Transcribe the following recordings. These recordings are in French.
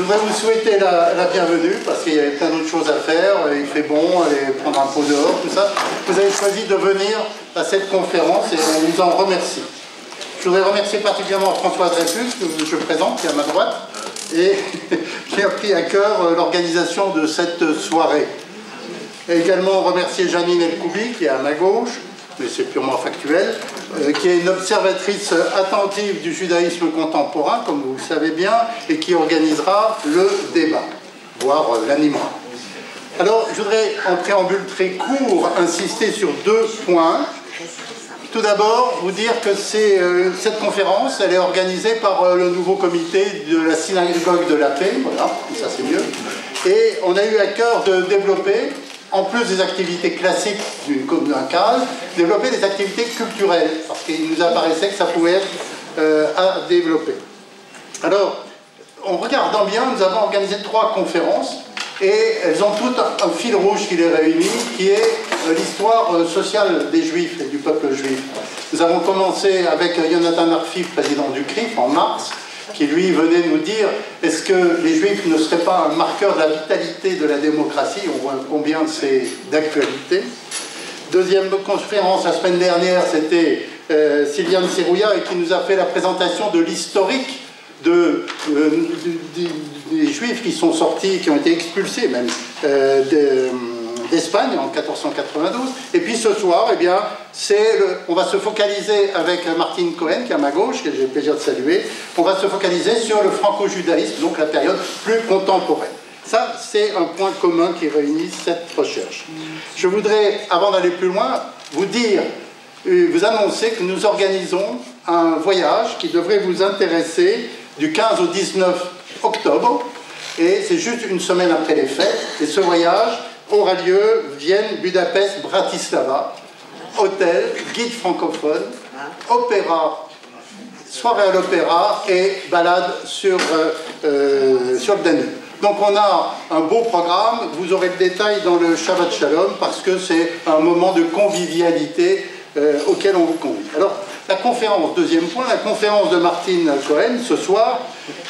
voudrais vous souhaiter la bienvenue parce qu'il y avait plein d'autres choses à faire. Il fait bon, aller prendre un pot dehors, tout ça. Vous avez choisi de venir à cette conférence et on vous en remercie. Je voudrais remercier particulièrement François Dreyfus, que je présente, qui est à ma droite, et qui a pris à cœur l'organisation de cette soirée. Et également remercier Janine Elkoubi, qui est à ma gauche, mais c'est purement factuel, qui est une observatrice attentive du judaïsme contemporain, comme vous le savez bien, et qui organisera le débat, voire l'animera. Alors, je voudrais, en préambule très court, insister sur 2 points. Tout d'abord, vous dire que cette conférence, elle est organisée par le nouveau comité de la synagogue de la paix, voilà, ça c'est mieux, et on a eu à cœur de développer, en plus des activités classiques d'un cadre, développer des activités culturelles, parce qu'il nous apparaissait que ça pouvait être à développer. Alors, en regardant bien, nous avons organisé 3 conférences, et elles ont toutes un fil rouge qui les réunit, qui est l'histoire sociale des Juifs et du peuple juif. Nous avons commencé avec Jonathan Arfif, président du CRIF, en mars, qui lui venait nous dire est-ce que les Juifs ne seraient pas un marqueur de la vitalité de la démocratie. On voit combien c'est d'actualité. Deuxième conférence la semaine dernière, c'était Sylviane Serrouillat, et qui nous a fait la présentation de l'historique des Juifs qui sont sortis, qui ont été expulsés même d'Espagne en 1492. Et puis ce soir, eh bien, on va se focaliser avec Martine Cohen, qui est à ma gauche, que j'ai le plaisir de saluer. On va se focaliser sur le franco-judaïsme, donc la période plus contemporaine. Ça, c'est un point commun qui réunit cette recherche. Je voudrais, avant d'aller plus loin, vous annoncer que nous organisons un voyage qui devrait vous intéresser du 15 au 19 octobre, et c'est juste une semaine après les fêtes, et ce voyage aura lieu Vienne, Budapest, Bratislava, hôtel, guide francophone, opéra, soirée à l'opéra et balade sur le Danube. Donc on a un beau programme, vous aurez le détail dans le Shabbat Shalom, parce que c'est un moment de convivialité auquel on vous convie. Alors, la conférence, deuxième point, la conférence de Martine Cohen, ce soir,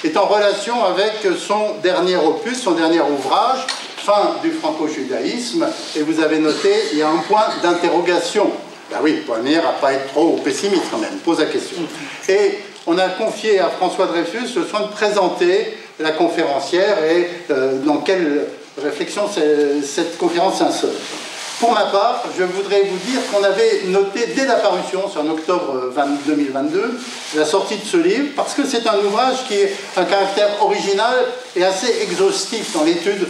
est en relation avec son dernier opus, son dernier ouvrage, Fin du franco-judaïsme, et vous avez noté, il y a un point d'interrogation. Ben oui, pour venir à ne pas être trop pessimiste quand même, pose la question. Et on a confié à François Dreyfus le soin de présenter la conférencière et dans quelle réflexion cette conférence s'insère. Pour ma part, je voudrais vous dire qu'on avait noté dès la parution, c'est en octobre 2022, la sortie de ce livre, parce que c'est un ouvrage qui a un caractère original et assez exhaustif dans l'étude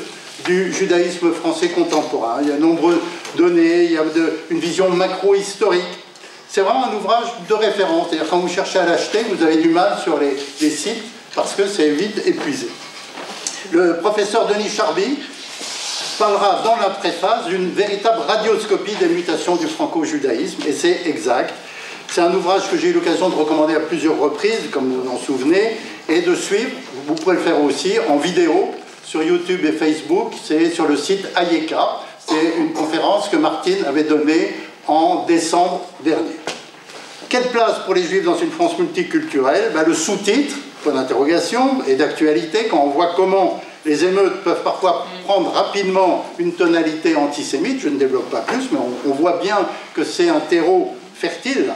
du judaïsme français contemporain. Il y a de nombreuses données, il y a une vision macro-historique. C'est vraiment un ouvrage de référence, c'est-à-dire quand vous cherchez à l'acheter, vous avez du mal sur les sites, parce que c'est vite épuisé. Le professeur Denis Charby parlera dans la préface d'une véritable radioscopie des mutations du franco-judaïsme, et c'est exact. C'est un ouvrage que j'ai eu l'occasion de recommander à plusieurs reprises, comme vous vous en souvenez, et de suivre, vous pouvez le faire aussi, en vidéo, sur YouTube et Facebook, c'est sur le site Ayeka. C'est une conférence que Martine avait donnée en décembre dernier. Quelle place pour les Juifs dans une France multiculturelle? Le sous-titre, point d'interrogation, et d'actualité, quand on voit comment les émeutes peuvent parfois prendre rapidement une tonalité antisémite, je ne développe pas plus, mais on voit bien que c'est un terreau fertile.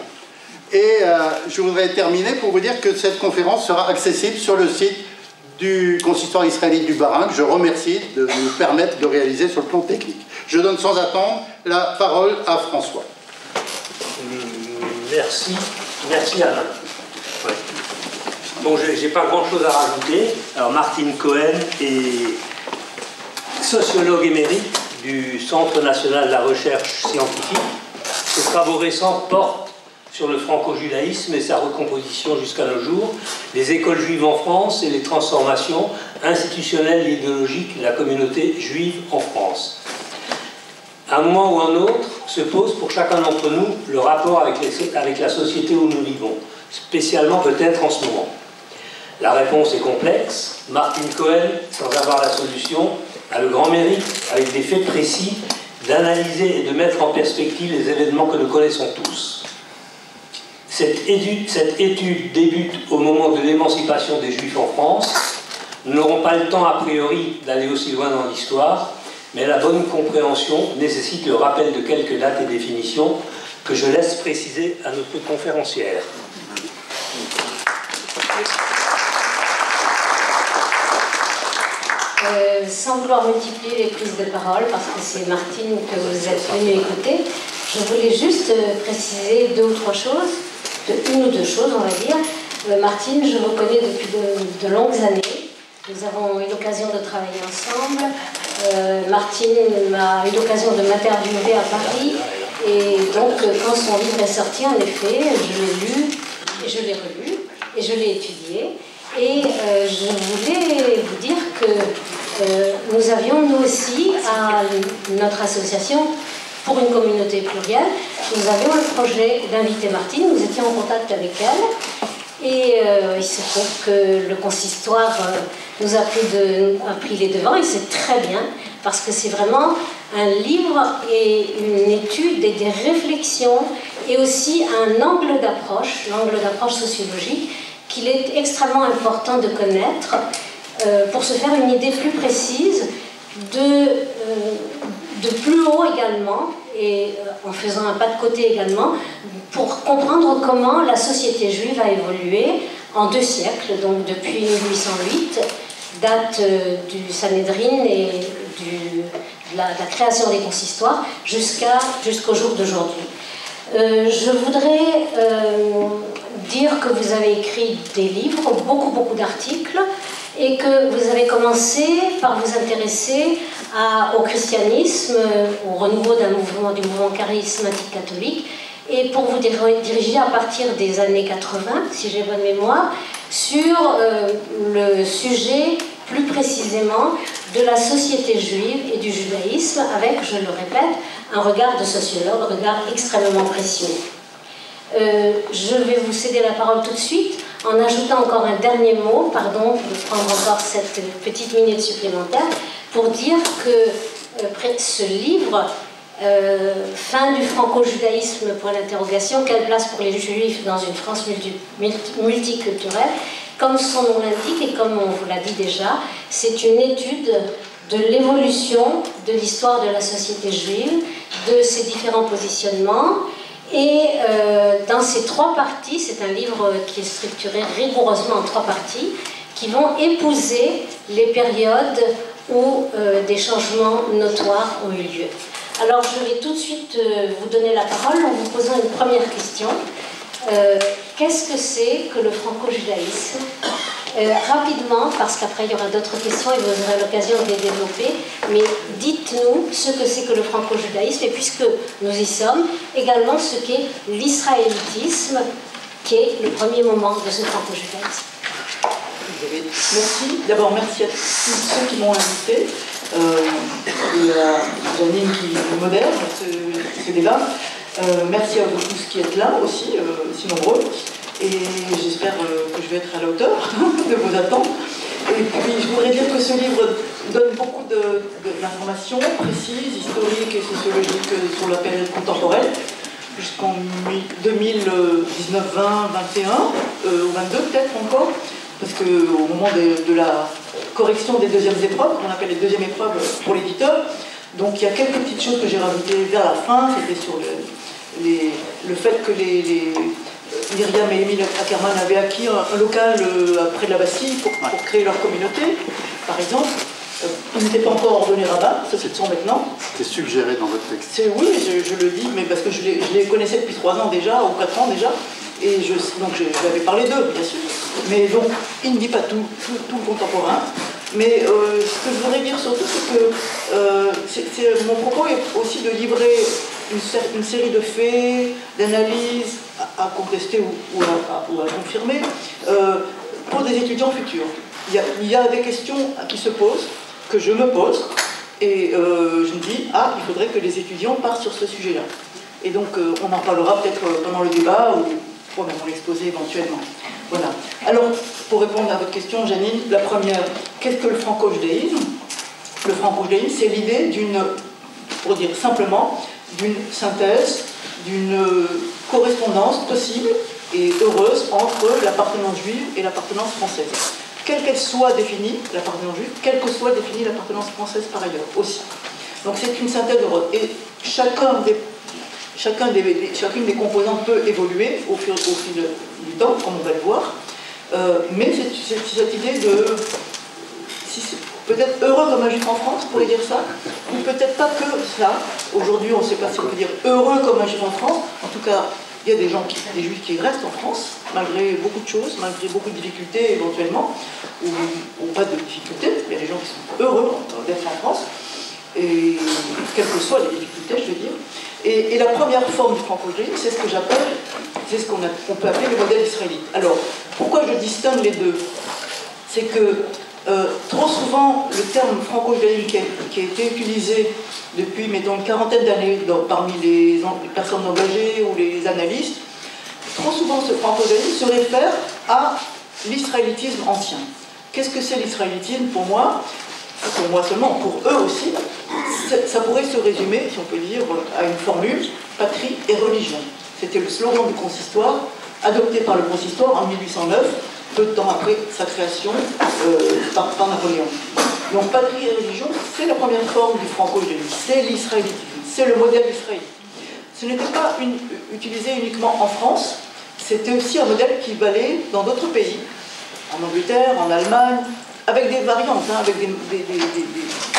Et je voudrais terminer pour vous dire que cette conférence sera accessible sur le site du consistoire israélite du Bahreïn, que je remercie de nous permettre de réaliser sur le plan technique. Je donne sans attendre la parole à François. Merci. Merci Alain. Ouais. Bon, j'ai pas grand-chose à rajouter. Alors Martine Cohen est sociologue émérite du Centre national de la recherche scientifique. Ses travaux récents portent sur le franco-judaïsme et sa recomposition jusqu'à nos jours, les écoles juives en France et les transformations institutionnelles et idéologiques de la communauté juive en France. À un moment ou un autre se pose pour chacun d'entre nous le rapport avec la société où nous vivons, spécialement peut-être en ce moment. La réponse est complexe. Martine Cohen, sans avoir la solution, a le grand mérite, avec des faits précis, d'analyser et de mettre en perspective les événements que nous connaissons tous. Cette étude débute au moment de l'émancipation des Juifs en France, Nous n'aurons pas le temps a priori d'aller aussi loin dans l'histoire, mais la bonne compréhension nécessite le rappel de quelques dates et définitions que je laisse préciser à notre conférencière. Sans vouloir multiplier les prises de parole, parce que c'est Martine que vous êtes venu écouter, je voulais juste préciser deux ou trois choses, une ou deux choses on va dire. Martine, je vous connais depuis de longues années. Nous avons eu l'occasion de travailler ensemble. Martine m'a eu l'occasion de m'interviewer à Paris. Et donc, quand son livre est sorti, en effet, je l'ai lu, et je l'ai relu, et je l'ai étudié. Et je voulais vous dire que nous avions, nous aussi, à notre association, pour une communauté plurielle, nous avions le projet d'inviter Martine, nous étions en contact avec elle, et il se trouve que le consistoire nous a pris les devants, et c'est très bien, parce que c'est vraiment un livre et une étude et des réflexions, et aussi un angle d'approche sociologique, qu'il est extrêmement important de connaître pour se faire une idée plus précise de plus haut également, et en faisant un pas de côté également, pour comprendre comment la société juive a évolué en 2 siècles, donc depuis 1808, date du Sanhédrin et de la création des consistoires, jusqu'au jour d'aujourd'hui. Je voudrais dire que vous avez écrit des livres, beaucoup d'articles, et que vous avez commencé par vous intéresser au christianisme, au renouveau du mouvement charismatique catholique, et pour vous diriger à partir des années 80, si j'ai bonne mémoire, sur le sujet plus précisément de la société juive et du judaïsme, avec, je le répète, un regard de sociologue, un regard extrêmement précieux. Je vais vous céder la parole tout de suite en ajoutant encore un dernier mot, pardon de prendre encore cette petite minute supplémentaire, pour dire que ce livre, Fin du franco-judaïsme, point d'interrogation, quelle place pour les juifs dans une France multiculturelle, comme son nom l'indique et comme on vous l'a dit déjà, c'est une étude de l'évolution de l'histoire de la société juive, de ses différents positionnements. Et dans ces 3 parties, c'est un livre qui est structuré rigoureusement en 3 parties, qui vont épouser les périodes où des changements notoires ont eu lieu. Alors je vais tout de suite vous donner la parole en vous posant une première question. Qu'est-ce que c'est que le franco-judaïsme? Rapidement, parce qu'après il y aura d'autres questions et vous aurez l'occasion de les développer, mais dites-nous ce que c'est que le franco-judaïsme, et puisque nous y sommes, également ce qu'est l'israélitisme, qui est le premier moment de ce franco-judaïsme. Merci. D'abord, merci à tous ceux qui m'ont invité, et à Janine qui modère ce débat. Merci à vous tous qui êtes là aussi, si nombreux. Et j'espère que je vais être à la hauteur de vos attentes. Et puis je voudrais dire que ce livre donne beaucoup d'informations précises, historiques et sociologiques sur la période contemporaine, jusqu'en 2019, 20, 21, ou 22 peut-être encore, parce qu'au moment de la correction des deuxièmes épreuves, qu'on appelle les deuxièmes épreuves pour l'éditeur, donc il y a quelques petites choses que j'ai rajoutées vers la fin, c'était sur le fait que Myriam et Émile Ackerman avaient acquis un local près de la Bastille pour créer leur communauté, par exemple. Ils n'étaient pas encore ordonnés rabbins, ce qu'ils sont maintenant. C'était suggéré dans votre texte. Oui, je le dis, mais parce que je les connaissais depuis 3 ans déjà, ou 4 ans déjà, et donc j'avais parlé d'eux, bien sûr. Mais donc, il ne dit pas tout le contemporain. Mais ce que je voudrais dire surtout, c'est que mon propos est aussi de livrer une série de faits, d'analyses à contester ou à confirmer pour des étudiants futurs. Il y a des questions qui se posent, que je me pose, et je me dis, il faudrait que les étudiants partent sur ce sujet-là. Et donc, on en parlera peut-être pendant le débat ou même dans l'exposé éventuellement. Voilà. Alors, pour répondre à votre question, Janine, la première, qu'est-ce que le franco-judaïsme? Le franco-judaïsme, c'est l'idée pour dire simplement, d'une synthèse, d'une correspondance possible et heureuse entre l'appartenance juive et l'appartenance française. quelle qu'elle soit définie, l'appartenance juive, quelle que soit définie l'appartenance française par ailleurs aussi. Donc c'est une synthèse heureuse. Et chacune des composantes peut évoluer au fil du temps, comme on va le voir. Mais c'est cette idée de... peut-être heureux comme un juif en France, on pourrait dire ça, ou peut-être pas que ça. Aujourd'hui, on ne sait pas si on peut dire heureux comme un juif en France. En tout cas, il y a des juifs qui restent en France, malgré beaucoup de choses, malgré beaucoup de difficultés éventuellement, ou pas de difficultés. Il y a des gens qui sont heureux d'être en France, et quelles que soient les difficultés, je veux dire. Et la première forme du franco-judaïsme, c'est ce que j'appelle, c'est ce qu'on peut appeler le modèle israélite. Alors, pourquoi je distingue les deux? C'est que trop souvent, le terme franco-judaïsme qui a été utilisé depuis, mettons, une quarantaine d'années parmi les personnes engagées ou les analystes, trop souvent ce franco-judaïsme se réfère à l'israélitisme ancien. Qu'est-ce que c'est l'israélitisme pour moi seulement, pour eux aussi, ça pourrait se résumer, si on peut dire, à une formule, patrie et religion. C'était le slogan du consistoire, adopté par le consistoire en 1809, peu de temps après sa création par Napoléon. Donc patrie et religion, c'est la première forme du franco-judaïsme, c'est l'israélitisme, c'est le modèle israélite. Ce n'était pas utilisé uniquement en France, c'était aussi un modèle qui valait dans d'autres pays, en Angleterre, en Allemagne, avec des variantes, avec des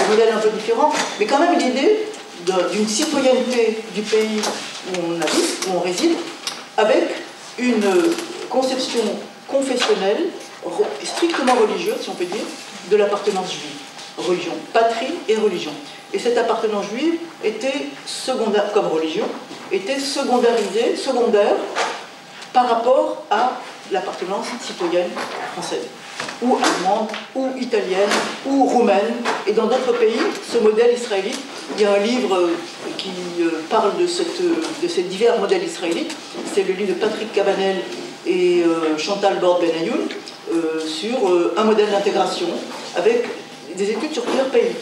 modèles un peu différents, mais quand même l'idée d'une citoyenneté du pays où on habite, où on réside, avec une conception confessionnelle, strictement religieuse, si on peut dire, de l'appartenance juive. Religion, patrie et religion. Et cette appartenance juive était secondaire, comme religion, était secondaire par rapport à l'appartenance citoyenne française, ou allemande, ou italienne, ou roumaine. Et dans d'autres pays, ce modèle israélite, il y a un livre qui parle de ces divers modèles israélites, c'est le livre de Patrick Cabanel et Chantal Borde-Benayoun sur un modèle d'intégration avec des études sur plusieurs pays.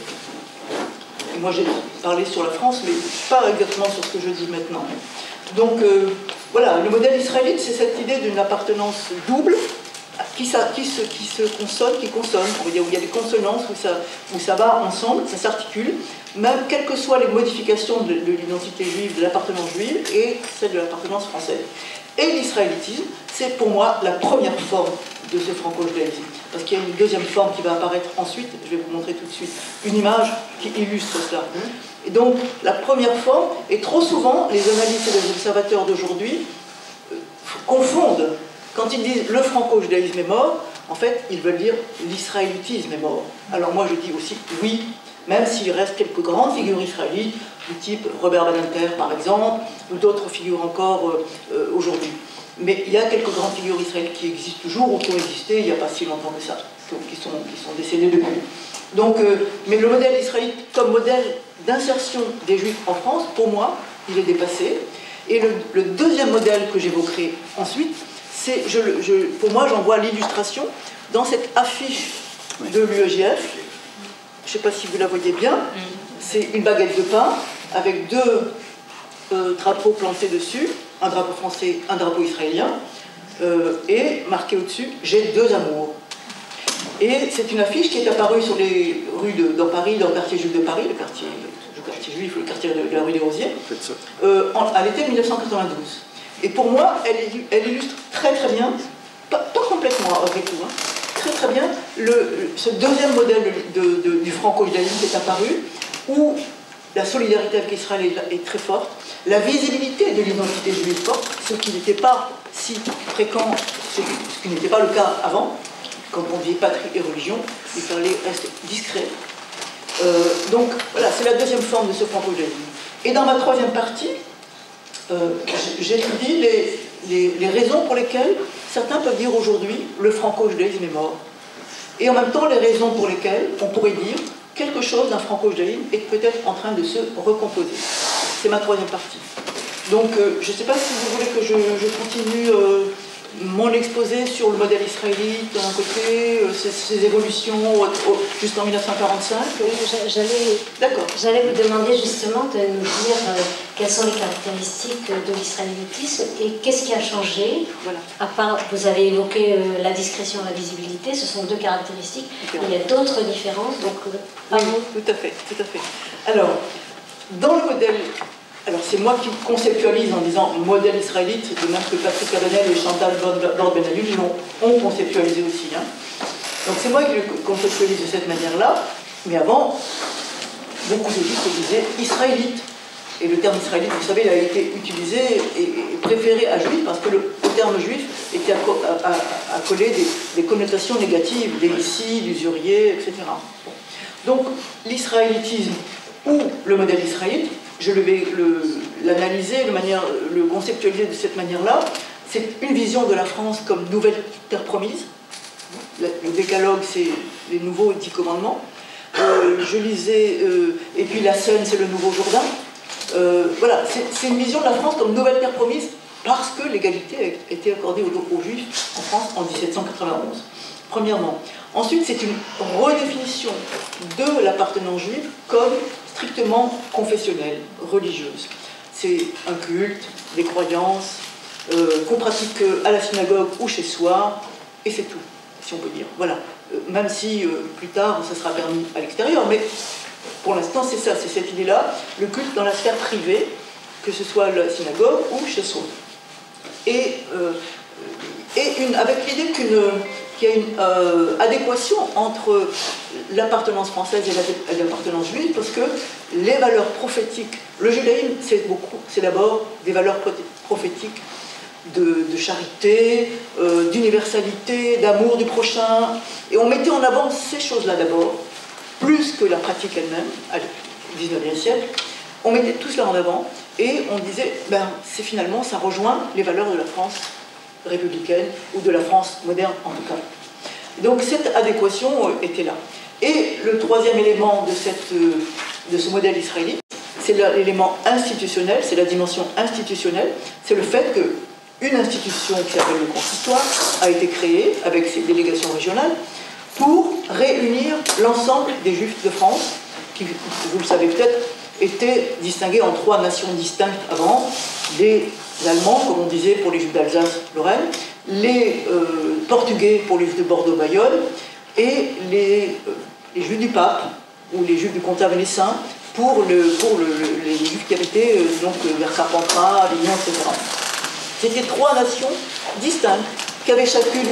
Et moi j'ai parlé sur la France, mais pas exactement sur ce que je dis maintenant. Donc voilà, le modèle israélite, c'est cette idée d'une appartenance double qui consonne, où il y a des consonances, où ça va ensemble, ça s'articule, même quelles que soient les modifications de l'identité juive, de l'appartenance juive et celle de l'appartenance française. Et l'israélitisme, c'est pour moi la première forme de ce franco-judaïsme. Parce qu'il y a une deuxième forme qui va apparaître ensuite, je vais vous montrer tout de suite une image qui illustre cela. Et donc, la première forme, et trop souvent, les analystes et les observateurs d'aujourd'hui confondent. Quand ils disent le franco-judaïsme est mort, en fait, ils veulent dire l'israélitisme est mort. Alors moi, je dis aussi oui, même s'il reste quelques grandes figures israélites, du type Robert Badinter, par exemple, ou d'autres figures encore aujourd'hui. Mais il y a quelques grandes figures israélites qui existent toujours, ou qui ont existé il n'y a pas si longtemps que ça, qui sont décédées depuis. Donc, mais le modèle israélite comme modèle d'insertion des Juifs en France, pour moi, il est dépassé. Et le deuxième modèle que j'évoquerai ensuite, c'est, pour moi, j'en vois l'illustration dans cette affiche de l'UEJF. Je ne sais pas si vous la voyez bien. C'est une baguette de pain avec deux drapeaux plantés dessus, un drapeau français, un drapeau israélien, et marqué au-dessus « J'ai deux amours ». Et c'est une affiche qui est apparue sur les rues dans Paris, dans le quartier juif de Paris, le quartier juif, le quartier de la rue des Rosiers, à l'été 1992. Et pour moi, elle illustre très très bien, pas complètement avec tout, très très bien, ce deuxième modèle du franco-judaïsme qui est apparu, où la solidarité avec Israël est très forte, la visibilité de l'identité juive est forte, ce qui n'était pas si fréquent, ce qui n'était pas le cas avant, quand on dit patrie et religion, il fallait rester discret. Donc voilà, c'est la deuxième forme de ce franco-judaïsme. Et dans ma troisième partie, j'étudie les raisons pour lesquelles certains peuvent dire aujourd'hui le franco-judaïsme est mort. Et en même temps, les raisons pour lesquelles on pourrait dire quelque chose d'un franco-judaïsme est peut-être en train de se recomposer. C'est ma troisième partie. Donc, je ne sais pas si vous voulez que je continue mon exposé sur le modèle israélite d'un côté, ses évolutions jusqu'en 1945. J'allais vous demander justement de nous dire quelles sont les caractéristiques de l'israélitisme et qu'est-ce qui a changé. Voilà. À part, vous avez évoqué la discrétion et la visibilité, ce sont deux caractéristiques. Il y a d'autres différences, donc oui, tout à fait. Alors, dans le modèle, alors c'est moi qui conceptualise en disant modèle israélite, de même que Patrick Avenel et Chantal Bord-Benalul ont conceptualisé aussi. Hein. Donc c'est moi qui le conceptualise de cette manière-là, mais avant, beaucoup de livres disaient israélite. Et le terme israélite, vous savez, il a été utilisé et préféré à juif parce que le terme juif était accolé des connotations négatives, des ici, d'usurier, etc. Donc l'israélitisme ou le modèle israélite, je vais l'analyser, le conceptualiser de cette manière-là. C'est une vision de la France comme nouvelle terre promise. Le décalogue, c'est les nouveaux 10 commandements. Je lisais, et puis la Seine, c'est le nouveau Jourdain. Voilà, c'est une vision de la France comme nouvelle terre promise parce que l'égalité a été accordée aux Juifs en France en 1791. Premièrement. Ensuite, c'est une redéfinition de l'appartenance juive comme strictement confessionnelle, religieuse. C'est un culte, des croyances qu'on pratique à la synagogue ou chez soi, et c'est tout, si on peut dire. Voilà. Même si plus tard, ça sera permis à l'extérieur, mais pour l'instant, c'est ça, c'est cette idée-là, le culte dans la sphère privée, que ce soit la synagogue ou chez soi. Et avec l'idée qu'il y a une adéquation entre l'appartenance française et l'appartenance juive, parce que les valeurs prophétiques, le judaïsme, c'est d'abord des valeurs prophétiques de charité, d'universalité, d'amour du prochain, et on mettait en avant ces choses-là d'abord, plus que la pratique elle-même, au XIXe siècle, on mettait tout cela en avant, et on disait, c'est finalement, ça rejoint les valeurs de la France républicaine, ou de la France moderne en tout cas. Donc cette adéquation était là. Et le troisième élément de ce modèle israélite, c'est l'élément institutionnel, c'est la dimension institutionnelle, c'est le fait qu'une institution qui s'appelle le consistoire a été créée avec ses délégations régionales pour réunir l'ensemble des Juifs de France, qui, vous le savez peut-être, étaient distingués en 3 nations distinctes avant, les Allemands, comme on disait pour les Juifs d'Alsace-Lorraine, les Portugais pour les Juifs de Bordeaux-Bayonne, et les Juifs du Pape, ou les Juifs du Comtat Venessin, pour les Juifs qui habitaient vers Carpentras, Avignon, etc. C'était 3 nations distinctes, qui avaient chacune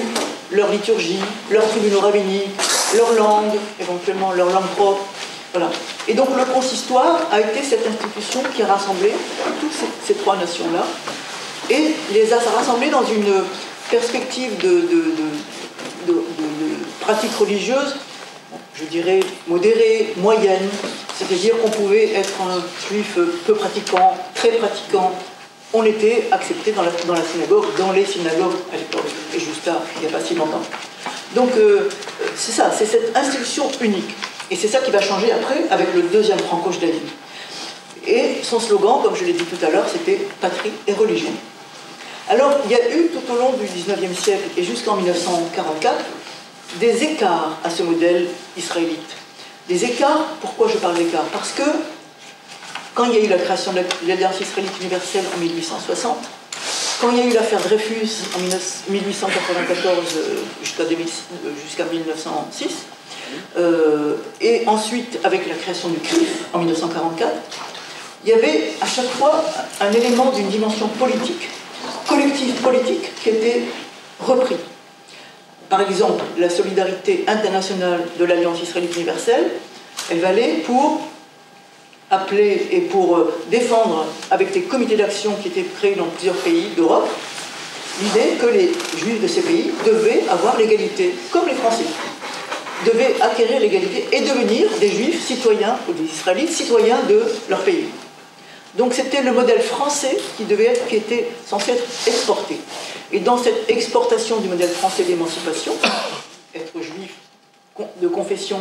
leur liturgie, leur tribunaux rabbiniques, leur langue, éventuellement leur langue propre. Voilà. Et donc le consistoire a été cette institution qui a rassemblé toutes ces 3 nations-là et les a rassemblées dans une perspective de pratique religieuse, je dirais modérée, moyenne, c'est-à-dire qu'on pouvait être un juif peu pratiquant, très pratiquant. On était accepté dans la synagogue, dans les synagogues à l'époque, et juste là, il n'y a pas si longtemps. Donc c'est ça, c'est cette institution unique. Et c'est ça qui va changer après avec le deuxième franco-judaïsme. Et son slogan, comme je l'ai dit tout à l'heure, c'était « Patrie et religion ». Alors, il y a eu tout au long du XIXe siècle et jusqu'en 1944 des écarts à ce modèle israélite. Des écarts, pourquoi je parle d'écarts? Parce que quand il y a eu la création de l'Alliance israélite universelle en 1860, quand il y a eu l'affaire Dreyfus en 1894 jusqu'à 1906, et ensuite avec la création du CRIF en 1944, il y avait à chaque fois un élément d'une dimension politique, collective politique, qui était repris. Par exemple, la solidarité internationale de l'Alliance israélite universelle, elle valait pour appeler et pour défendre, avec des comités d'action qui étaient créés dans plusieurs pays d'Europe, l'idée que les juifs de ces pays devaient avoir l'égalité, comme les Français, devaient acquérir l'égalité et devenir des juifs citoyens, ou des israélites citoyens de leur pays. Donc c'était le modèle français qui était censé être exporté. Et dans cette exportation du modèle français d'émancipation, être juif de confession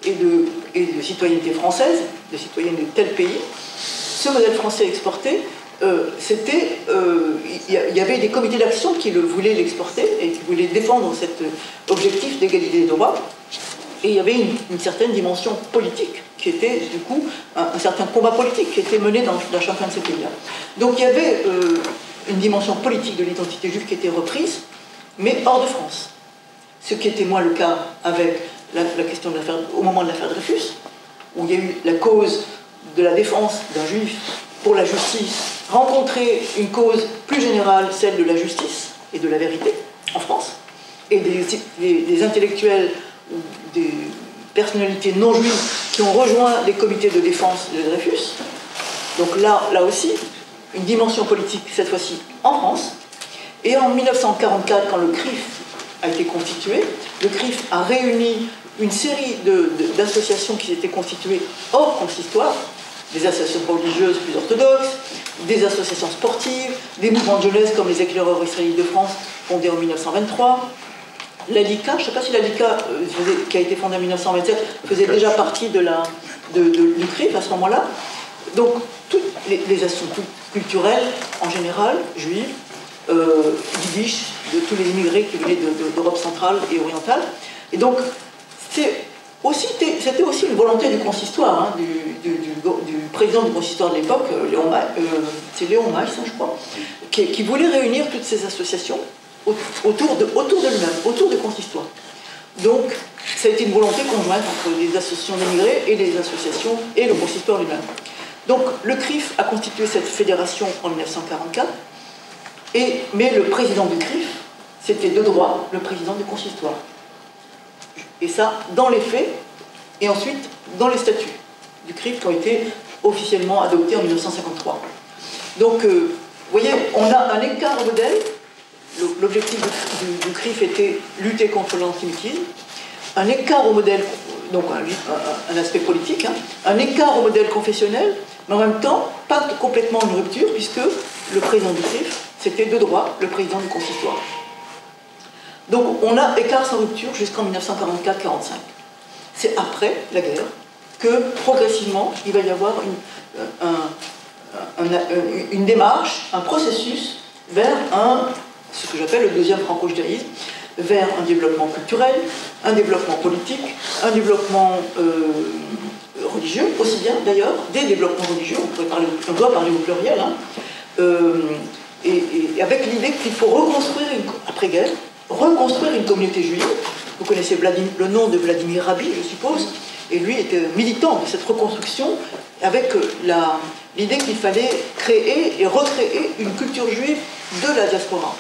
et de citoyenneté française, de citoyenneté de tel pays, ce modèle français exporté il y avait des comités d'action qui voulaient l'exporter et qui voulaient défendre cet objectif d'égalité des droits. Et il y avait une certaine dimension politique qui était, du coup, un certain combat politique qui était mené dans chacun de ces pays-là. Donc il y avait une dimension politique de l'identité juive qui était reprise, mais hors de France. Ce qui était moins le cas avec la question de l'affaire, au moment de l'affaire Dreyfus, où il y a eu la cause de la défense d'un juif pour la justice, rencontrer une cause plus générale, celle de la justice et de la vérité en France, et des intellectuels ou des personnalités non juives qui ont rejoint les comités de défense de Dreyfus. Donc là aussi, une dimension politique, cette fois-ci en France. Et en 1944, quand le CRIF a été constitué, le CRIF a réuni une série d'associations qui étaient constituées hors consistoire, des associations religieuses plus orthodoxes, des associations sportives, des mouvements de jeunesse comme les éclaireurs israélites de France, fondés en 1923. La LICA, je ne sais pas si la LICA, qui a été fondée en 1927, faisait déjà partie du CRIF à ce moment-là. Donc, toutes les actions culturelles, en général, juives, yiddish, de tous les immigrés qui venaient d'Europe centrale et orientale. Et donc, c'était aussi une volonté du consistoire, hein, du président du consistoire de l'époque, c'est Léon Maïs, je crois, qui voulait réunir toutes ces associations autour de lui-même, autour du consistoire. Donc, ça a été une volonté conjointe entre les associations d'émigrés et les associations et le consistoire lui-même. Donc, le CRIF a constitué cette fédération en 1944, mais le président du CRIF, c'était de droit le président du consistoire. Et ça, dans les faits, et ensuite dans les statuts du CRIF qui ont été officiellement adoptés en 1953. Donc, vous voyez, on a un écart au modèle. L'objectif du CRIF était lutter contre l'antisémitisme. Un écart au modèle, donc un aspect politique, hein, un écart au modèle confessionnel, mais en même temps, pas complètement une rupture, puisque le président du CRIF, c'était de droit le président du consistoire. Donc on a écart sans rupture jusqu'en 1944-45. C'est après la guerre que progressivement il va y avoir une démarche, un processus vers ce que j'appelle le deuxième franco-judaïsme, vers un développement culturel, un développement politique, un développement religieux aussi bien d'ailleurs, des développements religieux, on doit parler au pluriel, hein, et avec l'idée qu'il faut reconstruire, après-guerre, reconstruire une communauté juive. Vous connaissez le nom de Vladimir Rabin, je suppose, et lui était militant de cette reconstruction avec l'idée qu'il fallait créer et recréer une culture juive de la diaspora.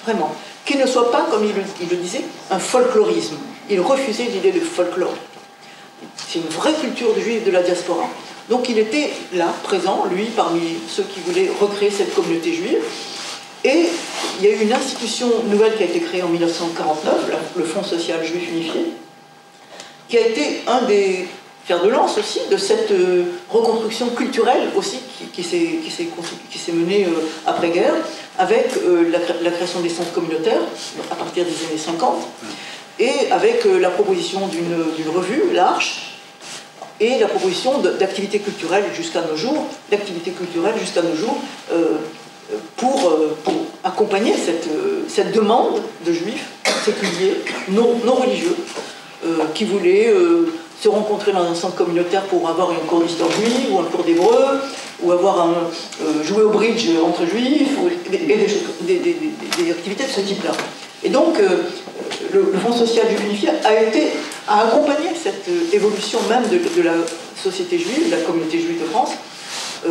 Vraiment. Qui ne soit pas, comme il le disait, un folklorisme. Il refusait l'idée de folklore. C'est une vraie culture juive de la diaspora. Donc il était là, présent, lui, parmi ceux qui voulaient recréer cette communauté juive. Et il y a eu une institution nouvelle qui a été créée en 1949, le Fonds social juif unifié, qui a été un des fers de lance aussi de cette reconstruction culturelle aussi qui s'est menée après-guerre, avec la création des centres communautaires à partir des années 50, et avec la proposition d'une revue, l'Arche, et la proposition d'activités culturelles jusqu'à nos jours, pour accompagner cette demande de juifs séculiers, non religieux, qui voulaient se rencontrer dans un centre communautaire pour avoir un cours d'histoire juive, ou un cours d'hébreu, ou jouer au bridge entre juifs, des activités de ce type-là. Et donc, le Fonds social juif unifié a accompagné cette évolution même de la société juive, de la communauté juive de France, à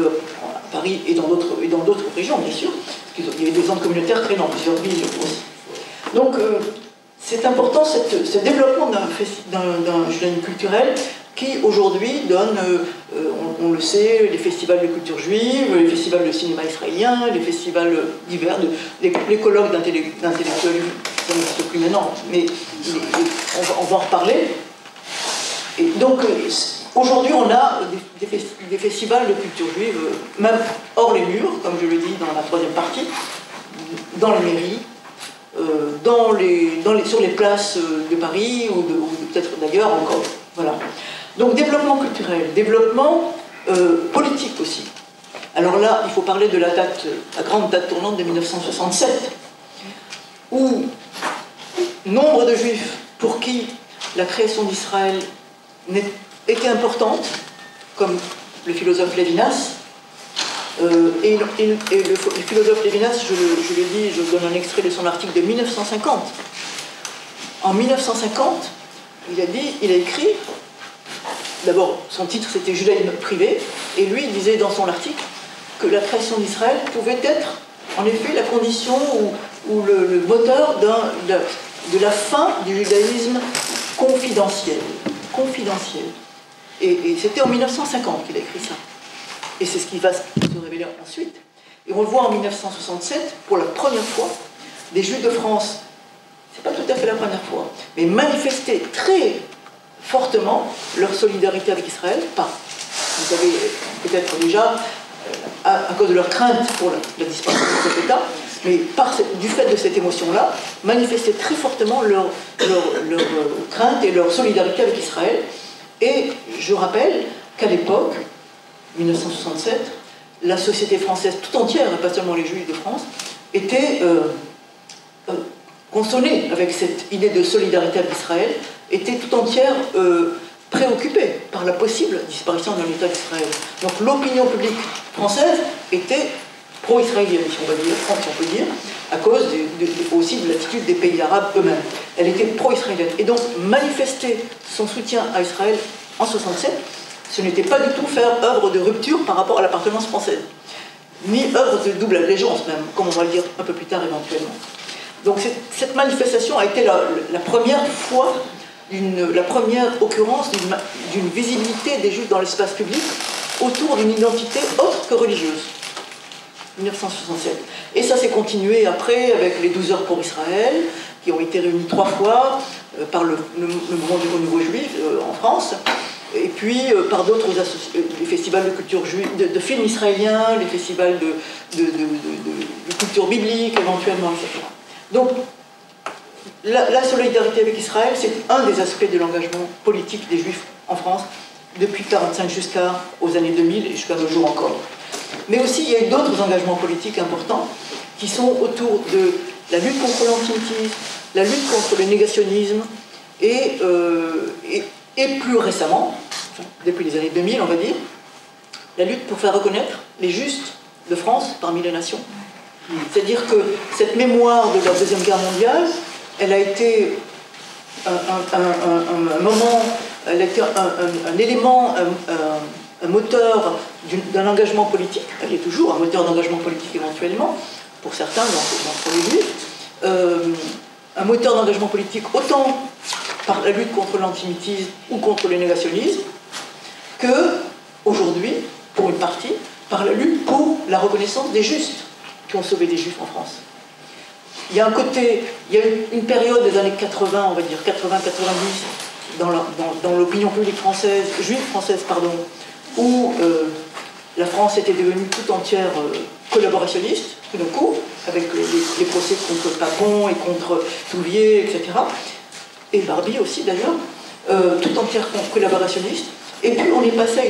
Paris et dans d'autres régions, bien sûr, parce qu'il y avait des centres communautaires créés dans plusieurs villes aussi. Donc, c'est important ce développement d'un judaïsme culturel qui aujourd'hui donne, on le sait, les festivals de culture juive, les festivals de cinéma israélien, les festivals divers, les colloques d'intellectuels, ça n'existe plus maintenant, mais on va en reparler. Et donc, aujourd'hui, on a des festivals de culture juive, même hors les murs, comme je le dis dans la troisième partie, dans les mairies, sur les places de Paris ou peut-être d'ailleurs encore. Voilà. Donc développement culturel, développement politique aussi. Alors là, il faut parler de la grande date tournante de 1967, où nombre de Juifs pour qui la création d'Israël était importante, comme le philosophe Lévinas, et le philosophe Lévinas, je le dis, je donne un extrait de son article de 1950. En 1950, il a écrit, d'abord son titre c'était Judaïsme privé, et lui il disait dans son article que la création d'Israël pouvait être en effet la condition ou le moteur de la fin du judaïsme confidentiel. Et c'était en 1950 qu'il a écrit ça. Et c'est ce qui va se révéler ensuite. Et on le voit en 1967, pour la première fois, des Juifs de France, c'est pas tout à fait la première fois, mais manifester très fortement leur solidarité avec Israël, vous savez, peut-être déjà, à cause de leur crainte pour la disparition de cet État, mais du fait de cette émotion-là, manifester très fortement leur crainte et leur solidarité avec Israël. Et je rappelle qu'à l'époque, 1967, la société française tout entière, et pas seulement les Juifs de France, était consonnée avec cette idée de solidarité avec Israël, était tout entière préoccupée par la possible disparition de l'État d'Israël. Donc l'opinion publique française était pro-israélienne, si on peut dire, à cause aussi de l'attitude des pays arabes eux-mêmes. Elle était pro-israélienne. Et donc manifester son soutien à Israël en 1967, ce n'était pas du tout faire œuvre de rupture par rapport à l'appartenance française, ni œuvre de double allégeance même, comme on va le dire un peu plus tard éventuellement. Donc cette manifestation a été la première fois, la première occurrence d'une visibilité des Juifs dans l'espace public autour d'une identité autre que religieuse. 1967. Et ça s'est continué après avec les 12 heures pour Israël, qui ont été réunies 3 fois par le mouvement du renouveau juif en France, et puis par d'autres les festivals de culture juive, de films israéliens, les festivals de culture biblique éventuellement, etc. Donc la solidarité avec Israël, c'est un des aspects de l'engagement politique des Juifs en France depuis 1945 jusqu'aux années 2000 et jusqu'à nos jours encore. Mais aussi, il y a eu d'autres engagements politiques importants qui sont autour de la lutte contre l'antisémitisme, la lutte contre le négationnisme et plus récemment, depuis les années 2000 on va dire, la lutte pour faire reconnaître les justes de France parmi les nations. C'est-à-dire que cette mémoire de la Deuxième Guerre mondiale, elle a été un moment, elle a été un élément, un moteur d'un engagement politique, elle est toujours un moteur d'engagement politique éventuellement, pour certains d'entre les Juifs, un moteur d'engagement politique autant par la lutte contre l'antisémitisme ou contre le négationnisme, que aujourd'hui, pour une partie, par la lutte pour la reconnaissance des justes qui ont sauvé des Juifs en France. Il y a une période des années 80, on va dire 80-90, dans l'opinion publique française, juive française, pardon, où la France était devenue tout entière collaborationniste, tout d'un coup, avec les procès contre Papon et contre Touvier, etc. Et Barbie aussi d'ailleurs, tout entière collaborationniste. Et puis on est passé à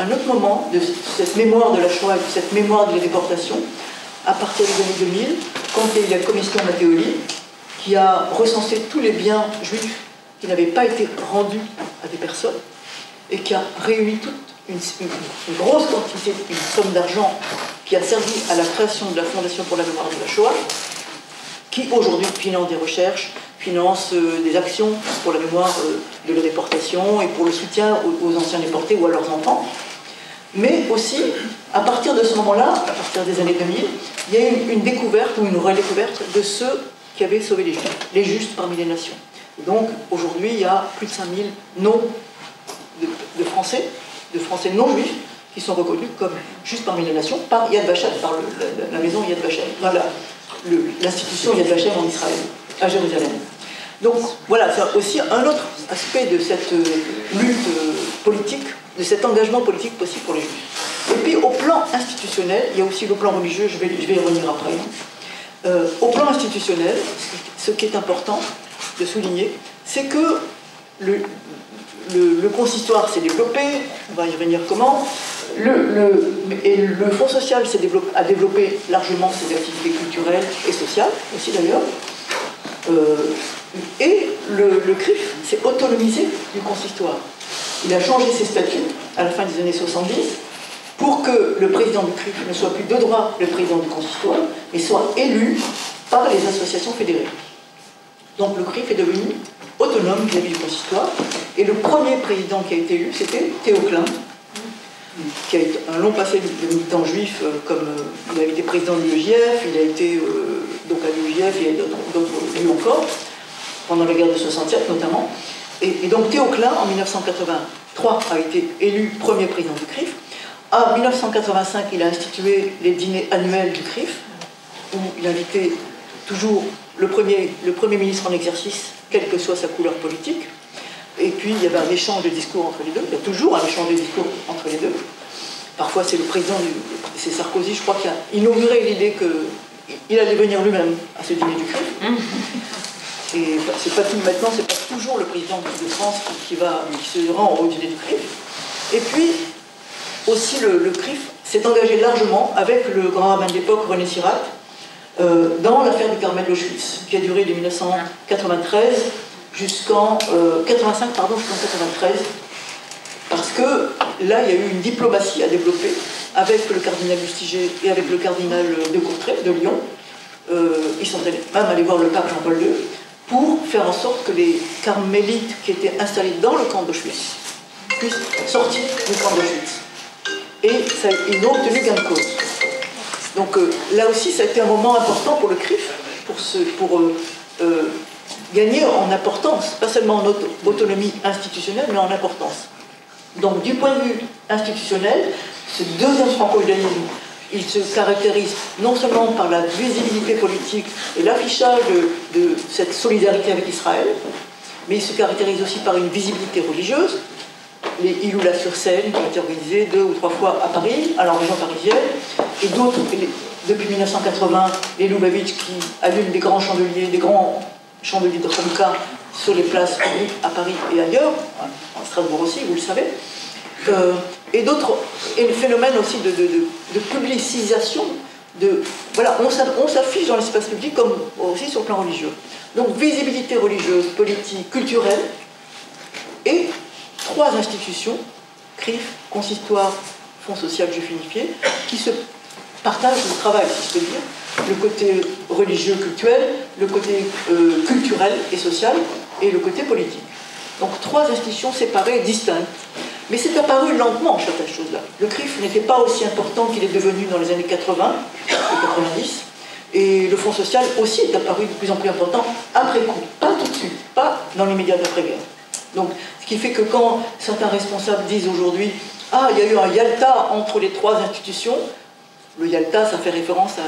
un autre moment de cette mémoire de la Shoah, de cette mémoire de la déportation, à partir des années 2000, quand il y a eu la commission Matteoli, qui a recensé tous les biens juifs qui n'avaient pas été rendus à des personnes, et qui a réuni toute une grosse quantité, une somme d'argent qui a servi à la création de la Fondation pour la mémoire de la Shoah, qui aujourd'hui finance des recherches, finance des actions pour la mémoire de la déportation et pour le soutien aux anciens déportés ou à leurs enfants. Mais aussi, à partir de ce moment-là, à partir des années 2000, il y a eu une découverte ou une redécouverte de ceux qui avaient sauvé les justes parmi les nations. Et donc, aujourd'hui, il y a plus de 5000 noms de Français non juifs qui sont reconnus comme justes parmi les nations par Yad Vashem, par la maison Yad Vashem, l'institution Yad Vashem en Israël, à Jérusalem. Donc voilà, c'est aussi un autre aspect de cette lutte politique, de cet engagement politique possible pour les Juifs. Et puis au plan institutionnel, il y a aussi le plan religieux, je vais y revenir après. Au plan institutionnel, ce qui est important de souligner, c'est que le consistoire s'est développé, on va y revenir comment, Le Fonds social a développé largement ses activités culturelles et sociales, aussi d'ailleurs. Et le CRIF s'est autonomisé du consistoire. Il a changé ses statuts à la fin des années 70 pour que le président du CRIF ne soit plus de droit le président du consistoire, mais soit élu par les associations fédérées. Donc le CRIF est devenu autonome vis-à-vis du consistoire. Et le premier président qui a été élu, c'était Théo Klein, qui a été un long passé de militant juif, comme il a été président de l'UEJF, il a été donc à l'UEJF, il y a d'autres lieux encore, pendant la guerre de 67 notamment. Et donc Théo Klein, en 1983, a été élu premier président du CRIF. En 1985, il a institué les dîners annuels du CRIF, où il invitait toujours le premier ministre en exercice, quelle que soit sa couleur politique. Et puis, il y avait un échange de discours entre les deux. Il y a toujours un échange de discours entre les deux. Parfois, c'est le président, c'est Sarkozy, je crois, qui a inauguré l'idée qu'il allait venir lui-même à ce dîner du CRIF. Et c'est pas tout, maintenant, c'est pas toujours le président de France qui se rend au dîner du CRIF. Et puis, aussi, le CRIF s'est engagé largement avec le grand rabbin de l'époque, René Sirac, dans l'affaire du Carmel d'Auschwitz, qui a duré de 1993 jusqu'en 93, parce que là, il y a eu une diplomatie à développer avec le cardinal Lustiger et avec le cardinal de Courtrai de Lyon. Ils sont même allés voir le pape Jean-Paul II pour faire en sorte que les carmélites qui étaient installés dans le camp d'Auschwitz puissent sortir du camp d'Auschwitz. Et ils ont obtenu gain de cause. Donc là aussi, ça a été un moment important pour le CRIF, pour gagner en importance, pas seulement en autonomie institutionnelle, mais en importance. Donc du point de vue institutionnel, ce deuxième franco-judaïsme, il se caractérise non seulement par la visibilité politique et l'affichage de cette solidarité avec Israël, mais il se caractérise aussi par une visibilité religieuse. Les Iloula sur Seine qui ont été organisés 2 ou 3 fois à Paris, à la région parisienne, et d'autres, depuis 1980, les Lubavitch qui allument des grands chandeliers de Hanouka sur les places publiques à Paris et ailleurs, à Strasbourg aussi, vous le savez, et le phénomène aussi de publicisation, voilà, on s'affiche dans l'espace public comme aussi sur le plan religieux. Donc visibilité religieuse, politique, culturelle, et 3 institutions, CRIF, Consistoire, Fonds social juif unifié, qui se partagent le travail, si je peux dire, le côté religieux, cultuel, le côté culturel et social, et le côté politique. Donc 3 institutions séparées, distinctes. Mais c'est apparu lentement, certaines choses-là. Le CRIF n'était pas aussi important qu'il est devenu dans les années 80 et 90, et le Fonds social aussi est apparu de plus en plus important après coup, pas tout de suite, pas dans l'immédiat d'après-guerre. Donc, ce qui fait que quand certains responsables disent aujourd'hui « Ah, il y a eu un Yalta entre les 3 institutions », le Yalta, ça fait référence à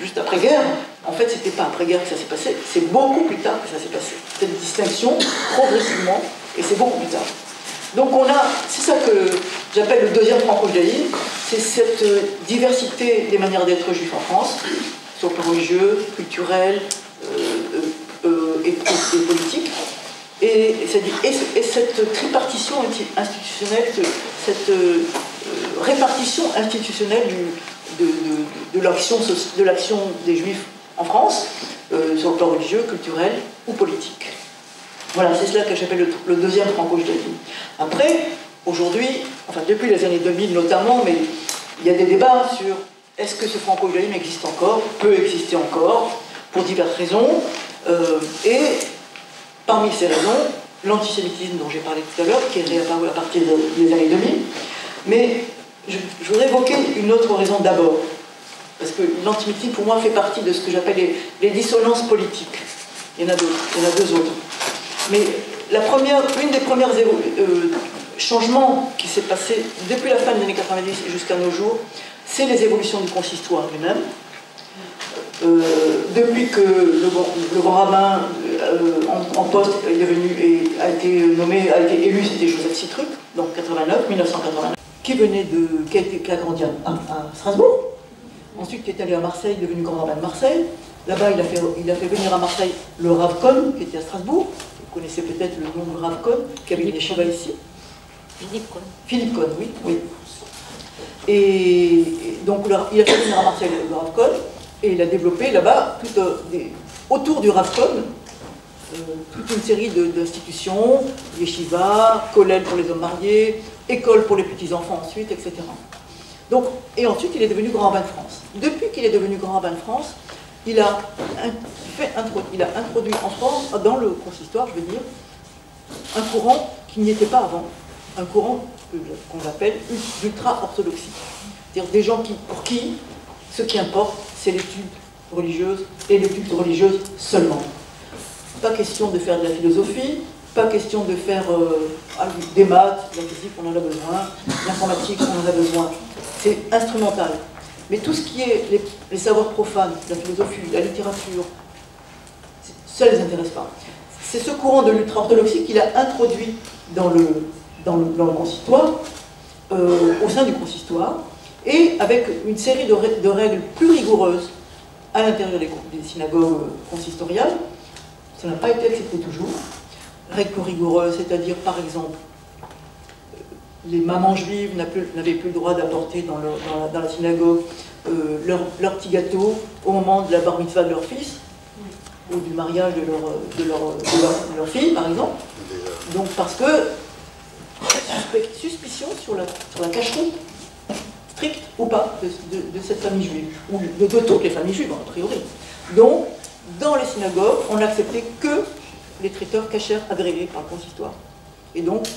juste après-guerre. En fait, c'était pas après-guerre que ça s'est passé, c'est beaucoup plus tard que ça s'est passé. Cette distinction, progressivement, et c'est beaucoup plus tard. Donc c'est ça que j'appelle le deuxième franco-judaïsme, c'est cette diversité des manières d'être juif en France, sur le plan religieux, culturel et politique. Et cette tripartition institutionnelle, cette répartition institutionnelle de l'action des Juifs en France, sur le plan religieux, culturel ou politique. Voilà, c'est cela que j'appelle le deuxième franco-judaïsme. Après, aujourd'hui, enfin depuis les années 2000 notamment, mais il y a des débats sur est-ce que ce franco-judaïsme existe encore, peut exister encore, pour diverses raisons, et parmi ces raisons, l'antisémitisme dont j'ai parlé tout à l'heure, qui est réapparu à partir des années 2000. Mais je voudrais évoquer une autre raison d'abord. Parce que l'antisémitisme, pour moi, fait partie de ce que j'appelle les dissonances politiques. Il y en a d'autres, il y en a 2 autres. Mais une des premières changements qui s'est passé depuis la fin des années 90 et jusqu'à nos jours, c'est les évolutions du consistoire lui-même. Depuis que le grand rabbin en poste est devenu et a été élu, c'était Joseph Citruc, donc 1989, qui a grandi à Strasbourg, ensuite qui est allé à Marseille, devenu grand rabbin de Marseille. Là-bas, il a fait venir à Marseille le Rav Cohn, qui était à Strasbourg. Vous connaissez peut-être le nom de Rav Cohn, qui avait des chevaux ici. Philippe Cohn. Philippe Cohn, oui. Et donc il a fait une martial le Rav Cohn, et il a développé là-bas, autour du Rav Cohn, toute une série d'institutions, yeshiva, kollel pour les hommes mariés, école pour les petits-enfants ensuite, etc. Donc, et ensuite, il est devenu grand rabbin de France. Depuis qu'il est devenu grand rabbin de France, il a introduit en France, dans le consistoire, je veux dire, un courant qui n'y était pas avant, un courant qu'on appelle l'ultra-orthodoxie. C'est-à-dire des gens pour qui ce qui importe, c'est l'étude religieuse et l'étude religieuse seulement. Pas question de faire de la philosophie, pas question de faire des maths, la physique, on en a besoin, l'informatique, on en a besoin. C'est instrumental. Mais tout ce qui est les savoirs profanes, la philosophie, la littérature, ça ne les intéresse pas. C'est ce courant de l'ultra-orthodoxie qu'il a introduit dans le consistoire, au sein du consistoire, et avec une série de règles plus rigoureuses à l'intérieur des synagogues consistoriales. Ça n'a pas été accepté toujours. Règles plus rigoureuses, c'est-à-dire, par exemple, les mamans juives n'avaient plus le droit d'apporter dans la synagogue leur petit gâteau au moment de la bar mitzvah de leur fils, ou du mariage de leur fille, par exemple. Donc, parce que suspicion sur la cacheroute, stricte ou pas, de cette famille juive, ou de toutes les familles juives, a priori. Donc, dans les synagogues, on n'acceptait que les traiteurs cachers agréés par le consistoire. Et donc,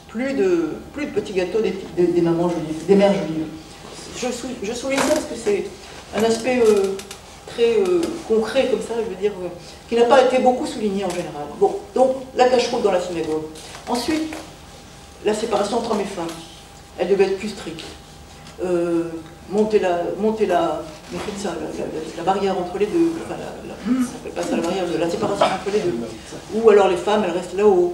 plus de petits gâteaux des mamans juives, des mères juives. Je souligne ça parce que c'est un aspect très concret comme ça, je veux dire, qui n'a pas été beaucoup souligné en général. Bon, donc la cacheroute dans la synagogue. Ensuite, la séparation entre hommes et femmes. Elle devait être plus stricte. Monter la barrière entre les deux, enfin, ça s'appelle pas ça la barrière, la séparation entre les deux. Ou alors les femmes, elles restent là-haut.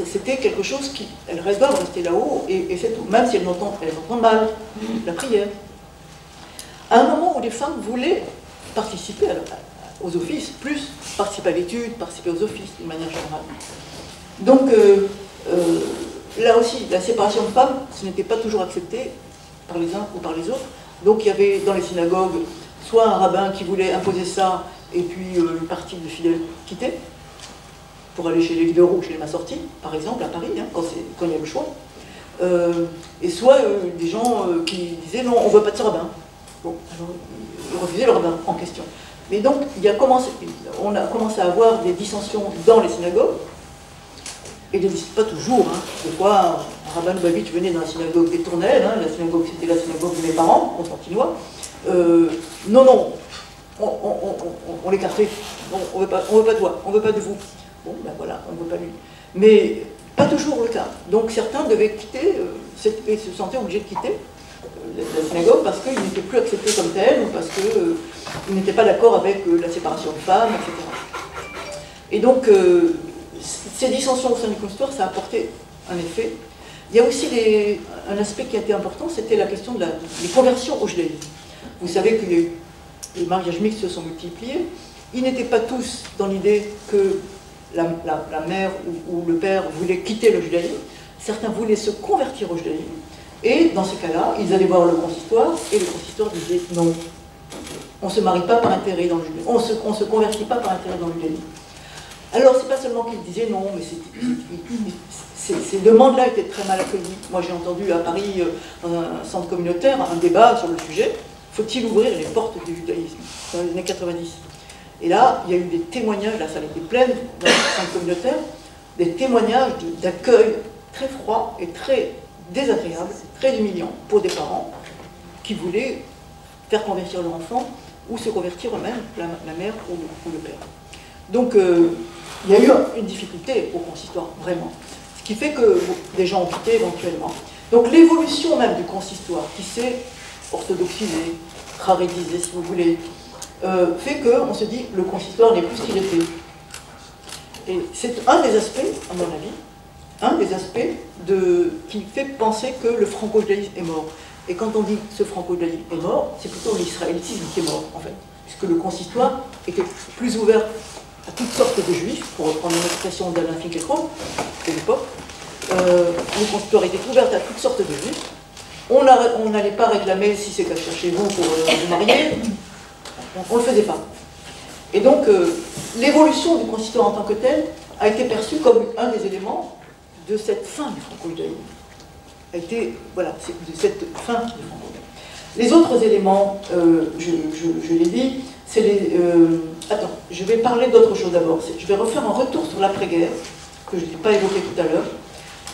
C'était quelque chose qui, elles doivent rester là-haut, et c'est tout, même si elles entendent mal la prière. À un moment où les femmes voulaient participer aux offices, plus participer à l'étude, participer aux offices d'une manière générale. Donc, là aussi, la séparation de femmes, ce n'était pas toujours accepté par les uns ou par les autres. Donc il y avait dans les synagogues soit un rabbin qui voulait imposer ça, et puis une partie de fidèles quittaient pour aller chez les libéraux ou chez les massortis, par exemple, à Paris, hein, quand il y a le choix. Et soit des gens qui disaient non, on ne veut pas de ce rabbin. Bon, alors ils refusaient le rabbin en question. Mais donc on a commencé à avoir des dissensions dans les synagogues, et pas toujours, hein. Des fois, un rabbin Lubavitch venait dans la synagogue des Tournelles, hein. La synagogue, c'était la synagogue de mes parents, constantinois. Non, on l'écartait. Non, on veut pas de toi, on veut pas de vous. Bon, ben voilà, on ne veut pas lui. Mais pas toujours le cas. Donc certains devaient quitter, et se sentaient obligés de quitter la synagogue parce qu'ils n'étaient plus acceptés comme tels, ou parce qu'ils n'étaient pas d'accord avec la séparation de femmes, etc. Et donc, ces dissensions au sein du consistoire, ça a apporté un effet. Il y a aussi un aspect qui a été important, c'était la question des conversions au judaïsme. Vous savez que les mariages mixtes se sont multipliés. Ils n'étaient pas tous dans l'idée que la mère ou le père voulaient quitter le judaïsme. Certains voulaient se convertir au judaïsme. Et dans ce cas-là, ils allaient voir le consistoire, et le consistoire disait non, on ne se marie pas par intérêt dans le judaïsme, on ne se convertit pas par intérêt dans le judaïsme. Alors, c'est pas seulement qu'ils disaient non, mais ces demandes-là étaient très mal accueillies. Moi, j'ai entendu à Paris, dans un centre communautaire, un débat sur le sujet. Faut-il ouvrir les portes du judaïsme dans les années 90? Et là, il y a eu des témoignages, la salle était pleine dans le centre communautaire, des témoignages d'accueil très froid et très désagréable, très humiliant pour des parents qui voulaient faire convertir leur enfant ou se convertir eux-mêmes, la mère ou le père. Donc, il y a eu une difficulté au consistoire, vraiment. Ce qui fait que des gens ont quitté éventuellement. Donc l'évolution même du consistoire, qui s'est orthodoxisé, rarédisé, si vous voulez, fait qu'on se dit le consistoire n'est plus ce qu'il était. Et c'est un des aspects, à mon avis, qui fait penser que le franco-judaïsme est mort. Et quand on dit ce franco-judaïsme est mort, c'est plutôt l'israélitisme qui est mort, en fait. Puisque le consistoire était plus ouvert à toutes sortes de juifs, pour reprendre une expression d'Alain Finkielkraut de l'époque. Le consistoire était ouvert à toutes sortes de juifs, On n'allait pas réclamer si c'est qu'à chercher vous pour vous marier, on ne le faisait pas. Et donc, l'évolution du consistoire en tant que tel a été perçue comme un des éléments de cette fin du franco-judaïsme. A été, voilà, de cette fin du franco-judaïsme. Les autres éléments, je l'ai dit, c'est les... attends, je vais parler d'autre chose d'abord. Je vais refaire un retour sur l'après-guerre, que je n'ai pas évoqué tout à l'heure.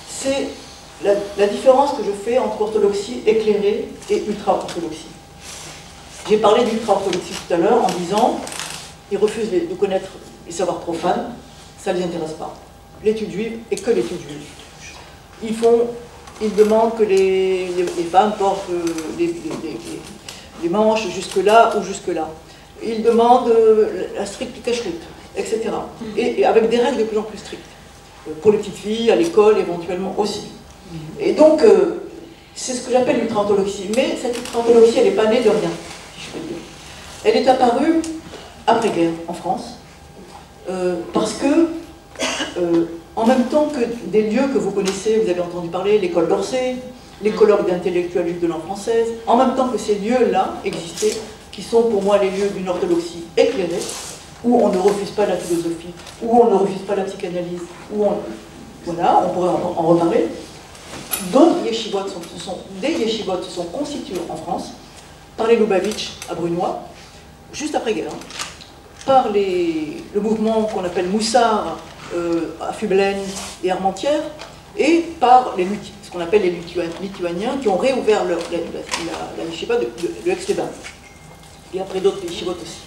C'est la différence que je fais entre orthodoxie éclairée et ultra-orthodoxie. J'ai parlé d'ultra-orthodoxie tout à l'heure en disant ils refusent de connaître les savoirs profanes, ça ne les intéresse pas. L'étude juive et que l'étude juive. Ils demandent que les femmes portent les manches jusque-là ou jusque-là. Ils demandent la stricte kashrut, etc. Et avec des règles de plus en plus strictes. Pour les petites filles, à l'école, éventuellement aussi. Et donc, c'est ce que j'appelle l'ultra-orthodoxie. Mais cette ultra-orthodoxie, elle n'est pas née de rien, si je peux dire. Elle est apparue après-guerre en France, parce que, en même temps que des lieux que vous connaissez, vous avez entendu parler, l'école d'Orsay, les colloques d'intellectuels juifs de langue française, en même temps que ces lieux-là existaient, qui sont pour moi les lieux d'une orthodoxie éclairée, où on ne refuse pas la philosophie, où on ne refuse pas la psychanalyse, voilà, on pourrait en reparler. D'autres yeshivot, des yeshivot se sont constitués en France par les Lubavitch à Brunois, juste après-guerre, par le mouvement qu'on appelle Moussard à Fubelaine et Armentières, et par ce qu'on appelle les Lituaniens qui ont réouvert la yeshiva de Aix-les-Bains. Et après d'autres yeshivot aussi.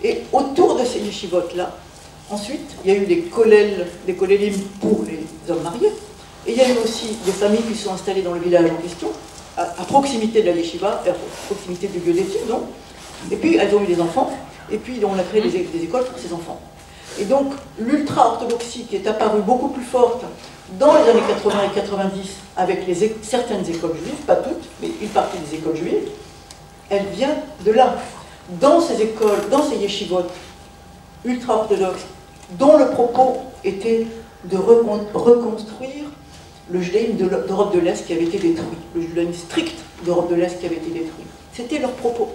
Et autour de ces yeshivot-là, ensuite, il y a eu des kolélim pour les hommes mariés, et il y a eu aussi des familles qui se sont installées dans le village en question, à proximité de la yeshiva, à proximité du lieu d'études, donc. Et puis elles ont eu des enfants, et puis on a créé des écoles pour ces enfants. Et donc l'ultra-orthodoxie qui est apparue beaucoup plus forte dans les années 80 et 90 avec certaines écoles juives, pas toutes, mais une partie des écoles juives, elle vient de là. Dans ces écoles, dans ces yeshivot ultra-orthodoxes, dont le propos était de reconstruire le judaïsme d'Europe de l'Est qui avait été détruit, le judaïsme strict d'Europe de l'Est qui avait été détruit. C'était leur propos.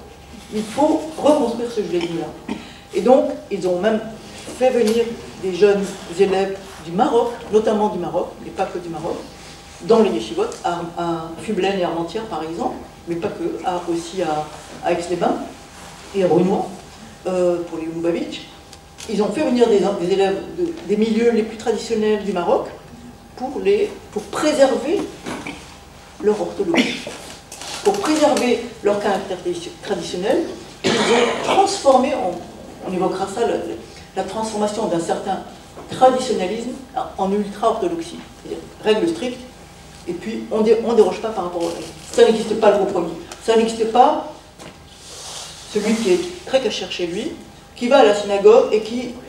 Il faut reconstruire ce judaïsme-là. Et donc, ils ont même fait venir des jeunes élèves du Maroc, notamment du Maroc, mais pas que du Maroc, dans les yeshivot, à Fubelaine et Armentières par exemple, mais pas que, aussi à Aix-les-Bains et à Brunois, pour les Lubavitch. Ils ont fait venir des élèves des milieux les plus traditionnels du Maroc pour préserver leur orthodoxie, pour préserver leur caractère traditionnel. Ils ont transformé, on évoquera ça, la transformation d'un certain traditionnalisme en ultra-orthodoxie. Règles strictes, et puis on ne déroge pas par rapport aux règles. Ça n'existe pas le compromis. Ça n'existe pas celui qui est très caché chez lui, qui va à la synagogue et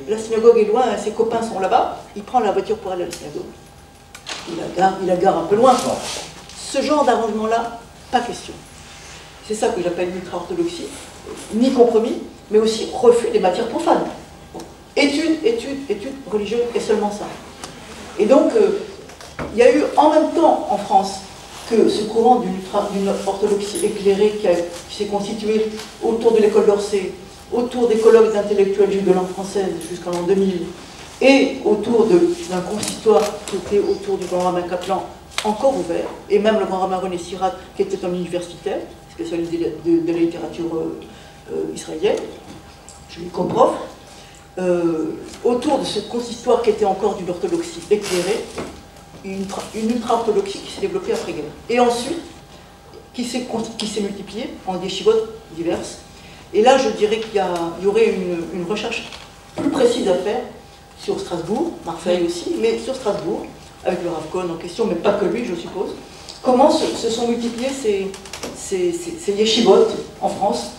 la synagogue est loin, ses copains sont là-bas, il prend la voiture pour aller à la synagogue. Il la gare un peu loin. Ce genre d'arrangement-là, pas question. C'est ça que j'appelle l'ultra-orthodoxie, ni compromis, mais aussi refus des matières profanes. Études religieuses, et seulement ça. Et donc, il y a eu en même temps en France que ce courant d'une orthodoxie éclairée qui s'est constitué autour de l'école d'Orsay, autour des colloques d'intellectuels juifs de langue française jusqu'en l'an 2000, et autour d'un consistoire qui était autour du Grand Rabbin Kaplan, encore ouvert, et même le Grand Rabbin René Sirat, qui était un universitaire, spécialisé de la littérature israélienne, je lui comme prof, autour de ce consistoire qui était encore d'une orthodoxie éclairée, une ultra-orthodoxie qui s'est développée après-guerre. Et ensuite, qui s'est multipliée en des chivotes diverses. Et là, je dirais qu'il y aurait une recherche plus précise à faire sur Strasbourg, Marseille aussi, mais sur Strasbourg, avec le Rav Cohn en question, mais pas que lui, je suppose. Comment se sont multipliés ces yeshivot en France,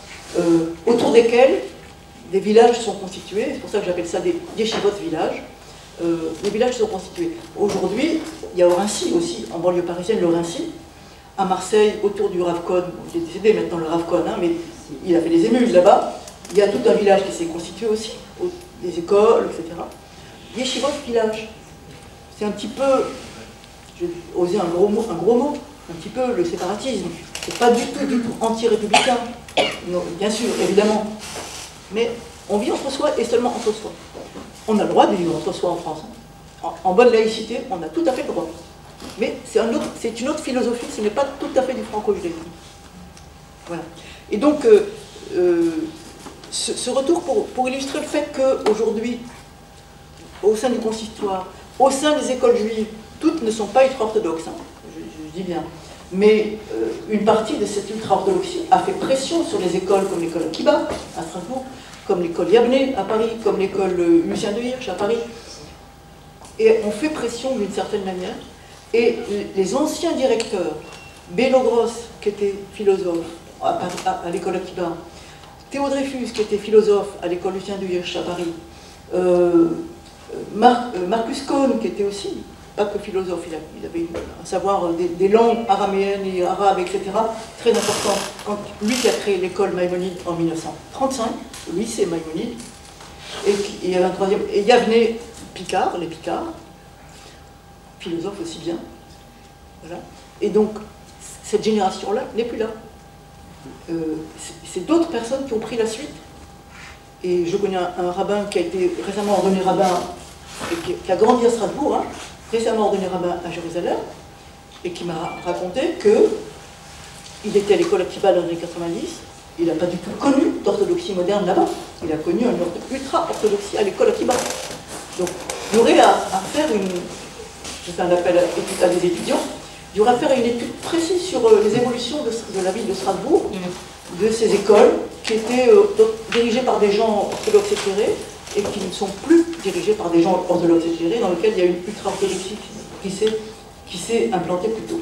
autour desquels des villages sont constitués, c'est pour ça que j'appelle ça des yeshivot villages. Les villages sont constitués. Aujourd'hui, il y a Orincy aussi, en banlieue parisienne, le Orincy. À Marseille, autour du Rav Cohn, il est décédé maintenant le Rav Cohn, hein, mais il a fait des émules là-bas. Il y a tout un village qui s'est constitué aussi, des écoles, etc. Yeshivot village. C'est un petit peu, je vais oser un gros mot, un petit peu le séparatisme. C'est pas du tout anti-républicain, bien sûr, évidemment. Mais on vit entre soi et seulement entre soi. On a le droit de vivre entre soi en France. En bonne laïcité, on a tout à fait le droit. Mais c'est une autre philosophie, ce n'est pas tout à fait du franco-judaïsme. Voilà. Et donc, ce retour pour illustrer le fait qu'aujourd'hui, au sein du consistoire, au sein des écoles juives, toutes ne sont pas ultra-orthodoxes, hein, je dis bien, mais une partie de cette ultra-orthodoxie a fait pression sur les écoles comme l'école Akiba à Strasbourg, comme l'école Yavneh à Paris, comme l'école Lucien de Hirsch à Paris. Et on fait pression d'une certaine manière. Et les anciens directeurs, Bélo Gross, qui était philosophe à l'école Akiba, Théo Dreyfus, qui était philosophe à l'école Lucien de Hirsch à Paris, Marcus Cohn, qui était aussi, pas que philosophe, il avait un savoir des langues araméennes et arabes, etc., très important. Quand lui qui a créé l'école Maïmonide en 1935, le lycée Maïmonide, et il y avait un troisième, et Yavneh Picard, les Picards, philosophe aussi bien. Voilà. Et donc, cette génération-là n'est plus là. C'est d'autres personnes qui ont pris la suite. Et je connais un rabbin qui a été récemment ordonné rabbin, et qui a grandi à Strasbourg, hein, récemment ordonné rabbin à Jérusalem, et qui m'a raconté qu'il était à l'école Akiba dans les années 90, il n'a pas du tout connu d'orthodoxie moderne là-bas. Il a connu une ultra-orthodoxie à l'école Akiba. Donc, il y aurait à faire je fais un appel à des étudiants, il y aurait à faire une étude précise sur les évolutions de la ville de Strasbourg, de ces écoles qui étaient dirigées par des gens orthodoxes éclairés et qui ne sont plus dirigées par des gens orthodoxes éclairés, dans lesquels il y a une ultra-orthodoxie qui s'est implantée plus tôt.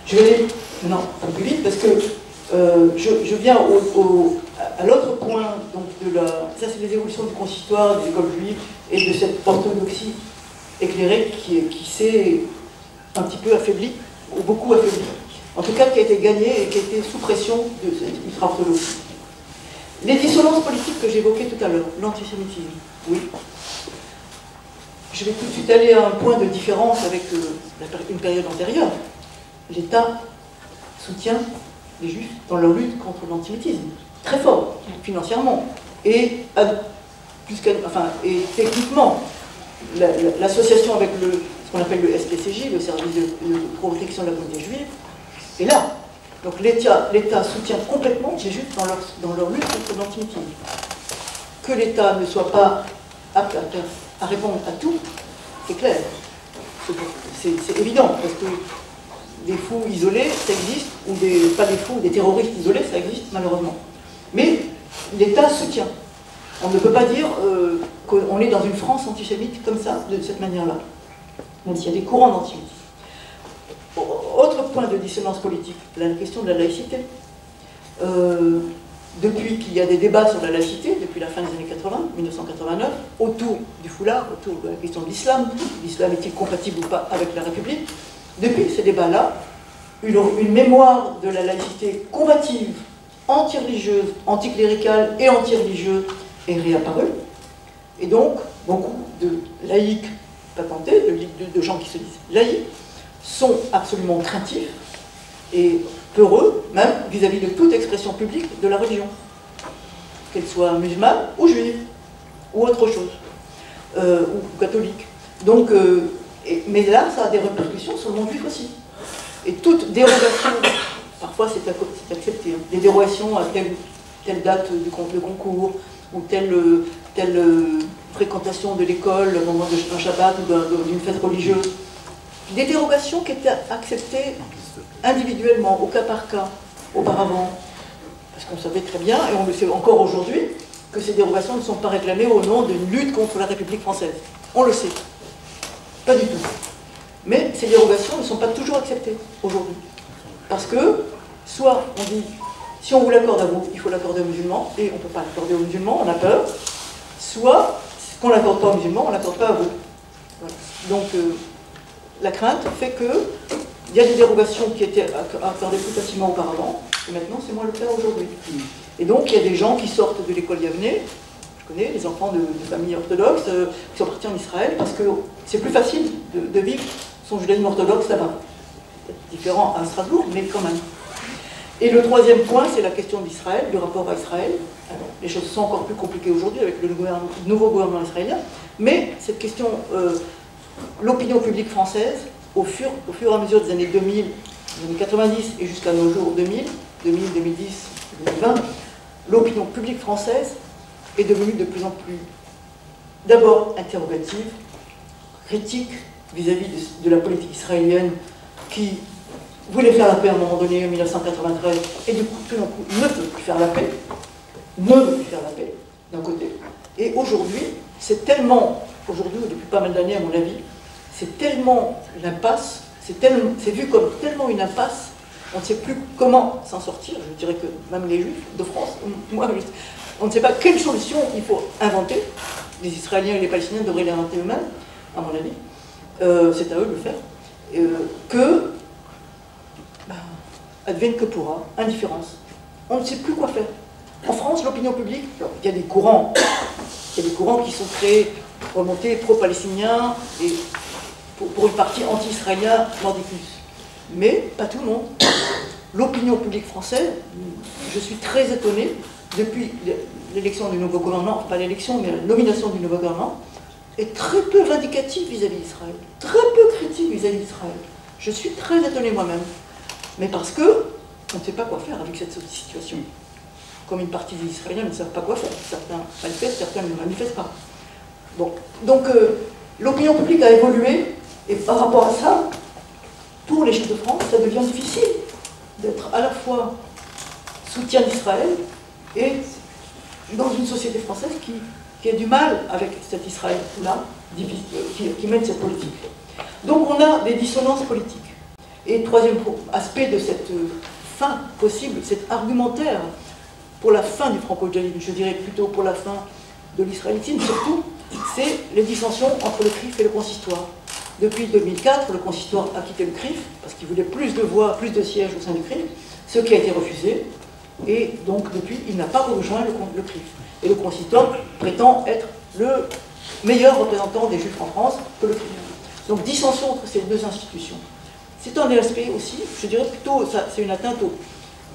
Je vais aller maintenant un peu plus vite parce que je viens à l'autre point, donc ça c'est les évolutions du consistoire, des écoles juives et de cette orthodoxie éclairée qui s'est un petit peu affaiblie, ou beaucoup affaiblie. En tout cas, qui a été gagnée et qui a été sous pression de cette ultra-orthodoxie. Les dissonances politiques que j'évoquais tout à l'heure, l'antisémitisme, oui. Je vais tout de suite aller à un point de différence avec une période antérieure. L'État soutient les Juifs dans leur lutte contre l'antisémitisme, très fort, financièrement, et techniquement. L'association avec ce qu'on appelle le SPCJ, le service de protection de la communauté juive, est là. Donc l'État soutient complètement les Juifs dans leur lutte contre l'antisémitisme. Que l'État ne soit pas apte à répondre à tout, c'est clair. C'est évident, parce que des fous isolés, ça existe, ou pas des fous, des terroristes isolés, ça existe malheureusement. Mais l'État soutient. On ne peut pas dire qu'on est dans une France antisémite comme ça, de cette manière-là, même s'il y a des courants d'antisémitisme. Autre point de dissonance politique, la question de la laïcité. Depuis qu'il y a des débats sur la laïcité, depuis la fin des années 80, 1989, autour du foulard, autour de la question de l'islam est-il compatible ou pas avec la République, depuis ces débats-là, une mémoire de la laïcité combative, anti-religieuse, anticléricale et anti-religieuse est réapparue. Et donc, beaucoup de laïcs patentés, de gens qui se disent laïcs, sont absolument craintifs et peureux, même vis-à-vis de toute expression publique de la religion, qu'elle soit musulmane ou juive, ou autre chose, ou catholique. Donc, mais là, ça a des répercussions sur le monde juif aussi. Et toute dérogation, parfois c'est accepté, hein, des dérogations à telle date de concours, ou telle fréquentation de l'école au moment d'un Shabbat ou d'une fête religieuse. Des dérogations qui étaient acceptées individuellement, au cas par cas, auparavant. Parce qu'on savait très bien, et on le sait encore aujourd'hui, que ces dérogations ne sont pas réclamées au nom d'une lutte contre la République française. On le sait. Pas du tout. Mais ces dérogations ne sont pas toujours acceptées aujourd'hui. Parce que, soit on dit, si on vous l'accorde à vous, il faut l'accorder aux musulmans, et on ne peut pas l'accorder aux musulmans, on a peur. Soit, qu'on ne l'accorde pas aux musulmans, on ne l'accorde pas à vous. Voilà. Donc, la crainte fait qu'il y a des dérogations qui étaient accordées plus facilement auparavant, et maintenant c'est moins le cas aujourd'hui. Et donc, il y a des gens qui sortent de l'école Yavneh, je connais des enfants de familles orthodoxes, qui sont partis en Israël, parce que c'est plus facile de vivre son judaïsme orthodoxe là-bas. différent à Strasbourg, mais quand même. Et le troisième point, c'est la question d'Israël, du rapport à Israël. Alors, les choses sont encore plus compliquées aujourd'hui avec le nouveau gouvernement israélien, mais cette question, l'opinion publique française, au fur et à mesure des années 2000, des années 90 et jusqu'à nos jours 2000, 2010, 2020, l'opinion publique française est devenue de plus en plus, d'abord interrogative, critique vis-à-vis de la politique israélienne qui voulait faire la paix à un moment donné en 1993 et du coup, tout d'un coup, ne peut plus faire la paix, d'un côté. Et aujourd'hui, c'est tellement, aujourd'hui ou depuis pas mal d'années à mon avis, c'est tellement l'impasse, c'est vu comme tellement une impasse, on ne sait plus comment s'en sortir. Je dirais que même les Juifs de France, moi, on ne sait pas quelle solution il faut inventer. Les Israéliens et les Palestiniens devraient l'inventer eux-mêmes, à mon avis. C'est à eux de le faire. Advienne que pourra, indifférence. On ne sait plus quoi faire. En France, l'opinion publique, il y a des courants qui sont créés, remontés pro-palestiniens et pour une partie anti-israélien, mordicus. Mais pas tout le monde. L'opinion publique française, je suis très étonné, depuis l'élection du nouveau gouvernement, pas l'élection, mais la nomination du nouveau gouvernement, est très peu vindicative vis-à-vis d'Israël, très peu critique vis-à-vis d'Israël. Je suis très étonné moi-même. Mais parce que on ne sait pas quoi faire avec cette situation. Comme une partie des Israéliens ne savent pas quoi faire. Certains manifestent, certains ne manifestent pas. Bon. Donc l'opinion publique a évolué, et par rapport à ça, pour les Juifs de France, ça devient difficile d'être à la fois soutien d'Israël et dans une société française qui a du mal avec cet Israël-là, qui mène cette politique. Donc on a des dissonances politiques. Et troisième aspect de cette fin possible, cet argumentaire pour la fin du franco-judaïsme, je dirais plutôt pour la fin de l'israélitisme, surtout, c'est les dissensions entre le CRIF et le consistoire. Depuis 2004, le consistoire a quitté le CRIF, parce qu'il voulait plus de voix, plus de sièges au sein du CRIF, ce qui a été refusé, et donc depuis, il n'a pas rejoint le CRIF. Et le consistoire prétend être le meilleur représentant des Juifs en France que le CRIF. Donc dissension entre ces deux institutions. C'est un des aspects aussi, je dirais plutôt, c'est une atteinte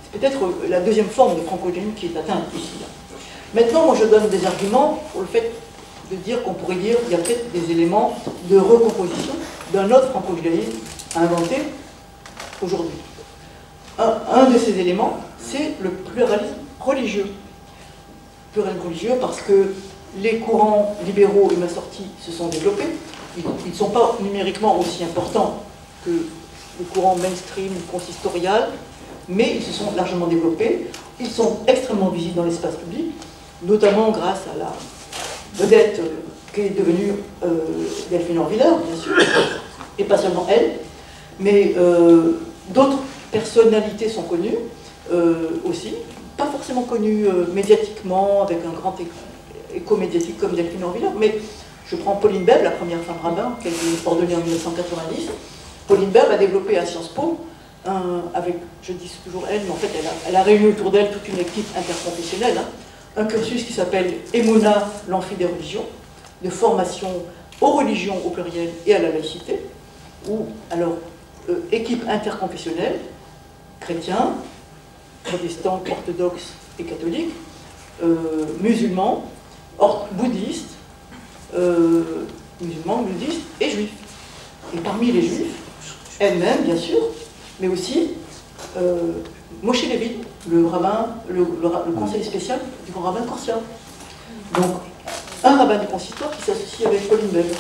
c'est peut-être la deuxième forme de franco-judaïsme qui est atteinte ici. Là. Maintenant, moi je donne des arguments pour le fait de dire qu'on pourrait dire qu'il y a peut-être des éléments de recomposition d'un autre franco-judaïsme à inventer aujourd'hui. Un de ces éléments, c'est le pluralisme religieux. Pluralisme religieux parce que les courants libéraux et massortis se sont développés. Ils ne sont pas numériquement aussi importants que le courant mainstream, consistorial, mais ils se sont largement développés. Ils sont extrêmement visibles dans l'espace public, notamment grâce à la vedette qui est devenue Delphine Orviller, bien sûr, et pas seulement elle, mais d'autres personnalités sont connues aussi, pas forcément connues médiatiquement, avec un grand écho médiatique comme Delphine Orviller, mais je prends Pauline Bèbe, la première femme rabbin, qui a été ordonnée en 1990. Pauline Bèbe a développé à Sciences Po, avec, je dis toujours elle, mais en fait elle a réuni autour d'elle toute une équipe interconfessionnelle, un cursus qui s'appelle Emouna, l'amphi des religions, de formation aux religions au pluriel et à la laïcité, ou alors équipe interconfessionnelle, chrétiens, protestants, orthodoxes et catholiques, musulmans, bouddhistes, musulmans, bouddhistes et juifs. Et parmi les juifs, elle-même bien sûr, mais aussi Moshe Levin, le conseiller spécial du grand rabbin Corsia. Donc, un rabbin du consistoire qui s'associe avec Pauline Bèbe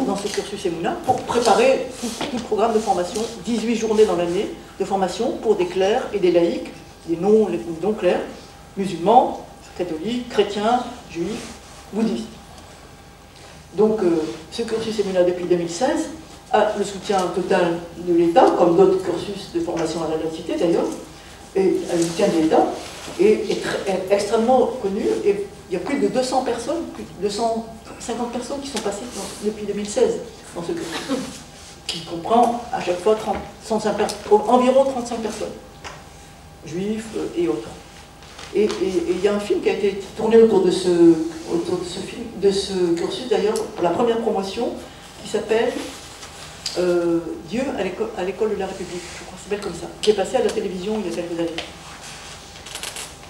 dans ce cursus Emouna, pour préparer tout le programme de formation, 18 journées dans l'année de formation pour des clercs et des laïcs, des non-clercs, musulmans, catholiques, chrétiens, juifs, bouddhistes. Donc, ce cursus Emouna depuis 2016 a le soutien total de l'État, comme d'autres cursus de formation à la laïcité d'ailleurs, et le soutien de l'État, et est extrêmement connu. Et il y a plus de 200 personnes, plus de 250 personnes qui sont passées depuis 2016 dans ce cursus, qui comprend à chaque fois environ 35 personnes, juifs et autres. Et il y a un film qui a été tourné autour de ce cursus d'ailleurs, pour la première promotion, qui s'appelle Dieu à l'école de la République, je crois que c'est belle comme ça, qui est passé à la télévision il y a quelques années.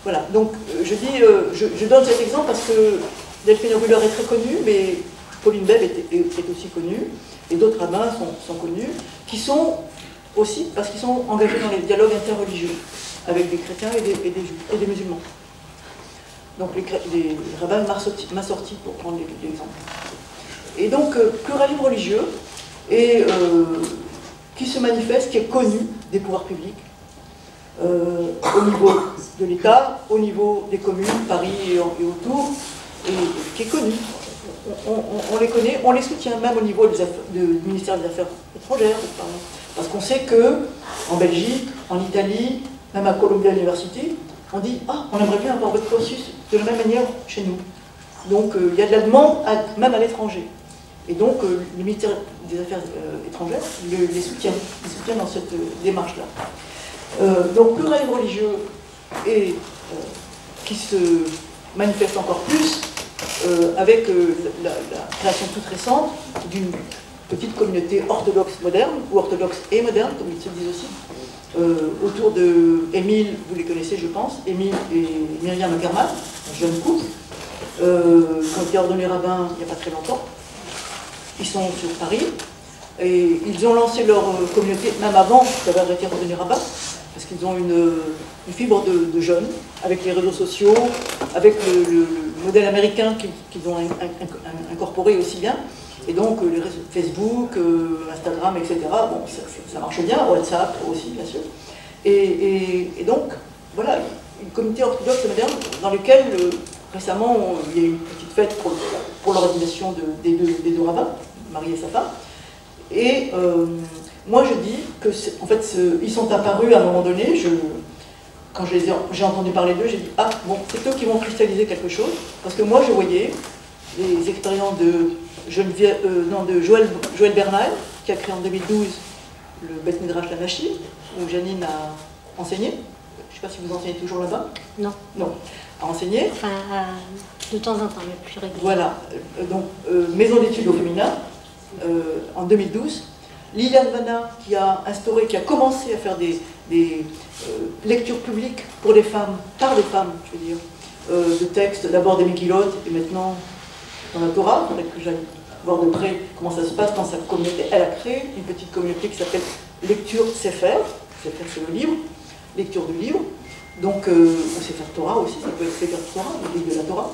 Voilà, donc je donne cet exemple parce que Delphine Ruller est très connue, mais Pauline Bev est aussi connue, et d'autres rabbins sont connus, qui sont aussi, parce qu'ils sont engagés dans les dialogues interreligieux, avec des chrétiens et des juifs, et des musulmans. Donc les rabbins Massorti, pour prendre l'exemple. Et donc, pluralisme religieux, et qui se manifeste, qui est connu des pouvoirs publics, au niveau de l'État, au niveau des communes, Paris et autour, et qui est connu. On les connaît, on les soutient même au niveau du ministère des Affaires étrangères, parce qu'on sait qu'en Belgique, en Italie, même à Columbia University, on dit « Ah, on aimerait bien avoir votre cursus de la même manière chez nous ». Donc il y a de la demande, même à l'étranger. Et donc le ministère des Affaires étrangères les soutient dans cette démarche-là. Donc pluralisme religieux et qui se manifeste encore plus avec la création toute récente d'une petite communauté orthodoxe moderne, ou orthodoxe et moderne, comme ils se disent aussi, autour de Émile, vous les connaissez je pense, Émile et Myriam Ackerman, un jeune couple, qui ont été ordonnés rabbins il n'y a pas très longtemps. Ils sont sur Paris, et ils ont lancé leur communauté, même avant d'avoir été ordonnés rabbins, parce qu'ils ont une fibre de jeunes, avec les réseaux sociaux, avec le modèle américain qu'ils ont incorporé aussi bien, et donc les réseaux Facebook, Instagram, etc. Bon, ça marche bien, WhatsApp aussi, bien sûr. Et donc, voilà, une communauté orthodoxe moderne dans laquelle, récemment, il y a eu une petite fête pour l'organisation des deux rabbins, Marie et sa femme. Et moi, je dis que, en fait, ils sont apparus à un moment donné. Quand j'ai entendu parler d'eux, j'ai dit « Ah, bon, c'est eux qui vont cristalliser quelque chose. » Parce que moi, je voyais les expériences de Joël Bernal, qui a créé en 2012 le Beth Midrash Lanashi, où Janine a enseigné. Je ne sais pas si vous enseignez toujours là-bas. Non. Non. A enseigné. Enfin, de temps en temps, mais plus régulièrement. Voilà. Donc, maison d'études au féminin, en 2012. Liliane Vanna, qui a commencé à faire des lectures publiques pour des femmes, par des femmes, je veux dire, de textes, d'abord des Megillot, et maintenant dans la Torah. Il faudrait que j'aille voir de près comment ça se passe dans sa communauté. Elle a créé une petite communauté qui s'appelle Lecture Sefer. Sefer, c'est le livre, lecture du livre. Donc, ou Sefer Torah aussi, ça peut être Sefer Torah, le livre de la Torah.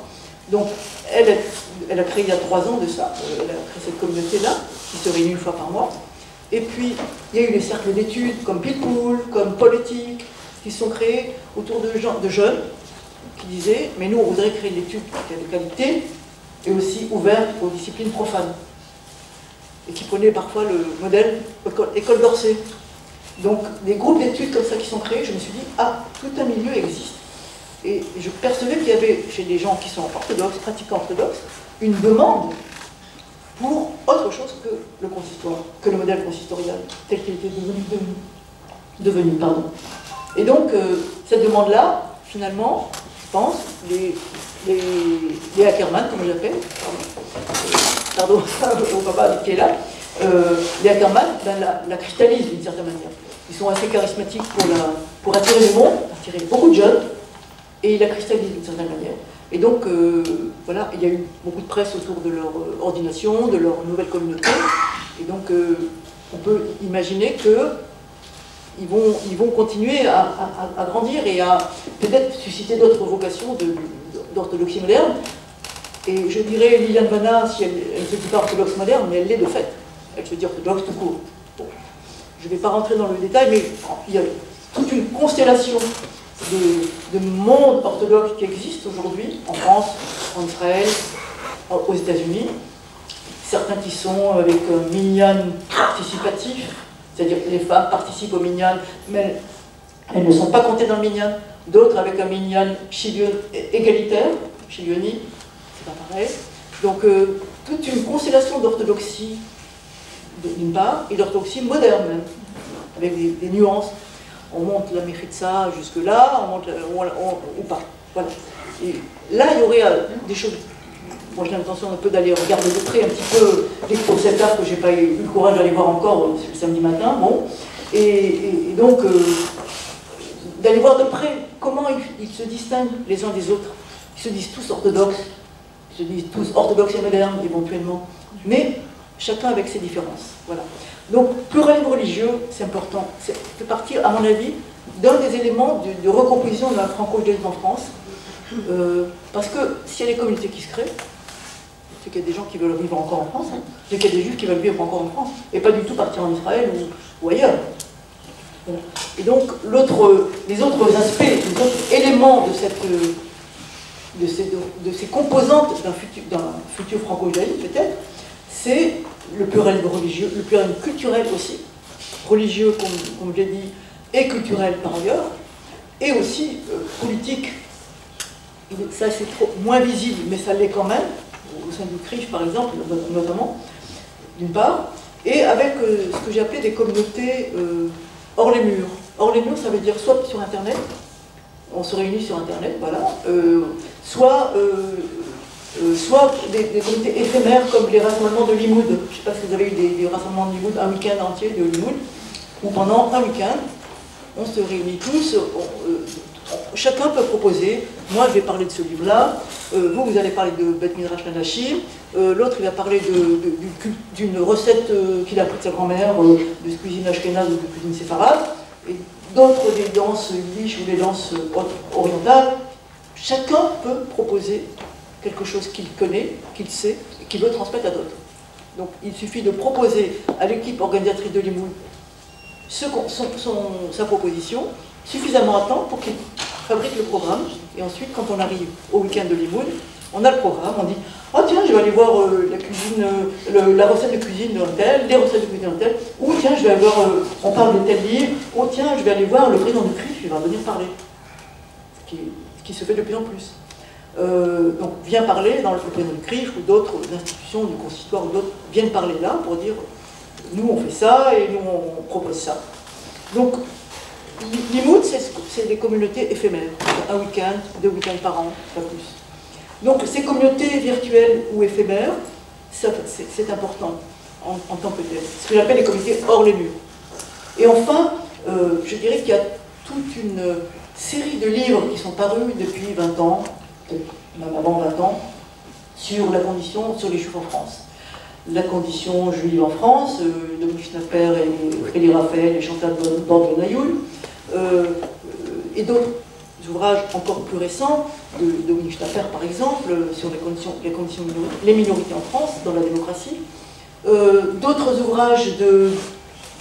Donc, elle a créé il y a 3 ans de ça, elle a créé cette communauté-là, qui se réunit une fois par mois. Et puis, il y a eu des cercles d'études comme Pitbull, comme Politique, qui sont créés autour de jeunes qui disaient « Mais nous, on voudrait créer une étude de qualité et aussi ouverte aux disciplines profanes. » Et qui prenaient parfois le modèle École d'Orsay. Donc, des groupes d'études comme ça qui sont créés, je me suis dit « Ah, tout un milieu existe. » Et je percevais qu'il y avait, chez des gens qui sont orthodoxes, pratiquants orthodoxes, une demande pour autre chose que le consistoire, que le modèle consistorial, tel qu'il était devenu. Et donc, cette demande-là, finalement, je pense, les Ackerman, comme je l'appelle, pardon, mon papa qui est là, les Ackerman la cristallisent d'une certaine manière. Ils sont assez charismatiques pour attirer le monde, attirer beaucoup de jeunes, et ils la cristallisent d'une certaine manière. Et donc, voilà, il y a eu beaucoup de presse autour de leur ordination, de leur nouvelle communauté. Et donc, on peut imaginer qu'ils vont continuer à grandir et à peut-être susciter d'autres vocations d'orthodoxie moderne. Et je dirais, Liliane Vanna, si elle ne se dit pas orthodoxe moderne, mais elle l'est de fait. Elle se dit orthodoxe tout court. Bon, je ne vais pas rentrer dans le détail, mais il y a toute une constellation de monde orthodoxe qui existe aujourd'hui, en France, en Israël, aux États-Unis. Certains qui sont avec un minyan participatif, c'est-à-dire que les femmes participent au minyan, mais elles ne sont pas comptées dans le minyan. D'autres avec un minyan égalitaire, chilyoni, c'est pas pareil. Donc toute une constellation d'orthodoxie d'une part, et d'orthodoxie moderne même, avec des nuances. On monte la Mechitza jusque-là, on monte ou pas. Voilà. Et là, il y aurait des choses moi j'ai l'intention un peu d'aller regarder de près un petit peu les concept art que j'ai pas eu le courage d'aller voir encore le samedi matin, bon. Et donc, d'aller voir de près comment ils se distinguent les uns des autres. Ils se disent tous orthodoxes, ils se disent tous orthodoxes et modernes, éventuellement, mais chacun avec ses différences. Voilà. Donc, pluralisme religieux, c'est important. Ça fait partie, à mon avis, d'un des éléments de recomposition de la franco-judaïsme en France. Parce que s'il y a des communautés qui se créent, c'est qu'il y a des gens qui veulent vivre encore en France, hein. C'est qu'il y a des juifs qui veulent vivre encore en France, et pas du tout partir en Israël ou ailleurs. Voilà. Et donc, les autres aspects, les autres éléments de ces composantes d'un futur franco-judaïsme, peut-être, c'est le pluralisme religieux, le pluralisme culturel aussi, religieux, comme j'ai dit, et culturel par ailleurs, et aussi politique. Ça, c'est moins visible, mais ça l'est quand même, au sein du CRIF, par exemple, notamment, d'une part, et avec ce que j'ai appelé des communautés hors les murs. Hors les murs, ça veut dire soit sur Internet, on se réunit sur Internet, voilà, soit des communautés éphémères comme les rassemblements de Limoud. Je ne sais pas si vous avez eu des rassemblements de Limoud, un week-end entier de Limoud, où pendant un week-end, on se réunit tous, chacun peut proposer, moi je vais parler de ce livre-là, vous allez parler de Beth Midrash Hadashim, l'autre il va parler d'une recette qu'il a appris de sa grand-mère, de cuisine ashkénaze ou de cuisine séfarade, et d'autres des danses yiddish ou des danses orientales. Chacun peut proposer quelque chose qu'il connaît, qu'il sait, et qu'il veut transmettre à d'autres. Donc il suffit de proposer à l'équipe organisatrice de Limoud sa proposition, suffisamment à temps pour qu'il fabrique le programme, et ensuite quand on arrive au week-end de Limoud, on a le programme, on dit « Oh tiens, je vais aller voir la cuisine, la recette de cuisine d'un tel, les recettes de cuisine d'un tel, ou tiens, je vais aller voir, on parle de tel livre, ou tiens, je vais aller voir le président du CRIF, il va venir parler. » Ce qui se fait de plus en plus. Donc vient parler dans le président du CRIF, ou d'autres institutions du consistoire, ou d'autres viennent parler là pour dire « Nous on fait ça, et nous on propose ça. » Donc, Limoud, c'est des communautés éphémères, un week-end, 2 week-ends par an, pas plus. Donc ces communautés virtuelles ou éphémères, c'est important en tant que tel. Ce que j'appelle les communautés hors les murs. Et enfin, je dirais qu'il y a toute une série de livres qui sont parus depuis 20 ans, même avant 20 ans, sur la condition, sur les Juifs en France. La condition juive en France, Dominique Schnapper et Elie Raphaël et Chantal Bordon-Ayoul, et d'autres ouvrages encore plus récents, de Dominique Schnapper par exemple, sur les minorités en France, dans la démocratie. D'autres ouvrages de,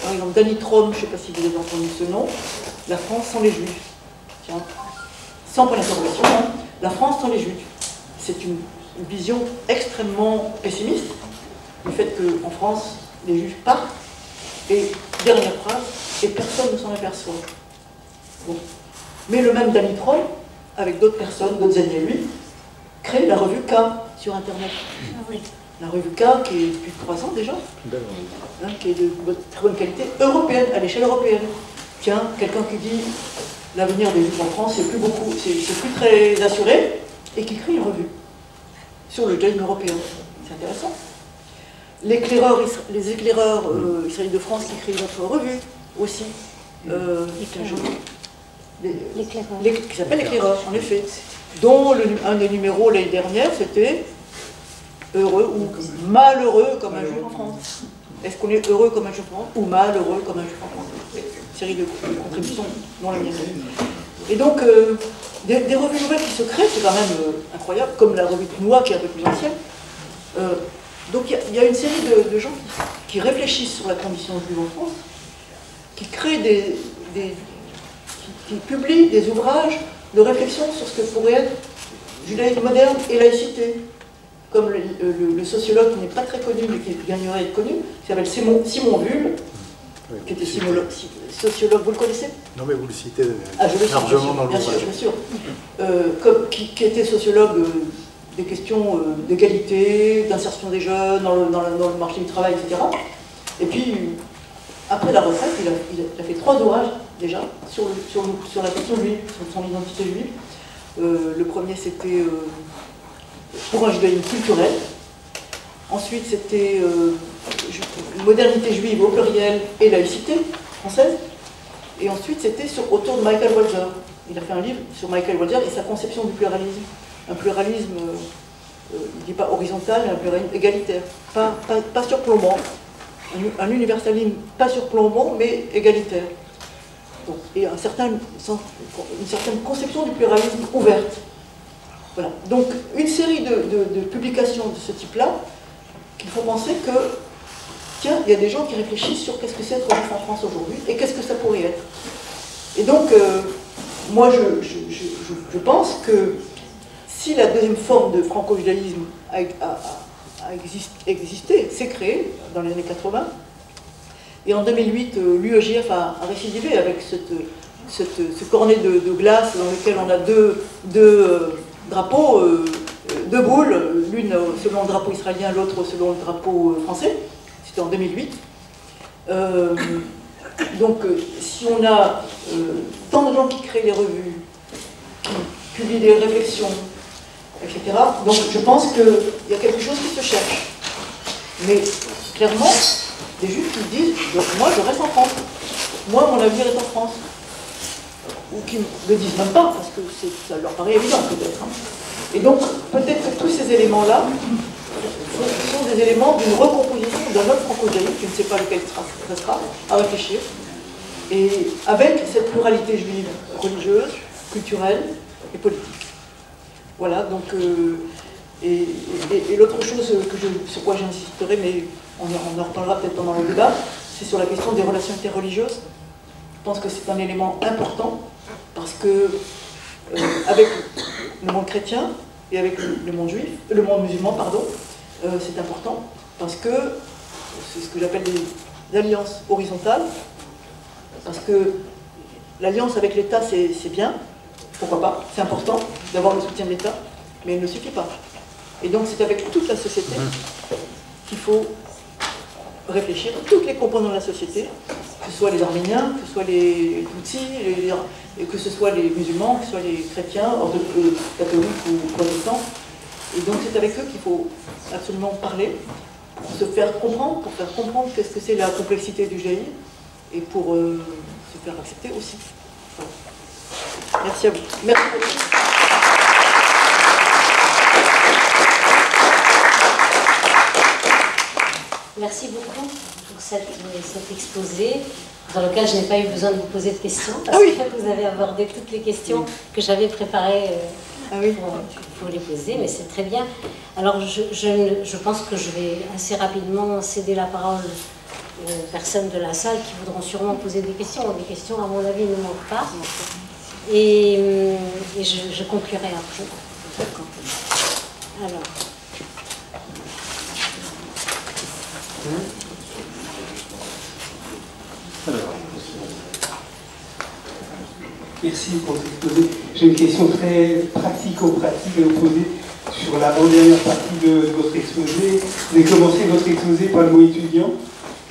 par exemple, Danny Trom, je ne sais pas si vous avez entendu ce nom, La France sans les Juifs. Tiens, sans point d'interrogation, hein. La France sans les Juifs. C'est une vision extrêmement pessimiste du fait qu'en France, les Juifs partent, et dernière phrase, et personne ne s'en aperçoit. Bon. Mais le même Danny Trom, avec d'autres personnes, d'autres amis à lui, crée la revue K sur Internet. Oui. La revue K qui est depuis 3 ans déjà, hein, qui est de très bonne qualité, européenne, à l'échelle européenne. Tiens, quelqu'un qui dit l'avenir des Juifs en France, c'est plus très assuré, et qui crée une revue sur le judaïsme européen. C'est intéressant. Les éclaireurs israéliens de France qui créent notre revue aussi. Qui s'appelle L'éclaireur, en effet. Dont un des numéros l'année dernière, c'était heureux ou malheureux comme un juif en France. Est-ce qu'on est heureux comme un juif en France ou malheureux comme un juif en France? Une série de contributions non la mienne. Et donc, des revues nouvelles qui se créent, c'est quand même incroyable, comme la revue de Noix qui est un peu plus ancienne. Donc il y a une série de gens qui réfléchissent sur la condition juive en France, qui créent qui publient des ouvrages de réflexion sur ce que pourrait être judaïsme moderne et laïcité. Comme le sociologue qui n'est pas très connu, mais qui gagnerait à être connu, qui s'appelle Simon Bull, qui était sociologue, vous le connaissez? Non, mais vous le citez largement dans l'ouvrage. Bien sûr, qui était sociologue des questions d'égalité, d'insertion des jeunes dans le marché du travail, etc. Et puis, après la retraite, il a fait 3 ouvrages déjà sur la question juive, sur son identité juive. Le premier, c'était pour un judaïsme culturel. Ensuite, c'était modernité juive au pluriel et laïcité française. Et ensuite, c'était autour de Michael Walzer. Il a fait un livre sur Michael Walzer et sa conception du pluralisme. Un pluralisme, il ne dit pas horizontal, mais un pluralisme égalitaire. Pas surplombant. Un universalisme pas surplombant, mais égalitaire. Donc, et une certaine conception du pluralisme ouverte. Voilà. Donc, une série de publications de ce type-là qui font penser que, tiens, il y a des gens qui réfléchissent sur qu'est-ce que c'est être juif en France aujourd'hui et qu'est-ce que ça pourrait être. Et donc, moi, je pense que si la deuxième forme de franco-judaïsme a existé, s'est créée dans les années 80, et en 2008, l'UEJF a récidivé avec ce cornet de glace dans lequel on a deux drapeaux, deux boules, l'une selon le drapeau israélien, l'autre selon le drapeau français. C'était en 2008. Donc, si on a tant de gens qui créent des revues, qui publient des réflexions, etc., donc je pense qu'il y a quelque chose qui se cherche. Mais clairement, des juifs qui disent « moi je reste en France, moi mon avenir est en France », ou qui ne le disent même pas, parce que ça leur paraît évident peut-être. Et donc peut-être que tous ces éléments-là sont des éléments d'une recomposition d'un autre franco-judaïsme, je ne sais pas lequel ça sera, à réfléchir, et avec cette pluralité juive religieuse, culturelle et politique. Voilà, donc, et l'autre chose sur quoi j'insisterai, mais on en reparlera peut-être pendant le débat, c'est sur la question des relations interreligieuses. Je pense que c'est un élément important, parce que avec le monde chrétien et avec le monde juif, le monde musulman, pardon, c'est important, parce que c'est ce que j'appelle des alliances horizontales, parce que l'alliance avec l'État, c'est bien, pourquoi pas, c'est important d'avoir le soutien de l'État, mais il ne suffit pas. Et donc c'est avec toute la société qu'il faut réfléchir, toutes les composants de la société, que ce soit les Arméniens, que ce soit les Tutsis, et que ce soit les musulmans, que ce soit les chrétiens, catholiques ou protestants. Et donc c'est avec eux qu'il faut absolument parler, pour se faire comprendre, qu'est-ce que c'est la complexité du judaïsme, et pour se faire accepter aussi. Voilà. Merci à vous. Merci beaucoup. Merci beaucoup pour cet exposé, dans lequel je n'ai pas eu besoin de vous poser de questions, parce que vous avez abordé toutes les questions que j'avais préparées pour les poser, mais c'est très bien. Alors je pense que je vais assez rapidement céder la parole aux personnes de la salle qui voudront sûrement poser des questions. Les questions, à mon avis, ne manquent pas. Et je conclurai après. Alors. Merci pour cet exposé. J'ai une question très pratico-pratique à vous poser sur l'avant-dernière partie de votre exposé. Vous avez commencé votre exposé par le mot étudiant,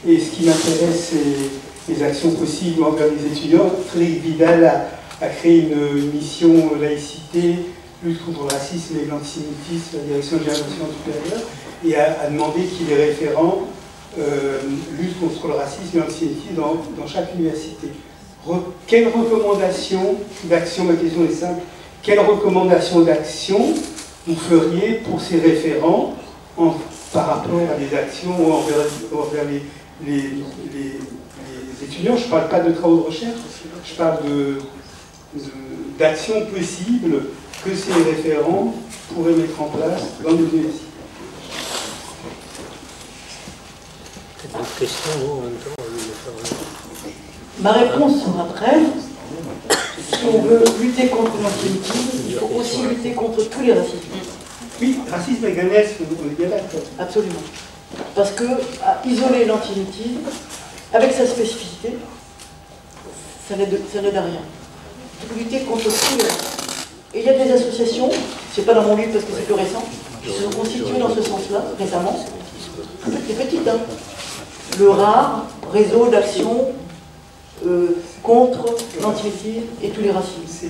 et ce qui m'intéresse, c'est les actions possibles envers les étudiants. Frédéric Vidal a créé une mission laïcité, lutte contre le racisme et l'antisémitisme, la direction générale de l'enseignement supérieur, et a demandé qu'il est référent lutte contre le racisme et l'antisémitisme dans chaque université. Quelles recommandations d'action, ma question est simple, quelles recommandations d'action vous feriez pour ces référents par rapport à des actions envers les étudiants? Je ne parle pas de travaux de recherche, je parle d'actions possibles que ces référents pourraient mettre en place dans nos universités. Ma réponse sera brève. Si on veut lutter contre l'antisémitisme, il faut aussi lutter contre tous les racismes. Oui, racisme et ganisme, on est bien d'accord. Absolument. Parce que isoler l'antisémitisme, avec sa spécificité, ça n'aide à rien. Lutter contre tous les racismes. Et il y a des associations, c'est pas dans mon livre parce que c'est plus récent, qui se sont constituées dans ce sens-là, récemment. C'est petit, hein. Le RAR, réseau d'action contre l'antisémitisme et tous les racismes. C'est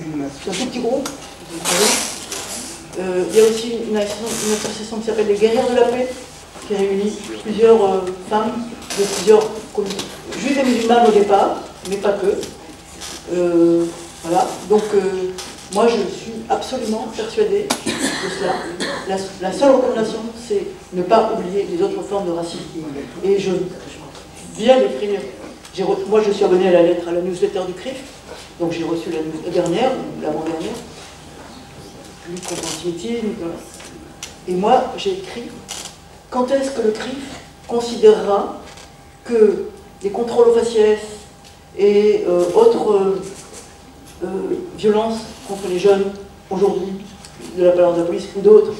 un tout petit groupe, vous savez. Il y a aussi une association qui s'appelle les Guerrières de la Paix, qui réunit plusieurs femmes de plusieurs communautés, juives et musulmanes au départ, mais pas que. Voilà, donc moi je suis absolument persuadée de cela. La seule recommandation, c'est ne pas oublier les autres formes de racisme. Et je viens d'écrire, moi je suis abonnée à la newsletter du CRIF, donc j'ai reçu la dernière, ou l'avant-dernière, lutte contre l'antisémitisme, et moi j'ai écrit quand est-ce que le CRIF considérera que les contrôles aux faciès et autres violences contre les jeunes aujourd'hui, de la part de la police ou d'autres,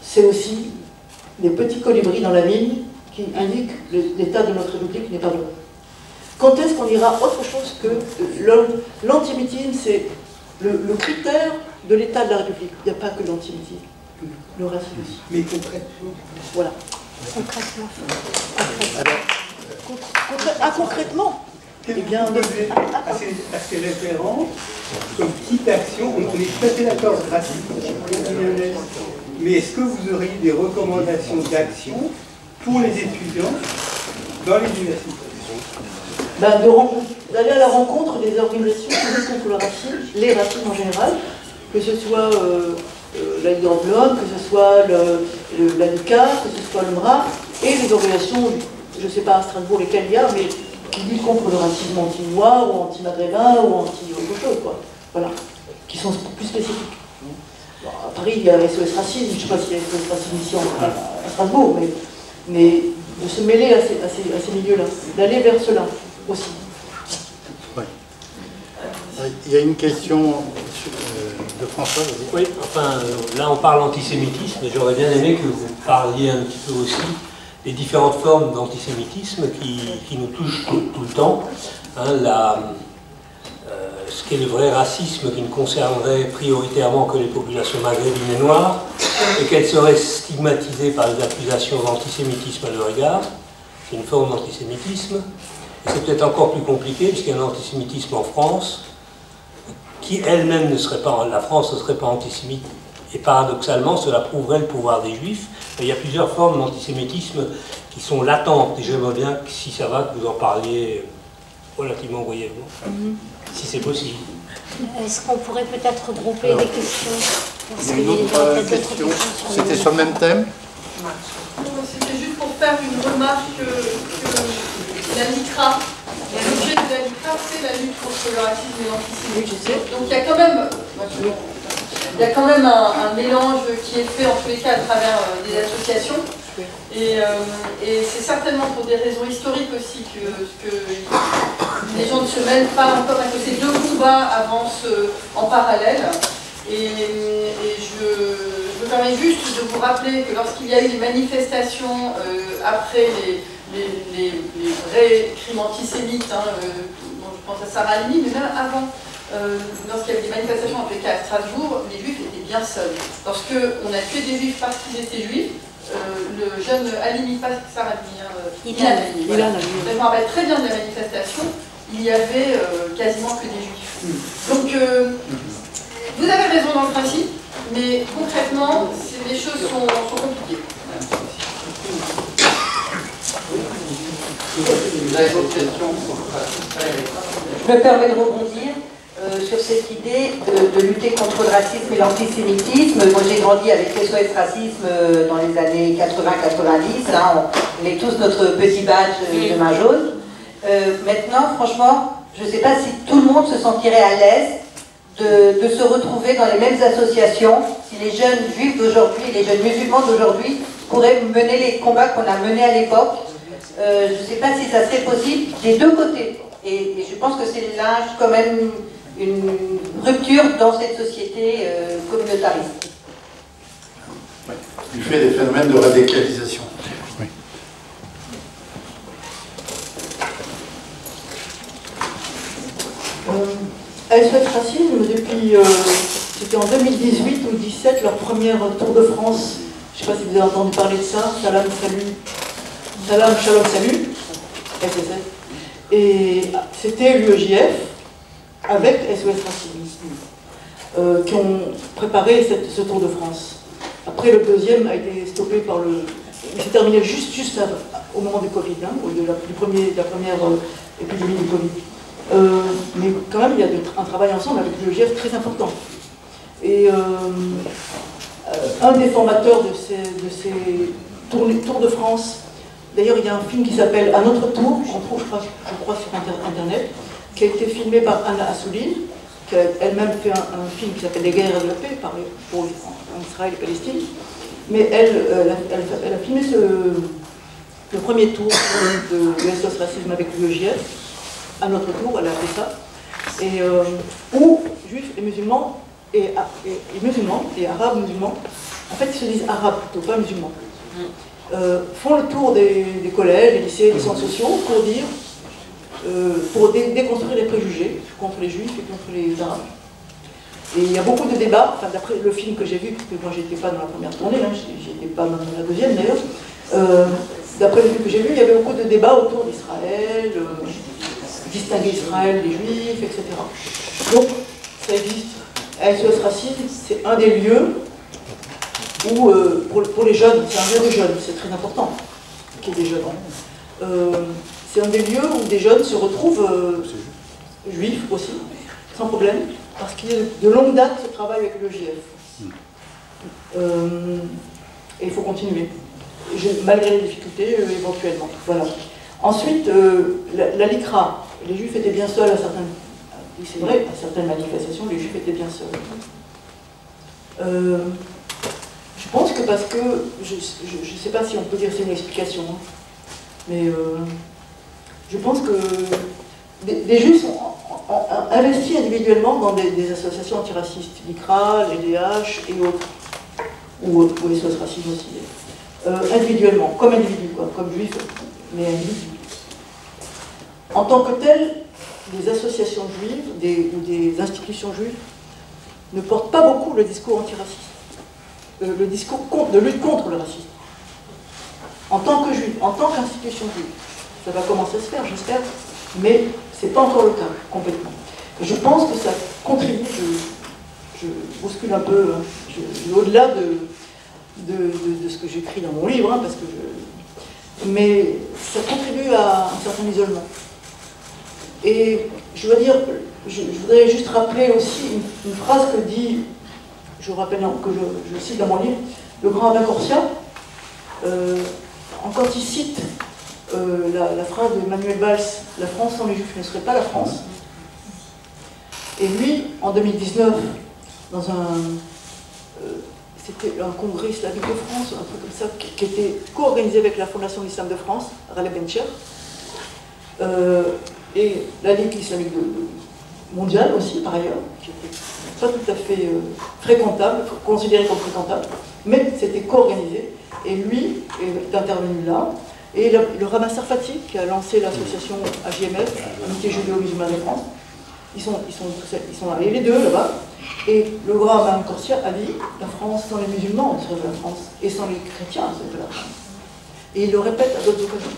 c'est aussi des petits colibris dans la mine qui indiquent l'état de notre République n'est pas bon. Quand est-ce qu'on ira autre chose que l'antisémitisme, c'est le critère de l'état de la République. Il n'y a pas que l'antisémitisme, le racisme aussi. Mais concrètement. Voilà. Concrètement. Concrètement. Qu'est-ce que vous posez à ces références comme petite action? On est tout à fait d'accord, racisme, mais est-ce que vous auriez des recommandations d'action pour les étudiants dans les universités? D'aller à la rencontre des organisations qui luttent contre le racisme, les racismes en général, que ce soit la Ligue de l'Homme, que ce soit l'ANICA, que ce soit le MRA, et les organisations, je ne sais pas à Strasbourg lesquelles il y a, mais qui luttent contre le racisme anti-noir ou anti-maghrébin ou anti-autre chose, quoi. Voilà, qui sont plus spécifiques. Bon, à Paris, il y a SOS Racisme, je ne sais pas s'il y a SOS Racisme ici à Strasbourg, mais de se mêler à ces milieux-là, d'aller vers cela aussi. Ouais. Il y a une question de François. Oui, enfin, là on parle antisémitisme, et j'aurais bien aimé que vous parliez un petit peu aussi des différentes formes d'antisémitisme qui nous touchent tout le temps. Hein, ce qu'est le vrai racisme qui ne concernerait prioritairement que les populations maghrébines et noires, et qu'elles seraient stigmatisées par les accusations d'antisémitisme à leur égard. C'est une forme d'antisémitisme. Et c'est peut-être encore plus compliqué, puisqu'il y a un antisémitisme en France, qui elle-même ne serait pas, la France ne serait pas antisémite. Et paradoxalement, cela prouverait le pouvoir des Juifs. Et il y a plusieurs formes d'antisémitisme qui sont latentes. Et j'aimerais bien, si ça va, que vous en parliez relativement brièvement, si c'est possible. Est-ce qu'on pourrait peut-être regrouper les questions? Parce Il y a une autre question. C'était sur le même thème? C'était juste pour faire une remarque que la LICRA, l'objet de la LICRA, c'est la lutte contre le racisme et l'antisémitisme. Oui, je sais. Donc il y a quand même un mélange qui est fait en tous les cas à travers des associations. Et c'est certainement pour des raisons historiques aussi que les gens ne se mêlent pas encore, que ces deux combats avancent en parallèle. Et je me permets juste de vous rappeler que lorsqu'il y a eu les manifestations après les vrais crimes antisémites, dont je pense à Sarah Halimi, mais même avant, lorsqu'il y avait des manifestations en tout cas à Strasbourg, les Juifs étaient bien seuls. Lorsqu'on a tué des Juifs parce qu'ils étaient Juifs, le jeune Halimi, pas Sarah Halimi, je me rappelle très bien de la manifestation, il y avait quasiment que des Juifs. Donc, vous avez raison dans le principe, mais concrètement, les choses sont compliquées. Vous avez d'autres questions? Je me permets de rebondir sur cette idée de lutter contre le racisme et l'antisémitisme. Moi, j'ai grandi avec SOS Racisme dans les années 80-90. Hein, on est tous notre petit badge de main jaune. Maintenant, franchement, je ne sais pas si tout le monde se sentirait à l'aise de se retrouver dans les mêmes associations, si les jeunes juifs d'aujourd'hui, les jeunes musulmans d'aujourd'hui pourraient mener les combats qu'on a menés à l'époque. Je ne sais pas si ça serait possible des deux côtés. Et je pense que c'est là quand même une rupture dans cette société communautariste. Oui. Du fait des phénomènes de radicalisation. Oui. SOS Racisme, depuis, c'était en 2018 ou 2017, leur première Tour de France. Je ne sais pas si vous avez entendu parler de ça. Salam, salut. Salam, shalom, salut. SSF. Et c'était l'UEJF avec SOS Racisme. qui ont préparé ce Tour de France. Après, le deuxième a été stoppé par le... Il s'est terminé juste au moment du Covid, hein, de la première épidémie du Covid. Mais quand même, il y a un travail ensemble avec l'UEJF très important. Et un des formateurs de ces Tours de France, d'ailleurs, il y a un film qui s'appelle « À notre tour », qu'on trouve, je crois, sur Internet, qui a été filmé par Anna Assouline, qui a elle-même fait un film qui s'appelle « Les guerres de la paix » pour Israël et Palestine. Mais elle a filmé le premier tour de SOS Racisme avec l'UEJF, à notre tour, elle a fait ça, et où juifs et musulmans, et arabes musulmans, en fait ils se disent arabes plutôt, pas musulmans, font le tour des collèges, des lycées, des centres sociaux pour déconstruire les préjugés contre les juifs et contre les arabes. Et il y a beaucoup de débats, enfin, d'après le film que j'ai vu, parce que moi j'étais pas dans la première tournée, hein, j'étais pas dans la deuxième d'ailleurs, d'après le film que j'ai vu, il y avait beaucoup de débats autour d'Israël, distinguer Israël des juifs, etc. Donc ça existe. SOS Racisme, c'est un des lieux où, pour les jeunes, c'est un lieu de jeunes, c'est très important qu'il y ait des jeunes. C'est un des lieux où des jeunes se retrouvent, juifs aussi, sans problème, parce qu'il y a de longue date ce travail avec le JF. Et il faut continuer, malgré les difficultés éventuellement. Voilà. Ensuite, la LICRA, les juifs étaient bien seuls à certaines... Oui, c'est vrai, à certaines manifestations, les juifs étaient bien seuls. Je pense que parce que, je ne sais pas si on peut dire que c'est une explication, hein, mais je pense que des juifs sont investis individuellement dans des associations antiracistes, l'ICRA, l'EDH et autres, ou SOS Racisme aussi, individuellement, comme individu, quoi, comme juifs, mais individu. En tant que tel, des associations juives ou des institutions juives ne portent pas beaucoup le discours antiraciste, le discours de lutte contre le racisme. En tant que juif, en tant qu'institution juive, ça va commencer à se faire, j'espère, mais ce n'est pas encore le cas, complètement. Et je pense que ça contribue, je bouscule un peu, hein, au-delà de ce que j'écris dans mon livre, hein, mais ça contribue à un certain isolement. Et je veux dire, je voudrais juste rappeler aussi une phrase que dit, je cite dans mon livre, le grand Alain Corsia, quand il cite la phrase d'Emmanuel Valls, « La France sans les Juifs ne serait pas la France ». Et lui, en 2019, dans c'était un congrès islamique de France, un truc comme ça, qui était co-organisé avec la Fondation de l'Islam de France, Raleigh Bencher, et la Ligue islamique mondiale aussi, par ailleurs, qui n'était pas tout à fait fréquentable, considéré comme fréquentable, mais c'était co-organisé, et lui est intervenu là, et le Rabbin Sarfati, qui a lancé l'association AJMF, Amitié Judéo-Musulmane de France, ils sont allés les deux là-bas, et le grand Rabbin Corsia a dit « La France sans les musulmans serait de la France, et sans les chrétiens serait de la France ». Et il le répète à d'autres occasions.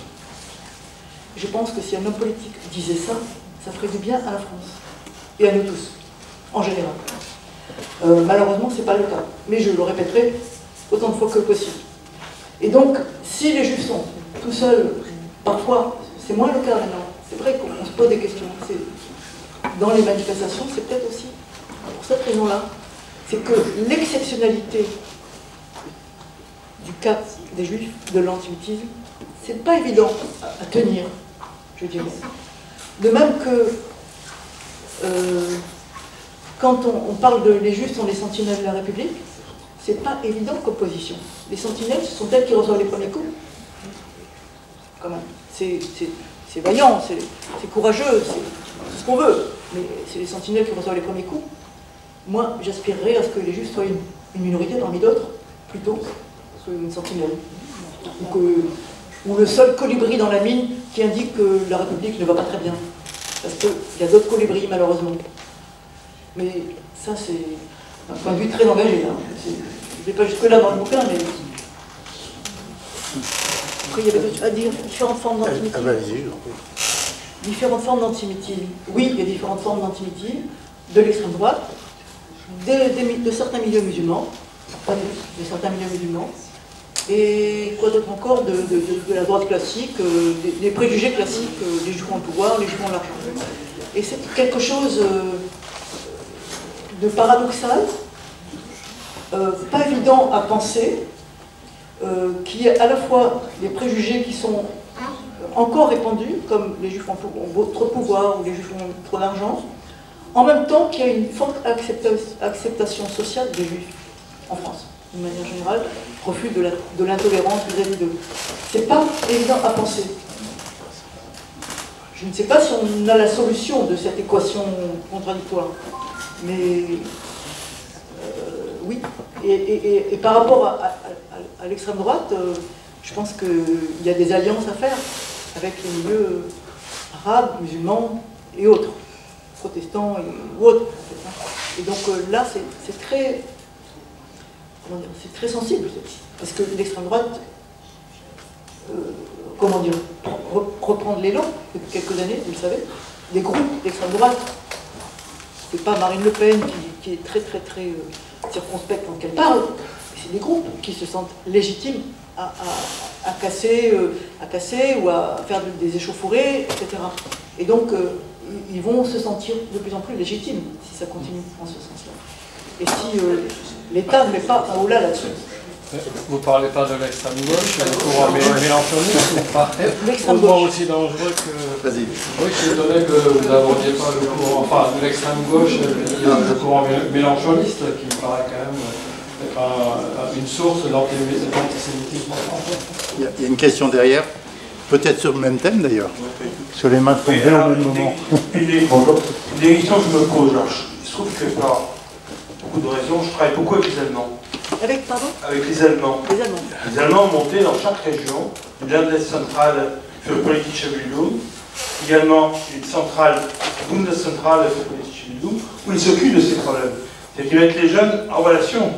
Je pense que si un homme politique disait ça, ça ferait du bien à la France, et à nous tous, en général. Malheureusement, ce n'est pas le cas, mais je le répéterai autant de fois que possible. Et donc, si les Juifs sont tout seuls, parfois, c'est moins le cas maintenant. C'est vrai qu'on se pose des questions. Dans les manifestations, c'est peut-être aussi pour cette raison-là, c'est que l'exceptionnalité du cas des Juifs, de l'antisémitisme, c'est pas évident à tenir, je dirais. De même que quand on parle de les Juifs sont les sentinelles de la République, c'est pas évident comme position. Les sentinelles, ce sont elles qui reçoivent les premiers coups. Quand même. C'est vaillant, c'est courageux, c'est ce qu'on veut. Mais c'est les sentinelles qui reçoivent les premiers coups. Moi, j'aspirerais à ce que les Juifs soient une minorité parmi d'autres, plutôt qu'une sentinelle. Ou le seul colibri dans la mine qui indique que la République ne va pas très bien. Parce qu'il y a d'autres colibris, malheureusement. Mais ça, c'est un point de vue très engagé. Là. Je ne vais pas jusque-là dans le bouquin, mais... Après, il y avait d'autres à dire, différentes formes d'antisémitisme. Différentes formes d'antisémitisme. Oui, il y a différentes formes d'antisémitisme, de l'extrême droite, de certains milieux musulmans, pas tous, de certains milieux musulmans, et quoi d'autre encore, de la droite classique, des préjugés classiques, les juifs ont le pouvoir, les juifs ont l'argent. Et c'est quelque chose de paradoxal, pas évident à penser, qui est à la fois des préjugés qui sont encore répandus, comme les juifs ont trop de pouvoir ou les juifs ont trop d'argent, en même temps qu'il y a une forte acceptation sociale des juifs en France, d'une manière générale, refus de l'intolérance vis-à-vis d'eux. C'est pas évident à penser. Je ne sais pas si on a la solution de cette équation contradictoire, mais oui. Et par rapport à l'extrême droite, je pense qu'il y a des alliances à faire avec les milieux arabes, musulmans et autres, protestants ou autres. Et donc là, c'est très, comment dire, c'est très sensible, parce que l'extrême droite, comment dire, reprendre l'élan depuis quelques années, vous le savez, des groupes d'extrême droite. C'est pas Marine Le Pen qui est très circonspecte quand elle parle, c'est des groupes qui se sentent légitimes à casser ou à faire des échauffourées, etc. Et donc, ils vont se sentir de plus en plus légitimes si ça continue en ce sens-là. Et si l'État ne met pas un holà là-dessus. Vous ne parlez pas de l'extrême gauche, le courant mélanchoniste ou pas? L'extrême gauche. gauche. Aussi dangereux que... Vas-y. Oui, je suis étonné que vous n'abordiez pas le courant, enfin de l'extrême gauche, le courant mélanchoniste, qui me paraît quand même être une source d'antisémitisme. Il y a une question derrière, peut-être sur le même thème d'ailleurs. Sur les mains tombées au même moment. Des questions que je me pose, il se trouve que par beaucoup de raisons, je travaille beaucoup avec les Allemands. Avec, pardon? Avec les Allemands. Les Allemands. Les Allemands ont monté dans chaque région une Landeszentrale für politische Bildung, également une centrale Bundeszentrale für politische Bildung, où ils s'occupent de ces problèmes. C'est-à-dire qu'ils mettent les jeunes en relation,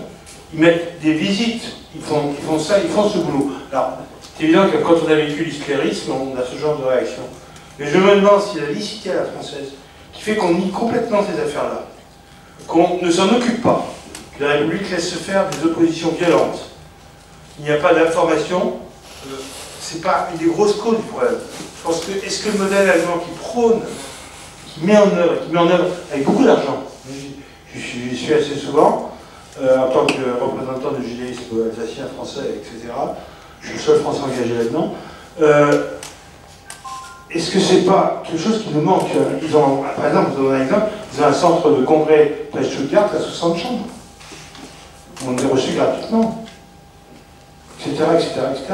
ils mettent des visites, ils font ça, ils font ce boulot. Alors, c'est évident que quand on a vécu l'hystérisme, on a ce genre de réaction. Mais je me demande si la licité à la française, qui fait qu'on nie complètement ces affaires-là, qu'on ne s'en occupe pas, que la République laisse se faire des oppositions violentes, il n'y a pas d'information, c'est pas une des grosses causes du problème. Je pense que, est-ce que le modèle allemand qui prône, qui met en œuvre avec beaucoup d'argent, je suis assez souvent, en tant que représentant du judaïsme alsacien, français, etc., je suis le seul français engagé là-dedans, est-ce que c'est pas quelque chose qui nous manque? Ils ont, par exemple, vous avez un exemple, ils ont un centre de congrès à Stuttgart à 60 chambres. On les a reçus gratuitement, etc., etc., etc.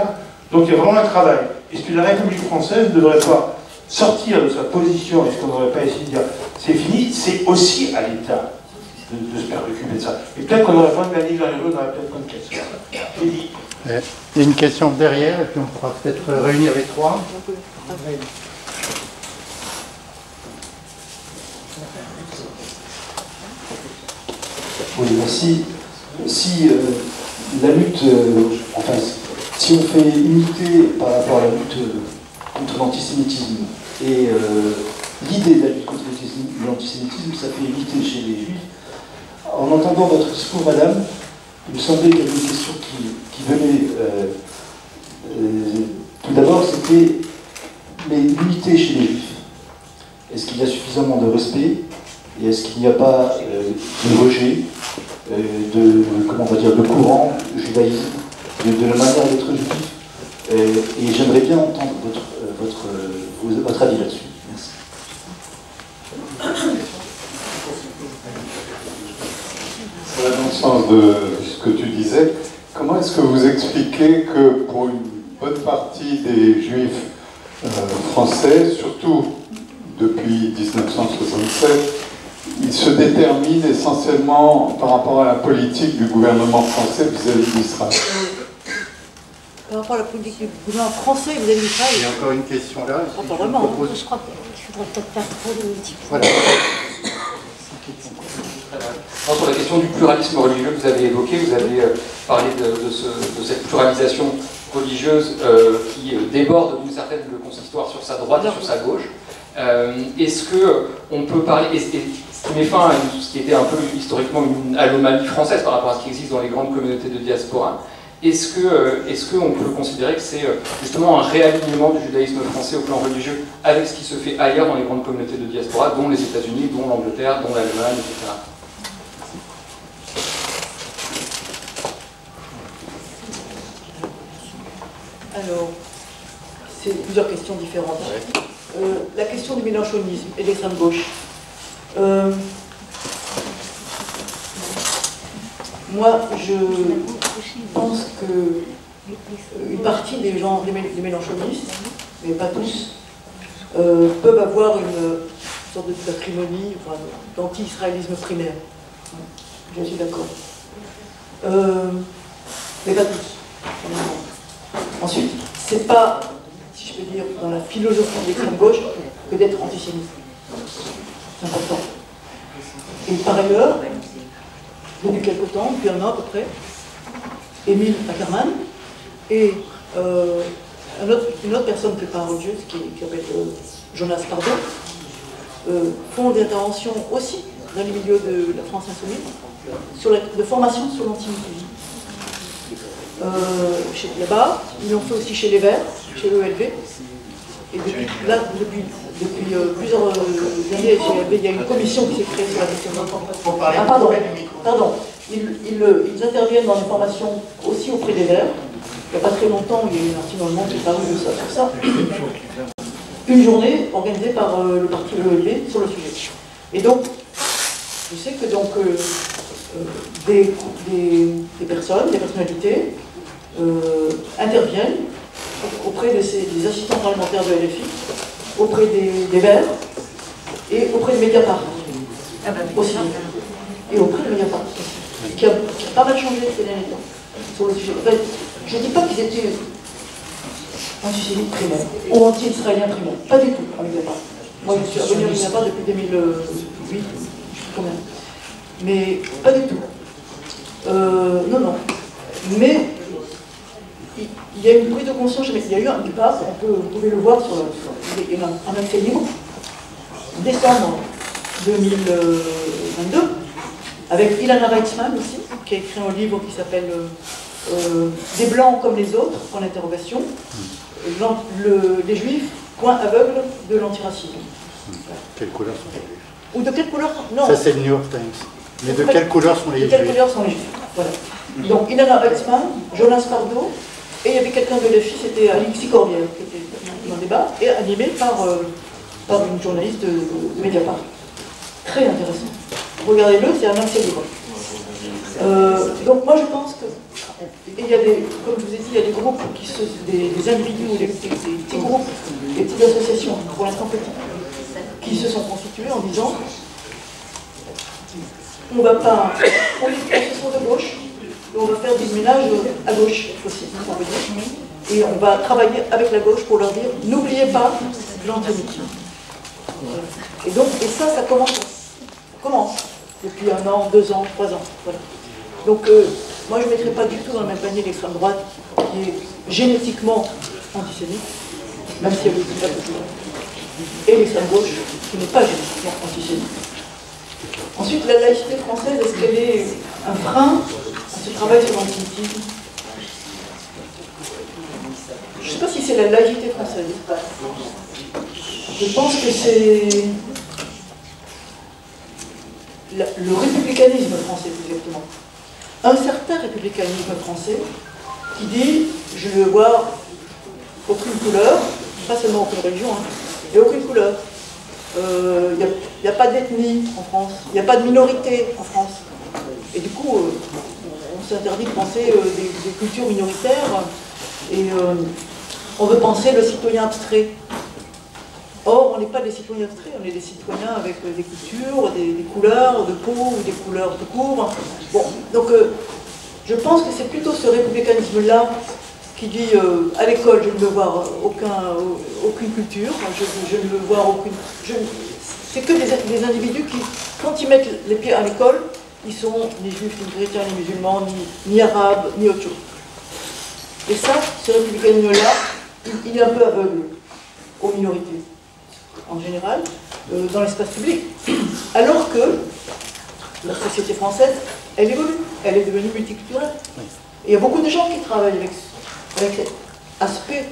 Donc il y a vraiment un travail. Est-ce que la République française ne devrait pas sortir de sa position? Est-ce qu'on n'aurait pas essayé de dire c'est fini? C'est aussi à l'État de se préoccuper de ça. Et peut-être qu'on aurait pas de gagner dans les rues, on aurait peut-être pas de question. J'ai dit. Il y a une question derrière, et puis on pourra peut-être réunir les trois. Oui, merci. Si la lutte, enfin, si on fait unité par rapport à la lutte contre l'antisémitisme et l'idée de la lutte contre l'antisémitisme, ça fait unité chez les Juifs. En entendant votre discours, madame, il me semblait qu'il y avait une question qui venait. Tout d'abord, c'était l'unité chez les Juifs. Est-ce qu'il y a suffisamment de respect et est-ce qu'il n'y a pas de rejet comment on va dire, de courant judaïsme, de la manière d'être juif, et j'aimerais bien entendre votre avis là-dessus. Merci. Dans le sens de ce que tu disais, comment est-ce que vous expliquez que pour une bonne partie des juifs français, surtout depuis 1967, ils se déterminent essentiellement par rapport à la politique du gouvernement français vis-à-vis d'Israël? Par rapport à la politique du gouvernement français vis-à-vis d'Israël. Il y a encore une question là. Pas vraiment. Je crois qu'il faudrait peut-être faire trop de multiples. Voilà. Alors, sur la question du pluralisme religieux que vous avez évoqué, vous avez parlé de cette pluralisation religieuse qui déborde d'une certaine le consistoire sur sa droite et sur sa gauche. Est-ce qu'on peut parler, est-ce qu'on met fin à ce qui était un peu historiquement une anomalie française par rapport à ce qui existe dans les grandes communautés de diaspora. Est-ce qu'on peut considérer que c'est justement un réalignement du judaïsme français au plan religieux avec ce qui se fait ailleurs dans les grandes communautés de diaspora, dont les États-Unis, dont l'Angleterre, dont l'Allemagne, etc. Alors, c'est plusieurs questions différentes. La question du mélanchonisme et de l'extrême gauche. Moi, je pense que une partie des gens, des mélanchonistes, mais pas tous, peuvent avoir une sorte d'acrimonie, enfin, d'anti-israélisme primaire. Je suis d'accord. Mais pas tous. Ensuite, c'est pas, si je peux dire, dans la philosophie de l'extrême gauche que d'être antisémite. C'est important. Et par ailleurs, depuis quelque temps, depuis un an à peu près, Émile Ackerman et une autre personne qui n'est pas religieuse, qui s'appelle Jonas Pardot, font des interventions aussi dans les milieux de la France insoumise, de formation sur l'antisémitisme. Là-bas, ils l'ont fait aussi chez les Verts, chez l'ELV. Et depuis plusieurs années, il y a une commission qui s'est créée sur la question de l'enfant. Ah, pardon. Ils interviennent dans les formations aussi auprès des Verts. Il n'y a pas très longtemps, il y a eu un article dans le Monde qui est paru de ça, sur ça. Une journée organisée par le parti l'ELV sur le sujet. Et donc, je sais que donc, des personnes, des personnalités interviennent auprès des assistants parlementaires de LFI, auprès des Verts et auprès de Mediapart aussi. Et auprès de Mediapart aussi, qui a pas mal changé ces derniers temps sur le sujet. En fait, je ne dis pas qu'ils étaient antisémites primaires ou anti-israéliens primaires, pas du tout à Mediapart. Moi je suis abonné à Mediapart depuis 2008, je sais combien. Mais pas du tout. Non. Mais il y a une prise de conscience, il y a eu un débat, vous pouvez le voir sur un accès libre, décembre 2022, avec Ilana Weitzman aussi, qui a écrit un livre qui s'appelle Des Blancs comme les autres, point d'interrogation, les Juifs, point aveugle de l'antiracisme. Quelle couleur sont les Juifs? Ou de quelle couleur? Non. Ça c'est le New York Times. Mais de quelle couleur sont les Juifs? De quelle couleur sont les Juifs? Voilà. Donc Ilana Weitzman, Jonas Pardot, et il y avait quelqu'un de l'EFI, c'était Alexis Corbière, qui était dans le débat, et animé par une journaliste de Mediapart. Très intéressant. Regardez-le, c'est un accès libre. Donc moi je pense que, il y a comme je vous ai dit, il y a des groupes, des individus, des petits groupes, des petites associations, pour l'instant petites, qui se sont constitués en disant on va pas, on est de gauche, et on va faire du ménage à gauche aussi, on veut dire. Et on va travailler avec la gauche pour leur dire n'oubliez pas l'antisémitisme. Et donc, ça commence depuis 1 an, 2 ans, 3 ans. Voilà. Donc, moi je ne mettrai pas du tout dans le même panier l'extrême droite qui est génétiquement antisémite, même si elle ne le dit pas toujours, et l'extrême gauche qui n'est pas génétiquement antisémite. Ensuite, la laïcité française, est-ce qu'elle est un frein à ce travail sur l'antisémitisme? Je ne sais pas si c'est la laïcité française. Je pense que c'est le républicanisme français, plus exactement. Un certain républicanisme français qui dit je ne veux voir aucune couleur, pas seulement aucune religion, mais aucune couleur. Il n'y a pas d'ethnie en France, il n'y a pas de minorité en France. Et du coup, on s'interdit de penser des cultures minoritaires et on veut penser le citoyen abstrait. Or, on n'est pas des citoyens abstraits, on est des citoyens avec des cultures, des couleurs de peau ou des couleurs de cour. Bon, donc je pense que c'est plutôt ce républicanisme-là qui dit à l'école, je ne veux voir aucune culture, je ne veux voir aucune... C'est que des individus qui, quand ils mettent les pieds à l'école, ils sont ni juifs, ni chrétiens, ni musulmans, ni arabes, ni autre chose. Et ça, ce républicanisme-là, il est un peu aveugle aux minorités, en général, dans l'espace public. Alors que la société française, elle évolue, elle est devenue multiculturelle. Et il y a beaucoup de gens qui travaillent avec cet aspect,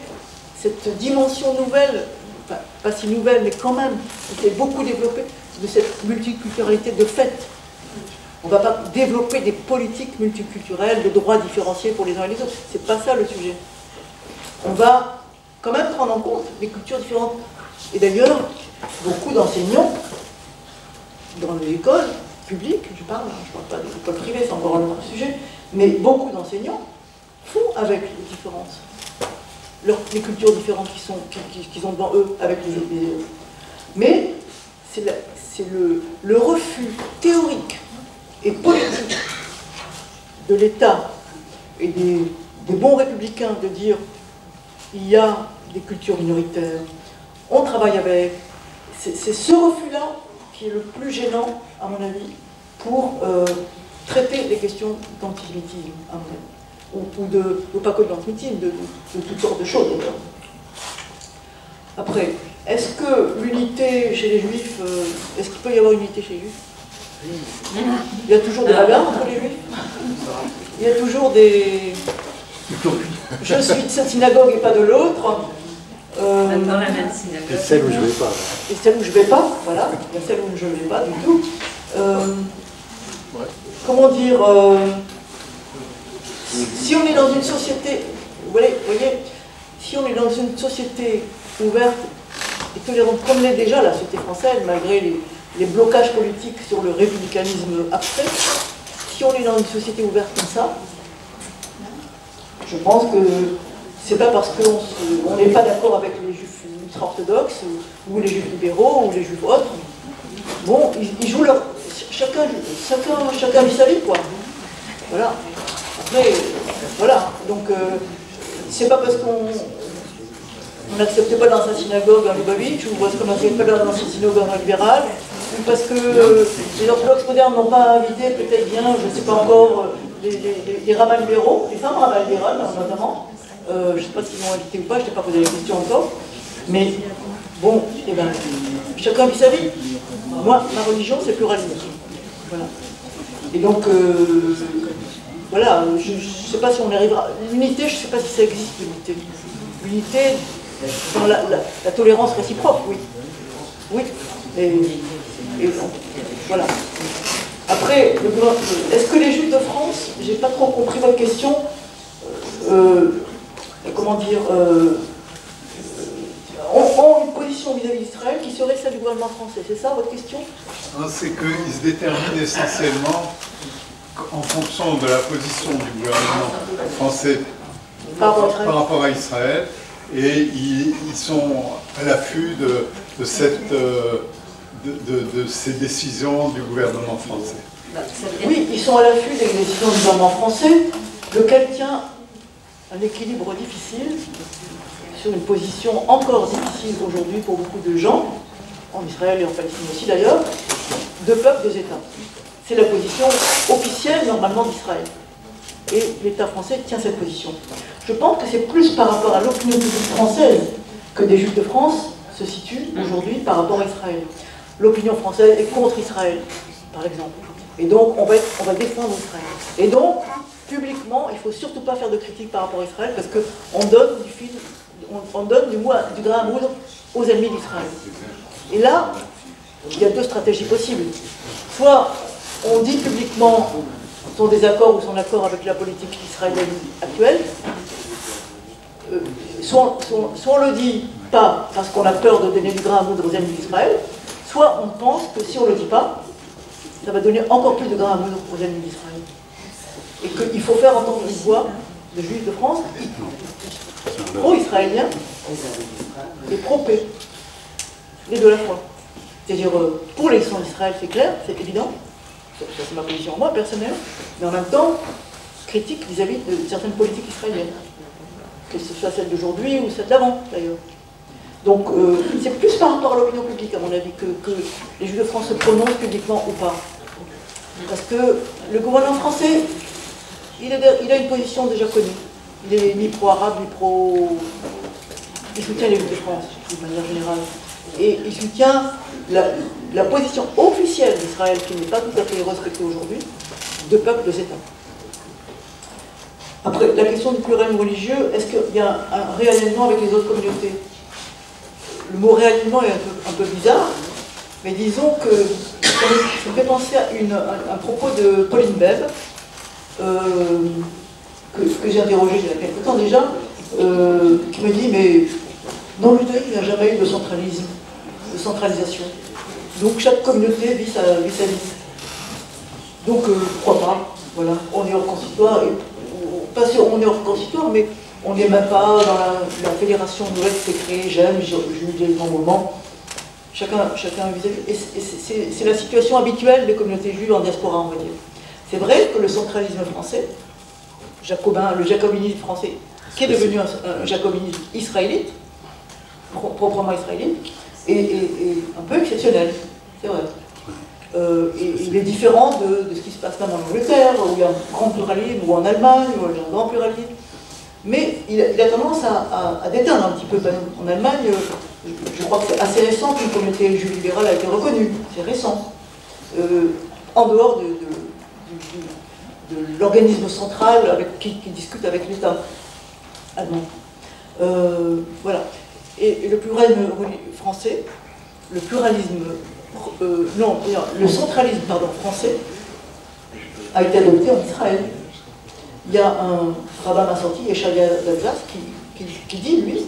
cette dimension nouvelle, enfin, pas si nouvelle, mais quand même, qui est beaucoup développée, de cette multiculturalité de fait. On ne va pas développer des politiques multiculturelles, de droits différenciés pour les uns et les autres. C'est pas ça le sujet. On va quand même prendre en compte des cultures différentes. Et d'ailleurs, beaucoup d'enseignants, dans les écoles publiques, je parle pas des écoles privées, c'est encore un autre sujet, mais beaucoup d'enseignants font avec les différences. Les cultures différentes qu'ils ont devant eux, avec les autres. Mais c'est le refus théorique et politique de l'État et des bons républicains de dire il y a des cultures minoritaires, on travaille avec. C'est ce refus-là qui est le plus gênant, à mon avis, pour traiter les questions d'antisémitisme, à mon avis. Ou pas que de l'antisémitisme, de toutes sortes de choses. Après, est-ce que l'unité chez les Juifs, est-ce qu'il peut y avoir une unité chez les Juifs? Il y a toujours des bagarres entre les Juifs. Il y a toujours des... Je suis de cette synagogue et pas de l'autre. Dans la même synagogue. Et celle où je ne vais pas. Et celle où je ne vais pas, voilà. Il y a celle où je ne vais pas du tout. Comment dire si on est dans une société... Vous voyez, si on est dans une société ouverte et tolérante, comme l'est déjà la société française, malgré les blocages politiques sur le républicanisme abstrait, si on est dans une société ouverte comme ça, je pense que c'est pas parce qu'on n'est pas d'accord avec les juifs ultra-orthodoxes, ou les juifs libéraux, ou les juifs autres. Bon, ils jouent leur... Chacun vit sa vie, quoi. Voilà. Après, voilà. Donc, c'est pas parce qu'on n'accepte pas dans sa synagogue un Lubavitch, ou parce qu'on n'accepte pas dans sa synagogue un libéral, ou parce que les orthodoxes modernes n'ont pas invité, peut-être bien, je ne sais pas encore, les rabbins libéraux, les femmes rabbins libérales, notamment. Je ne sais pas s'ils l'ont invité ou pas, je n'ai pas posé la question encore. Mais, bon, eh ben, chacun vit sa vie. Moi, ma religion, c'est pluralisme. Voilà. Et donc, voilà, je ne sais pas si on arrivera... L'unité, je ne sais pas si ça existe, l'unité. L'unité, dans la tolérance réciproque, oui. Oui. Et voilà. Après, est-ce que les Juifs de France, j'ai pas trop compris votre question, comment dire, ont une position vis-à-vis d'Israël qui serait celle du gouvernement français. C'est ça votre question? C'est qu'ils se déterminent essentiellement en fonction de la position du gouvernement français par rapport à Israël, et ils sont à l'affût de ces décisions du gouvernement français. Oui, ils sont à l'affût des décisions du gouvernement français, lequel tient un équilibre difficile sur une position encore difficile aujourd'hui pour beaucoup de gens, en Israël et en Palestine aussi d'ailleurs, deux peuples, deux États. C'est la position officielle normalement d'Israël. Et l'État français tient cette position. Je pense que c'est plus par rapport à l'opinion publique française que des Juifs de France se situent aujourd'hui par rapport à Israël. L'opinion française est contre Israël, par exemple. Et donc, on va défendre Israël. Et donc, publiquement, il ne faut surtout pas faire de critiques par rapport à Israël, parce qu'on donne du grain à moudre aux ennemis d'Israël. Et là, il y a deux stratégies possibles. Soit on dit publiquement son désaccord ou son accord avec la politique israélienne actuelle, soit on le dit pas parce qu'on a peur de donner du grain à moudre aux ennemis d'Israël, soit on pense que si on ne le dit pas, ça va donner encore plus de grain à moudre aux ennemis d'Israël. Et qu'il faut faire entendre une voix de Juifs de France, pro-israéliens et pro-paix. Les deux à la fois. C'est-à-dire, pour l'élection d'Israël, c'est clair, c'est évident. Ça, c'est ma position, moi, personnelle. Mais en même temps, critique vis-à-vis de certaines politiques israéliennes. Que ce soit celle d'aujourd'hui ou celle d'avant, d'ailleurs. Donc, c'est plus par rapport à l'opinion publique, à mon avis, que les Juifs de France se prononcent publiquement ou pas. Parce que le gouvernement français, il a une position déjà connue. Il n'est ni pro-arabe, ni pro... Il soutient les Juifs de France, de manière générale. Et il soutient la position officielle d'Israël, qui n'est pas tout à fait respectée aujourd'hui, de peuple, de États. Après, la question du pluralisme religieux, est-ce qu'il y a un réalignement avec les autres communautés? Le mot réalignement est un peu bizarre, mais disons que ça me fait penser à un propos de Pauline Bève, que j'ai interrogé il y a quelque temps déjà, qui me dit, mais dans le judaïsme, il n'y a jamais eu de centralisme, de centralisation. Donc chaque communauté vit sa vie. Donc pourquoi pas, voilà, on est hors consistoire, pas sûr, on est hors consistoire, mais on n'est même pas dans la fédération nouvelle qui s'est créée, j'aime, j'ai eu des grands moments. Chacun vis-à-vis. Et c'est la situation habituelle des communautés juives en diaspora, on va dire. C'est vrai que le centralisme français, le jacobinisme français, qui est devenu un jacobinisme israélite, proprement israélite, est un peu exceptionnel, c'est vrai. Et il est différent de ce qui se passe même en Angleterre, où il y a un grand pluralisme, ou en Allemagne, où il y a un grand pluralisme. Mais il a tendance à déteindre un petit peu. En Allemagne, je crois que c'est assez récent qu'une communauté juive libérale a été reconnue. C'est récent. En dehors de l'organisme central qui discute avec l'État allemand. Voilà. Et le pluralisme français, le centralisme français a été adopté en Israël. Il y a un rabbin assorti, Yeshaïa d'Alsace, qui dit, lui, je ne sais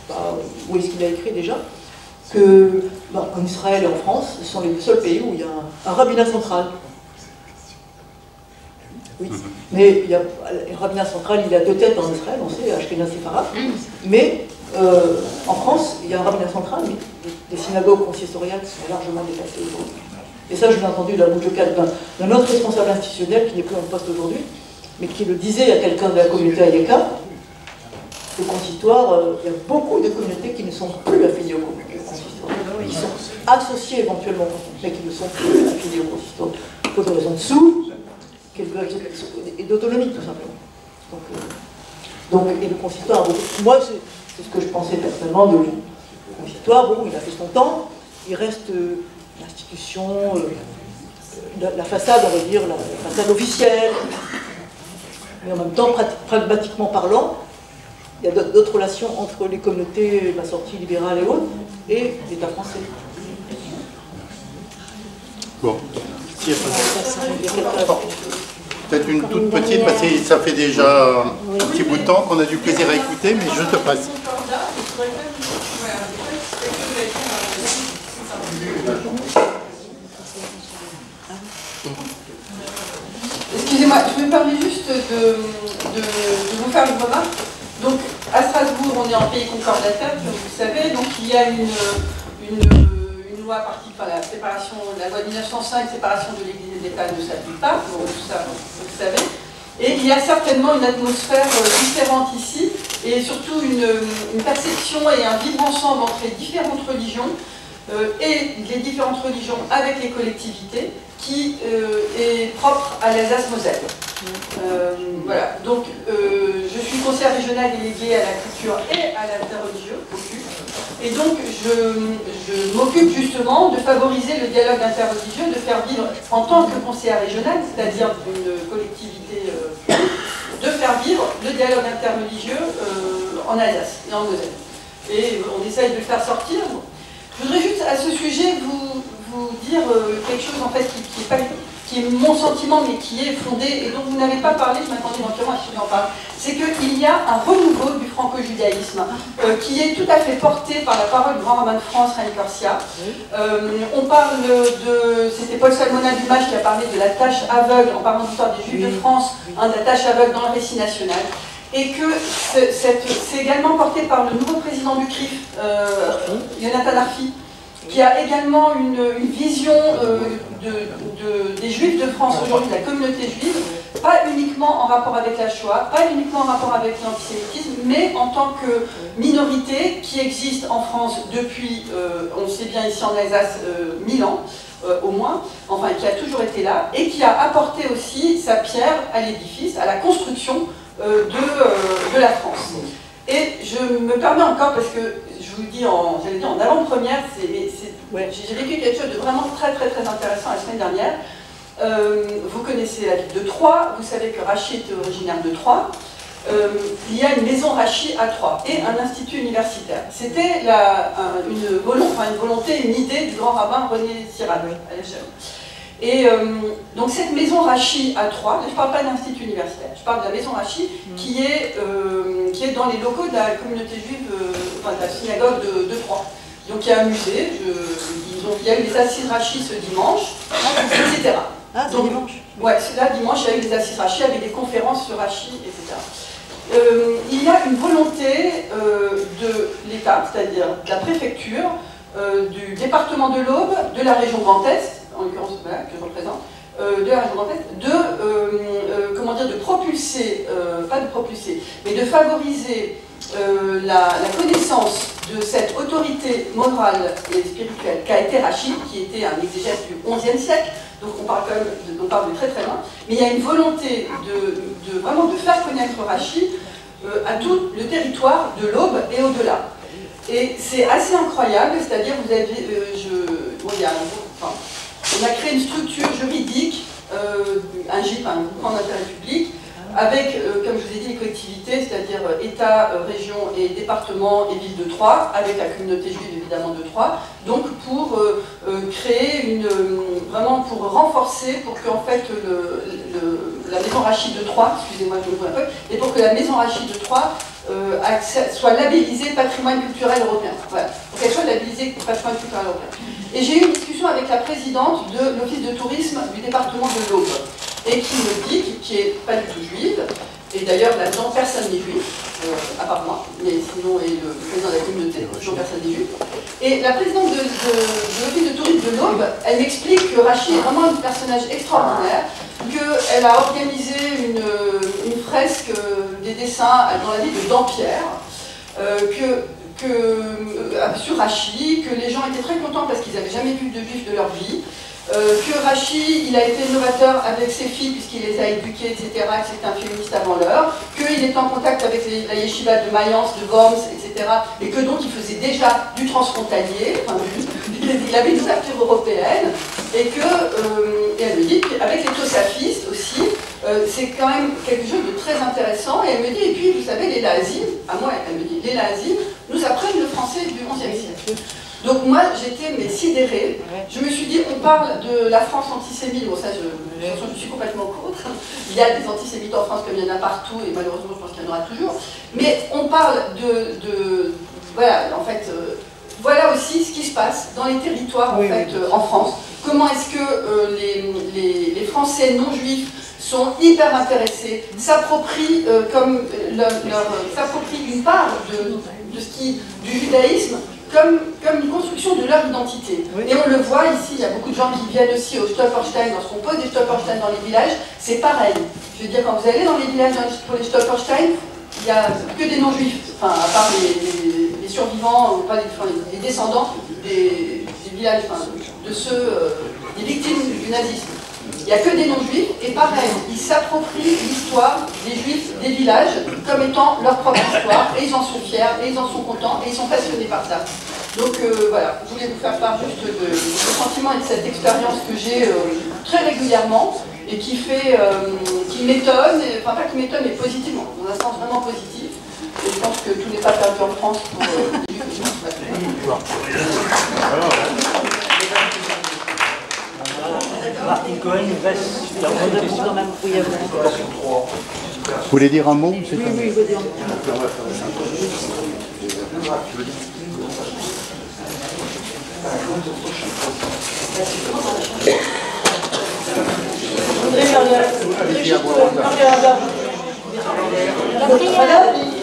pas où est-ce qu'il a écrit déjà, que en Israël et en France, ce sont les deux seuls pays où il y a un rabbinat central. Oui, mais le rabbinat central, il a deux têtes en Israël, on sait, Ashkenaz et Sepharad, mais en France, il y a un rabbinat central, mais des synagogues consistoriales sont largement dépassées aujourd'hui. Et ça, je l'ai entendu de la bouche d'un autre responsable institutionnel qui n'est plus en poste aujourd'hui, mais qui le disait à quelqu'un de la communauté Ayeka, au consistoire, il y a beaucoup de communautés qui ne sont plus affiliées au consistoire. Ils sont associés éventuellement, mais qui ne sont plus affiliés au consistoire. Pour des raisons de sous, et d'autonomie tout simplement. Donc, et le consistoire, moi c'est ce que je pensais personnellement de lui. Le consistoire, bon, il a fait son temps, il reste l'institution, la façade, on va dire, la façade officielle. Mais en même temps, pragmatiquement parlant, il y a d'autres relations entre les communautés, la sortie libérale et autres, et l'État français. Bon. Peut-être une toute petite, parce que ça fait déjà un petit bout de temps qu'on a du plaisir à écouter, mais je te passe. Excusez-moi, je me permets juste de vous faire une remarque. Donc, à Strasbourg, on est en pays concordataire, comme vous le savez, donc il y a une loi partie par la séparation, la loi de 1905, séparation de l'Église et de l'État ne s'applique pas, bon, tout ça, vous le savez. Et il y a certainement une atmosphère différente ici, et surtout une perception et un vivre ensemble entre les différentes religions, et les différentes religions avec les collectivités, qui est propre à l'Alsace-Moselle. Voilà, donc je suis conseillère régionale déléguée à la culture et à l'interreligieux, et donc je m'occupe justement de favoriser le dialogue interreligieux, de faire vivre en tant que conseillère régionale, c'est-à-dire d'une collectivité, de faire vivre le dialogue interreligieux en Alsace et en Moselle. Et on essaye de le faire sortir. Je voudrais juste à ce sujet vous dire quelque chose en fait qui est mon sentiment mais qui est fondé et dont vous n'avez pas parlé, je m'attendais éventuellement à ce que j'en parle, c'est qu'il y a un renouveau du franco-judaïsme qui est tout à fait porté par la parole du grand rabbin de France, Reine Corsia. On parle c'était Paul Salmona Dumas qui a parlé de la tâche aveugle en parlant de l'histoire des Juifs de France, de la tâche aveugle dans le récit national. Et que c'est également porté par le nouveau président du CRIF, Yonatan Arfi, qui a également une vision des Juifs de France aujourd'hui, de la communauté juive, pas uniquement en rapport avec la Shoah, pas uniquement en rapport avec l'antisémitisme, mais en tant que minorité qui existe en France depuis, on le sait bien ici en Alsace, 1000 ans, au moins, enfin qui a toujours été là, et qui a apporté aussi sa pierre à l'édifice, à la construction de la France. Et je me permets encore, parce que je vous le dis j'allais dire en avant-première, j'ai vécu quelque chose de vraiment très très très intéressant la semaine dernière. Vous connaissez la ville de Troyes, vous savez que Rachy était originaire de Troyes. Il y a une maison Rachy à Troyes et un institut universitaire. C'était une volonté, une idée du grand rabbin René Sirad à l'échelle. Et donc cette maison Rachy à Troyes, je ne parle pas d'institut universitaire, je parle de la maison Rachy qui est dans les locaux de la communauté juive, enfin de la synagogue de Troyes. Donc il y a un musée, il y a eu les assises Rachy ce dimanche, etc. Ah, c'est dimanche. Ouais, là dimanche il y a eu les assises Rachy avec des conférences sur Rachy, etc. Il y a une volonté de l'État, c'est-à-dire de la préfecture, du département de l'Aube, de la région Grand Est, en l'occurrence voilà, que je représente, de la région Grand Est, comment dire, de propulser, pas de propulser, mais de favoriser la connaissance de cette autorité morale et spirituelle qu'a été Rachid, qui était un exégète du XIe siècle, donc on parle quand même on parle de très très loin, mais il y a une volonté vraiment de faire connaître Rachid à tout le territoire de l'Aube et au-delà. Et c'est assez incroyable, c'est-à-dire vous avez, on a créé une structure juridique, un GIP, un groupement d'intérêt public, avec, comme je vous ai dit, les collectivités, c'est-à-dire État, région et département et ville de Troyes, avec la communauté juive évidemment de Troyes, donc pour créer vraiment pour renforcer, pour que en fait la maison Rachid de Troyes, excusez-moi je me trompe un peu, et pour que la maison Rachid de Troyes soit labellisée patrimoine culturel européen. Voilà, pour qu'elle soit labellisée patrimoine culturel européen. Et j'ai eu une discussion avec la présidente de l'office de tourisme du département de l'Aube, et qui me dit, qui n'est pas du tout juive, et d'ailleurs là-dedans personne n'est juif, à part moi, mais sinon et le président de la communauté, sinon personne n'est juif. Et la présidente de l'office de tourisme de l'Aube, elle m'explique que Rachid est vraiment un personnage extraordinaire, qu'elle a organisé une fresque des dessins dans la ville de Dampierre, sur Rachid, que les gens étaient très contents parce qu'ils n'avaient jamais vu de juifs de leur vie, que Rachid, il a été novateur avec ses filles puisqu'il les a éduquées, etc., que c'était un féministe avant l'heure, qu'il était en contact avec la yeshiva de Mayence, de Worms, etc., et que donc il faisait déjà du transfrontalier, enfin, il avait une ouverture européenne, et elle me dit qu'avec les tosafistes aussi, c'est quand même quelque chose de très intéressant, et elle me dit, et puis vous savez, les Lazim, à moi elle me dit, les Lazim nous apprennent le français du XIe siècle. Donc moi j'étais sidérée, je me suis dit on parle de la France antisémite, bon ça je suis complètement contre, il y a des antisémites en France comme il y en a partout et malheureusement je pense qu'il y en aura toujours, mais on parle voilà en fait, voilà aussi ce qui se passe dans les territoires en fait en France, comment est-ce que les Français non juifs sont hyper intéressés, s'approprient s'approprient une part du judaïsme comme une construction de leur identité. Et on le voit ici, il y a beaucoup de gens qui viennent aussi au Stolperstein, lorsqu'on pose des Stolperstein dans les villages, c'est pareil. Je veux dire, quand vous allez dans les villages pour les Stolperstein, il n'y a que des non-juifs, enfin, à part les survivants, ou pas les descendants des villages, enfin, de ceux, des victimes du nazisme. Il n'y a que des non-juifs, et pareil, ils s'approprient l'histoire des juifs des villages comme étant leur propre histoire, et ils en sont fiers, et ils en sont contents, et ils sont passionnés par ça. Donc voilà, je voulais vous faire part juste de ce sentiment et de cette expérience que j'ai très régulièrement, et qui m'étonne, enfin pas qui m'étonne, mais positivement, dans un sens vraiment positif. Et je pense que tout n'est pas perdu en France pour les juifs. Martin Cohen, il reste une question. Vous voulez dire un mot? Oui, je veux dire un mot.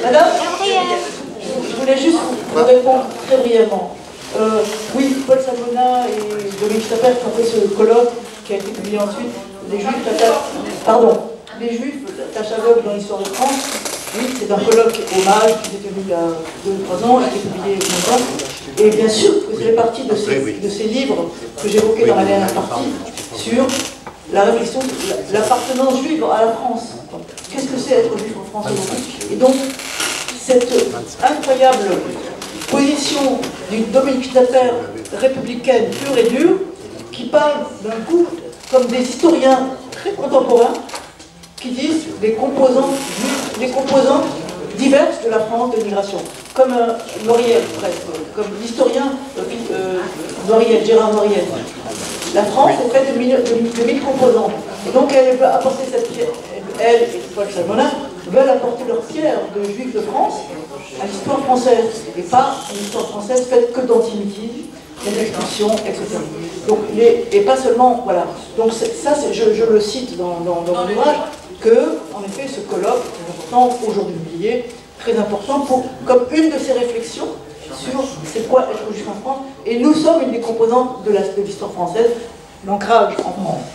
Madame, je voulais juste vous répondre très brièvement. Oui, Paul Salmona et Dominique Stapper qui ont fait ce colloque qui a été publié ensuite, les Juifs, les Juifs, tâche aveugle dans l'histoire de France. Oui, c'est un colloque hommage qui s'est tenu il y a 2 ou 3 ans, qui a été publié longtemps. Et bien sûr que ça fait partie de ces livres que j'évoquais dans la dernière partie sur la réflexion de l'appartenance juive à la France. Qu'est-ce que c'est être juif en France aujourd'hui? Et donc, cette incroyable position d'une dominataire républicaine pure et dure, qui parle d'un coup comme des historiens très contemporains qui disent les composantes diverses de la France de l'immigration. Comme Noriel, presque, comme l'historien Gérard Noriel. La France est faite de 1000 composantes. Et donc elle veut apporter cette pierre, elle et Paul Salmonin veulent apporter leur pierre de juifs de France à l'histoire française, et pas une histoire française faite que d'antisémitisme, d'expulsion, etc. Donc, et pas seulement, voilà. Donc ça, je le cite dans mon ouvrage, que, en effet, ce colloque est important, aujourd'hui oublié, très important, comme une de ces réflexions sur c'est quoi être juif en France, et nous sommes une des composantes de l'histoire française, l'ancrage en France.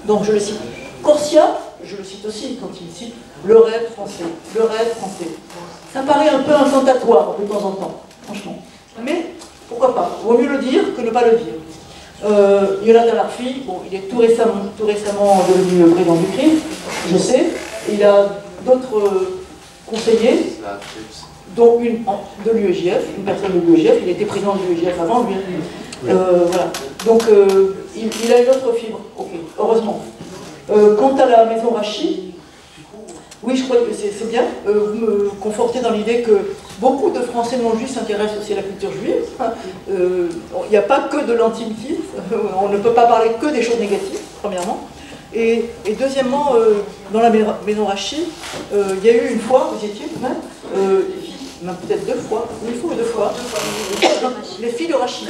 Donc je le cite. Corsia, je le cite aussi quand il cite le rêve français, le rêve français. Ça paraît un peu incantatoire de temps en temps, franchement. Mais pourquoi pas? Vaut mieux le dire que ne pas le dire. Yonatan Arfi, bon, il est tout récemment devenu président du CRIF, je sais. Il a d'autres conseillers, dont une de l'UEJF, une personne de l'UEJF. Il était président de l'UEJF avant lui. Voilà. Donc il a une autre fibre, ok, heureusement. Quant à la maison Rachid, oui, je crois que c'est bien. Vous me confortez dans l'idée que beaucoup de Français non-juifs s'intéressent aussi à la culture juive. Il n'y a pas que de l'antisémitisme. On ne peut pas parler que des choses négatives, premièrement. Et deuxièmement, dans la maison Rachid, il y a eu une fois, vous y étiez même, peut-être 2 fois, une fois ou 2 fois, les filles de Rachid,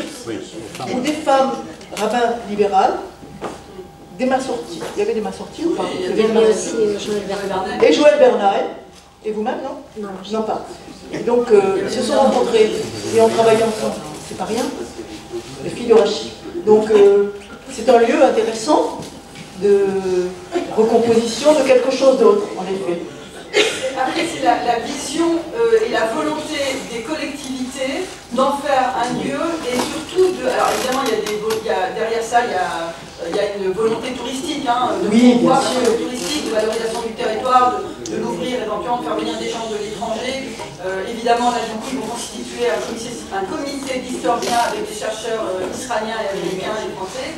ou des femmes rabbins libérales, des mains sorties. Il y avait des mains sorties ou pas? Il y avait aussi Joël Bernard. Et Joël Bernard. Et vous-même, non? Non. Non, pas. Et donc, ils se sont rencontrés et ont travaillé ensemble. C'est pas rien. Les filles de Rachid. Donc, c'est un lieu intéressant de recomposition de quelque chose d'autre, en effet. Après, c'est la vision et la volonté des collectivités d'en faire un lieu et surtout de. Alors évidemment, derrière ça, il y a une volonté touristique, de promouvoir la volonté touristique, de valorisation du territoire, de l'ouvrir éventuellement, de faire venir des gens de l'étranger. Évidemment, là, du coup, ils vont constituer un comité d'historiens avec des chercheurs israéliens et américains et français.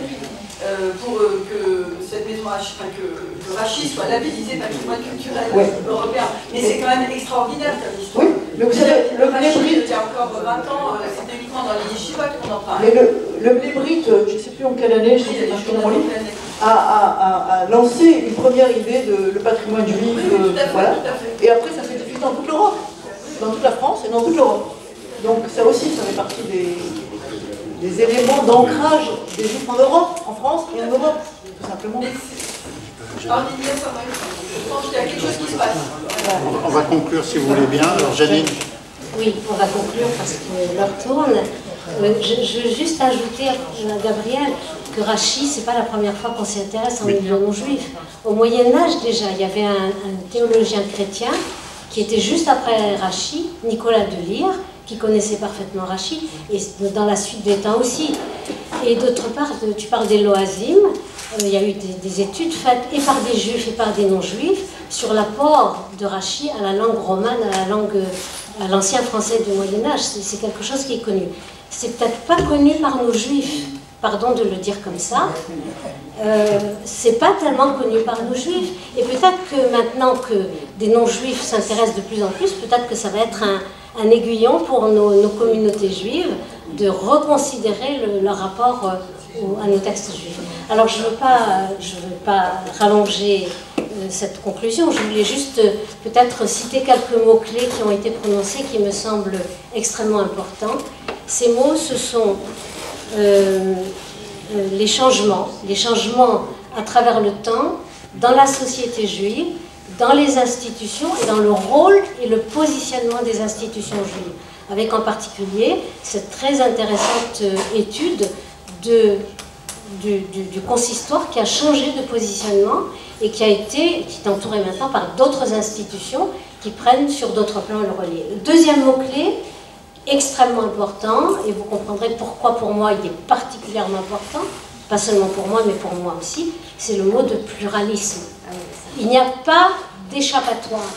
Pour que cette maison que Rachid soit labellisée patrimoine culturel européen. Mais c'est quand même extraordinaire comme histoire. Oui, mais vous savez, le Rachid, il y a encore 20 ans, c'était uniquement dans les yeshivot qu'on en parlait. Mais le Blébrit, je ne sais plus en quelle année, je sais pas dans mon livre, a lancé une première idée de le patrimoine juif. Voilà. Et après, ça s'est diffusé dans toute l'Europe, dans toute la France et dans toute l'Europe. Donc ça aussi, ça fait partie des éléments d'ancrage des juifs en Europe, en France et en Europe, tout simplement. Je pense qu'il y a quelque chose qui se passe. On va conclure si vous voulez bien. Alors Janine. Oui, on va conclure parce que l'heure tourne. Je veux juste ajouter à Gabriel que Rachid, c'est pas la première fois qu'on s'y intéresse en milieu non-juif. Au Moyen-Âge déjà, il y avait un théologien chrétien qui était juste après Rachid, Nicolas de Lyre, qui connaissait parfaitement Rachid, et dans la suite des temps aussi. Et d'autre part, tu parles des Loazim, il y a eu des études faites et par des juifs et par des non-juifs sur l'apport de Rachid à la langue romane, à l'ancien français du Moyen-Âge. C'est quelque chose qui est connu. C'est peut-être pas connu par nos juifs, pardon de le dire comme ça. C'est pas tellement connu par nos juifs. Et peut-être que maintenant que des non-juifs s'intéressent de plus en plus, peut-être que ça va être un aiguillon pour nos communautés juives de reconsidérer leur rapport à nos textes juifs. Alors je ne veux pas rallonger cette conclusion, je voulais juste peut-être citer quelques mots-clés qui ont été prononcés qui me semblent extrêmement importants. Ces mots, ce sont les changements à travers le temps, dans la société juive, dans les institutions et dans le rôle et le positionnement des institutions juives, avec en particulier cette très intéressante étude du consistoire qui a changé de positionnement et qui est entouré maintenant par d'autres institutions qui prennent sur d'autres plans le relais. Le deuxième mot-clé, extrêmement important, et vous comprendrez pourquoi pour moi il est particulièrement important, pas seulement pour moi mais pour moi aussi, c'est le mot de pluralisme. Il n'y a pas d'échappatoire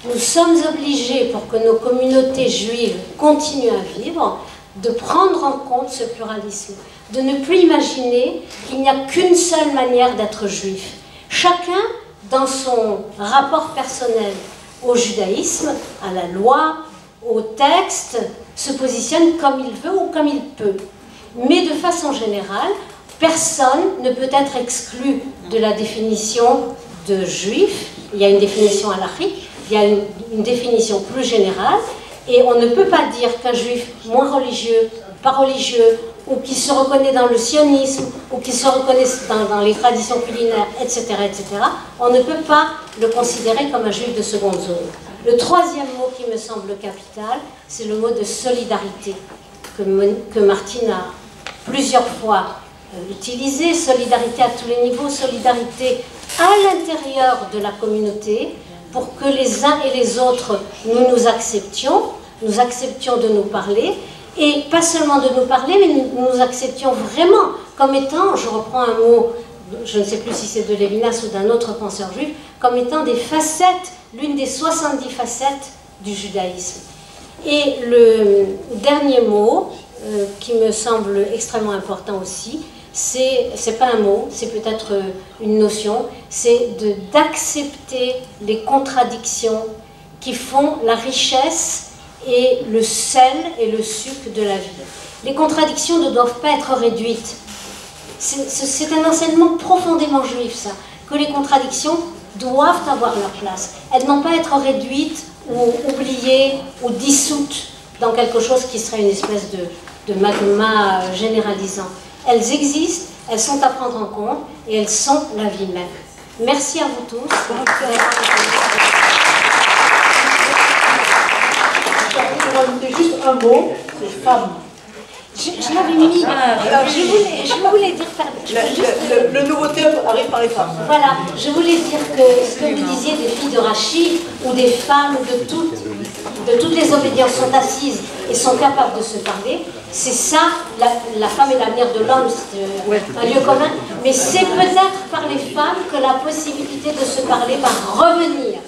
nous sommes obligés, pour que nos communautés juives continuent à vivre, de prendre en compte ce pluralisme, de ne plus imaginer qu'il n'y a qu'une seule manière d'être juif. Chacun, dans son rapport personnel au judaïsme, à la loi, au texte, se positionne comme il veut ou comme il peut. Mais de façon générale, personne ne peut être exclu de la définition de juif. Il y a une définition halachique, il y a une définition plus générale, et on ne peut pas dire qu'un juif moins religieux, pas religieux, ou qui se reconnaît dans le sionisme, ou qui se reconnaît dans les traditions culinaires, etc., etc., on ne peut pas le considérer comme un juif de seconde zone. Le troisième mot qui me semble capital, c'est le mot de solidarité, que Martine a plusieurs fois utilisé, solidarité à tous les niveaux, solidarité à l'intérieur de la communauté, pour que les uns et les autres, nous acceptions de nous parler, et pas seulement de nous parler, mais nous acceptions vraiment comme étant, je reprends un mot, je ne sais plus si c'est de Lévinas ou d'un autre penseur juif, comme étant des facettes, l'une des 70 facettes du judaïsme. Et le dernier mot, qui me semble extrêmement important aussi, c'est pas un mot, c'est peut-être une notion, c'est d'accepter les contradictions qui font la richesse et le sel et le sucre de la vie. Les contradictions ne doivent pas être réduites. C'est un enseignement profondément juif, ça, que les contradictions doivent avoir leur place. Elles n'ont pas à être réduites ou oubliées ou dissoutes dans quelque chose qui serait une espèce de magma généralisant. Elles existent, elles sont à prendre en compte et elles sont la vie même. Merci à vous tous. Je vais rajouter juste un mot, c'est femme. Je l'avais mis. Je voulais dire. Le nouveau terme arrive par les femmes. Voilà, je voulais dire que ce que vous disiez des filles de Rachid ou des femmes de toutes les obédiences sont assises et sont capables de se parler, c'est ça, la femme est l'avenir de l'homme, c'est un lieu commun, mais c'est peut-être par les femmes que la possibilité de se parler va revenir.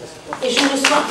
Et je le souhaite.